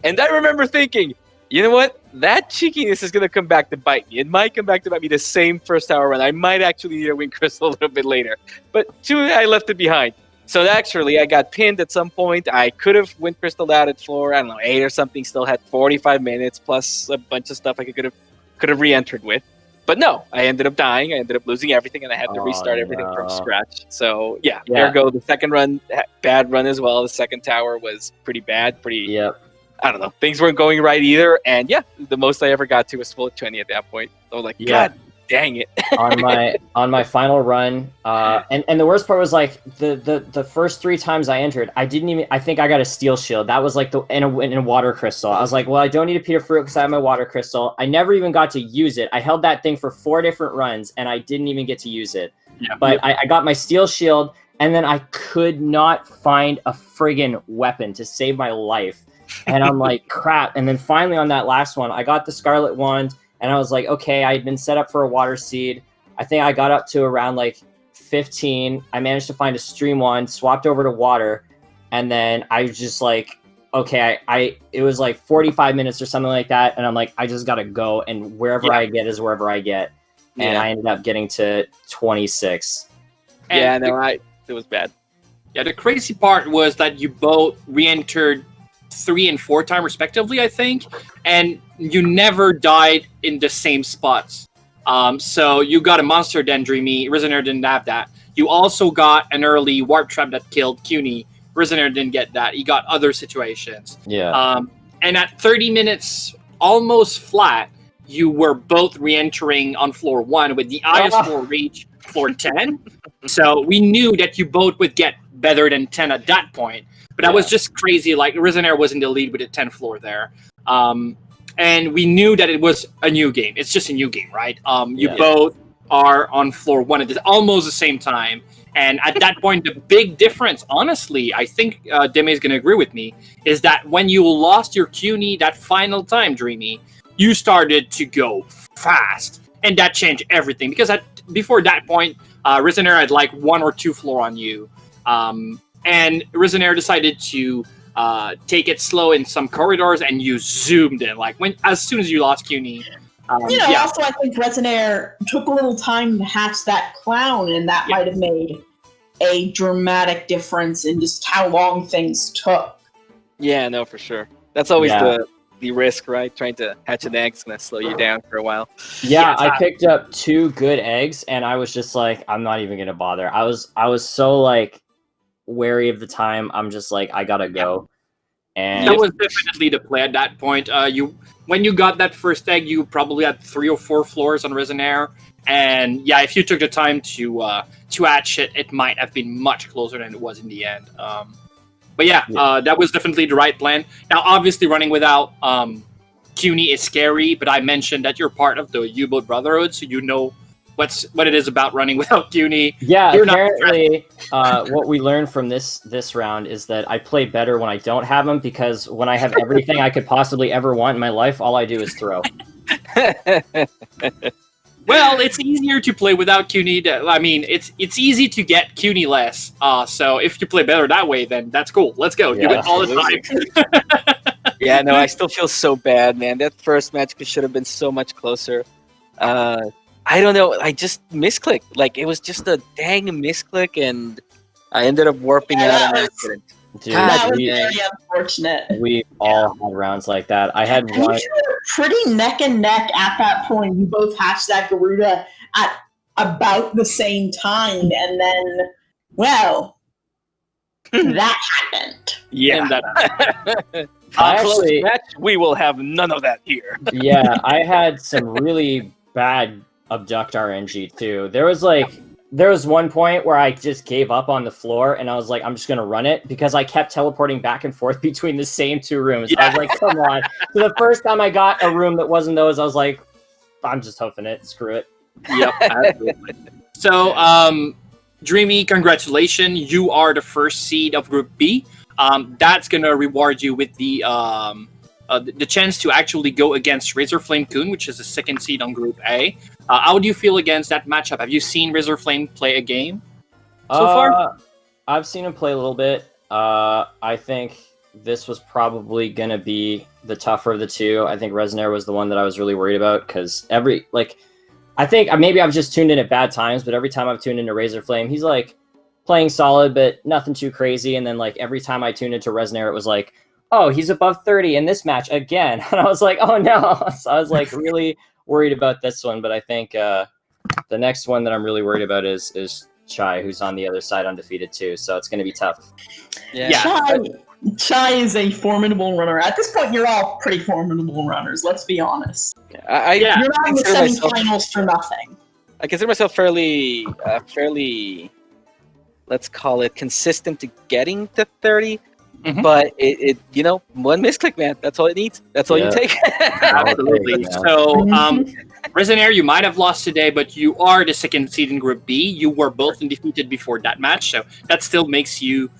And I remember thinking, you know what? That cheekiness is going to come back to bite me. It might come back to bite me the same first tower run. I might actually need a wing crystal a little bit later. But I left it behind. So actually, I got pinned at some point. I could have wind crystaled out at floor, I don't know, 8 or something. Still had 45 minutes plus a bunch of stuff I could have re-entered with. But no, I ended up dying. I ended up losing everything, and I had to restart everything from scratch. So yeah, there go. The second run, bad run as well. The second tower was pretty bad. I don't know. Things weren't going right either. And yeah, the most I ever got to was full 20 at that point. So I was like, God dang it. on my final run, and the worst part was like the first 3 times I entered, I think I got a steel shield. That was like in a water crystal. I was like, well, I don't need a Peter Fruit because I have my water crystal. I never even got to use it. I held that thing for 4 different runs and I didn't even get to use it. But I got my steel shield, and then I could not find a friggin' weapon to save my life. And I'm like, crap. And then finally on that last one, I got the Scarlet Wand. And I was like, okay, I had been set up for a water seed. I think I got up to around like 15. I managed to find a stream wand, swapped over to water. And then I was just like, okay, it was like 45 minutes or something like that. And I'm like, I just got to go. And wherever I get is wherever I get. And I ended up getting to 26. And it was bad. Yeah, the crazy part was that you both re-entered 3 and 4 time respectively, I think, and you never died in the same spots. So you got a monster den, Dreamy. Resonaire didn't have that. You also got an early warp trap that killed CUNY. Resonaire didn't get that. He got other situations. And at 30 minutes, almost flat, you were both re-entering on floor 1 with the highest floor reach, floor 10. So we knew that you both would get better than 10 at that point. But that was just crazy. Like, Resonaire was in the lead with the 10th floor there. And we knew that it was a new game. It's just a new game, right? You both are on floor 1 at almost the same time. And at that point, the big difference, honestly, I think Deme is going to agree with me, is that when you lost your CUNY that final time, Dreamy, you started to go fast. And that changed everything. Because before that point, Resonaire had like 1 or 2 floor on you. And Resonaire decided to take it slow in some corridors, and you zoomed in. Like as soon as you lost CUNY. Also I think Resonaire took a little time to hatch that clown, and that might have made a dramatic difference in just how long things took. Yeah, no, for sure. That's always the risk, right? Trying to hatch an egg's gonna slow you down for a while. I picked up 2 good eggs, and I was just like, I'm not even gonna bother. I was so like wary of the time. I'm just like, I gotta go. And that was definitely the play at that point. When you got that first egg, you probably had 3 or 4 floors on Resonaire, and if you took the time to hatch it, it might have been much closer than it was in the end. That was definitely the right plan. Now, obviously, running without CUNY is scary, but I mentioned that you're part of the U-Boat Brotherhood, so you know what it is about running without CUNY. Yeah, apparently, what we learned from this round is that I play better when I don't have them, because when I have everything I could possibly ever want in my life, all I do is throw. Well, it's easier to play without CUNY. It's easy to get CUNY less. So if you play better that way, then that's cool. Let's go. Do it all the time. I still feel so bad, man. That first match should have been so much closer. I don't know. I just misclicked. Like, it was just a dang misclick, and I ended up warping out on accident. Dude, that was very unfortunate. We all had rounds like that. I had one. You were pretty neck and neck at that point. You both hatched that Garuda at about the same time, and then, that happened. Yeah. Actually, we will have none of that here. I had some really bad abduct RNG too. There was like there was one point where I just gave up on the floor, and I was like, I'm just gonna run it because I kept teleporting back and forth between the same 2 rooms. I was like, come on. So the first time I got a room that wasn't those, I was like, I'm just hoofing it. Screw it. Yep, absolutely. So, Dreamy, congratulations. You are the first seed of Group B. That's going to reward you with the chance to actually go against Razor Flame Kun, which is the second seed on Group A. How do you feel against that matchup? Have you seen Razor Flame play a game so far? I've seen him play a little bit. I think this was probably going to be the tougher of the two. I think Resonaire was the one that I was really worried about because I think maybe I've just tuned in at bad times, but every time I've tuned into Razor Flame, he's like playing solid, but nothing too crazy. And then like every time I tuned into Resonaire, it was like, oh, he's above 30 in this match again. And I was like, oh no. So I was like really worried about this one. But I think the next one that I'm really worried about is Chai, who's on the other side undefeated too. So it's going to be tough. Yeah. Chai is a formidable runner. At this point, you're all pretty formidable runners. Let's be honest. You're not in the semifinals for nothing. I consider myself fairly, let's call it consistent to getting to 30. Mhm. But it one misclick, man. That's all it needs. That's all you take. Absolutely. Yeah. So, Resonaire, you might have lost today, but you are the second seed in Group B. You were both undefeated before that match, so that still makes you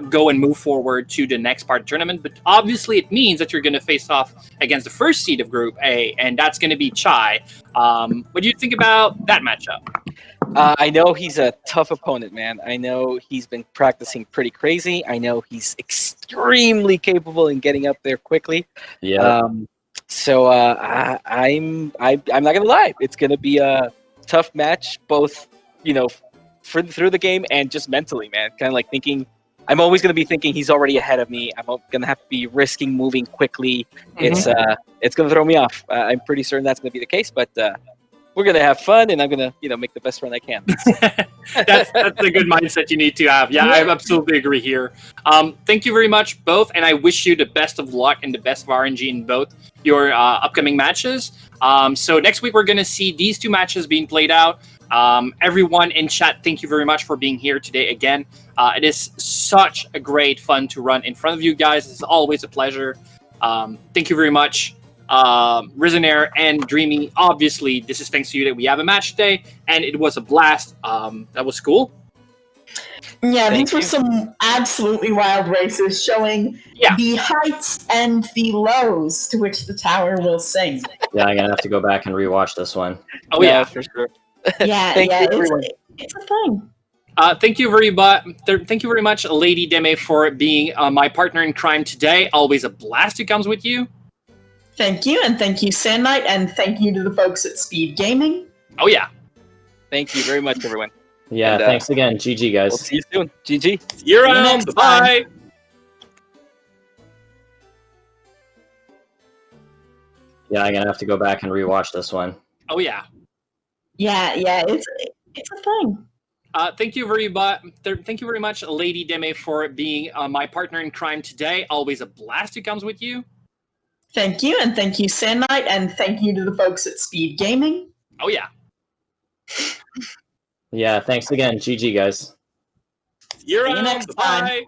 go and move forward to the next part of the tournament. But obviously, it means that you're going to face off against the first seed of Group A, and that's going to be Chai. What do you think about that matchup? I know he's a tough opponent, man. I know he's been practicing pretty crazy. I know he's extremely capable in getting up there quickly. Yeah. So I'm not gonna lie. It's gonna be a tough match, both through the game and just mentally, man. Kind of like thinking. I'm always going to be thinking he's already ahead of me. I'm going to have to be risking moving quickly. It's going to throw me off. I'm pretty certain that's going to be the case, but we're going to have fun, and I'm going to make the best run I can. That's a good mindset you need to have. Yeah, I absolutely agree here. Thank you very much, both, and I wish you the best of luck and the best of RNG in both your upcoming matches. So next week, we're going to see these 2 matches being played out. Everyone in chat, thank you very much for being here today again. It is such a great fun to run in front of you guys. It's always a pleasure. Thank you very much, Resonaire and Dreamy. Obviously, this is thanks to you that we have a match today, and it was a blast. That was cool. Yeah, these were some absolutely wild races showing the heights and the lows to which the tower will sing. Yeah, I'm going to have to go back and rewatch this one. Oh, yeah, for sure. Thank you, everyone. It's a thing. Thank you very much. Thank you very much, Lady Deme, for being my partner in crime today. Always a blast who comes with you. Thank you, and thank you, Sand Knight, and thank you to the folks at SpeedGaming. Oh yeah. Thank you very much, everyone. Yeah, and, thanks again. GG, guys. We'll see you soon. GG. You're on. Bye. Yeah, I'm going to have to go back and rewatch this one. Oh yeah. Yeah, it's a thing. Thank you very much. Thank you very much, Lady Deme, for being my partner in crime today. Always a blast who comes with you. Thank you, and thank you, Sand Knight, and thank you to the folks at SpeedGaming. Oh yeah. Yeah, thanks again. GG, guys. You're See you on. next time. Bye.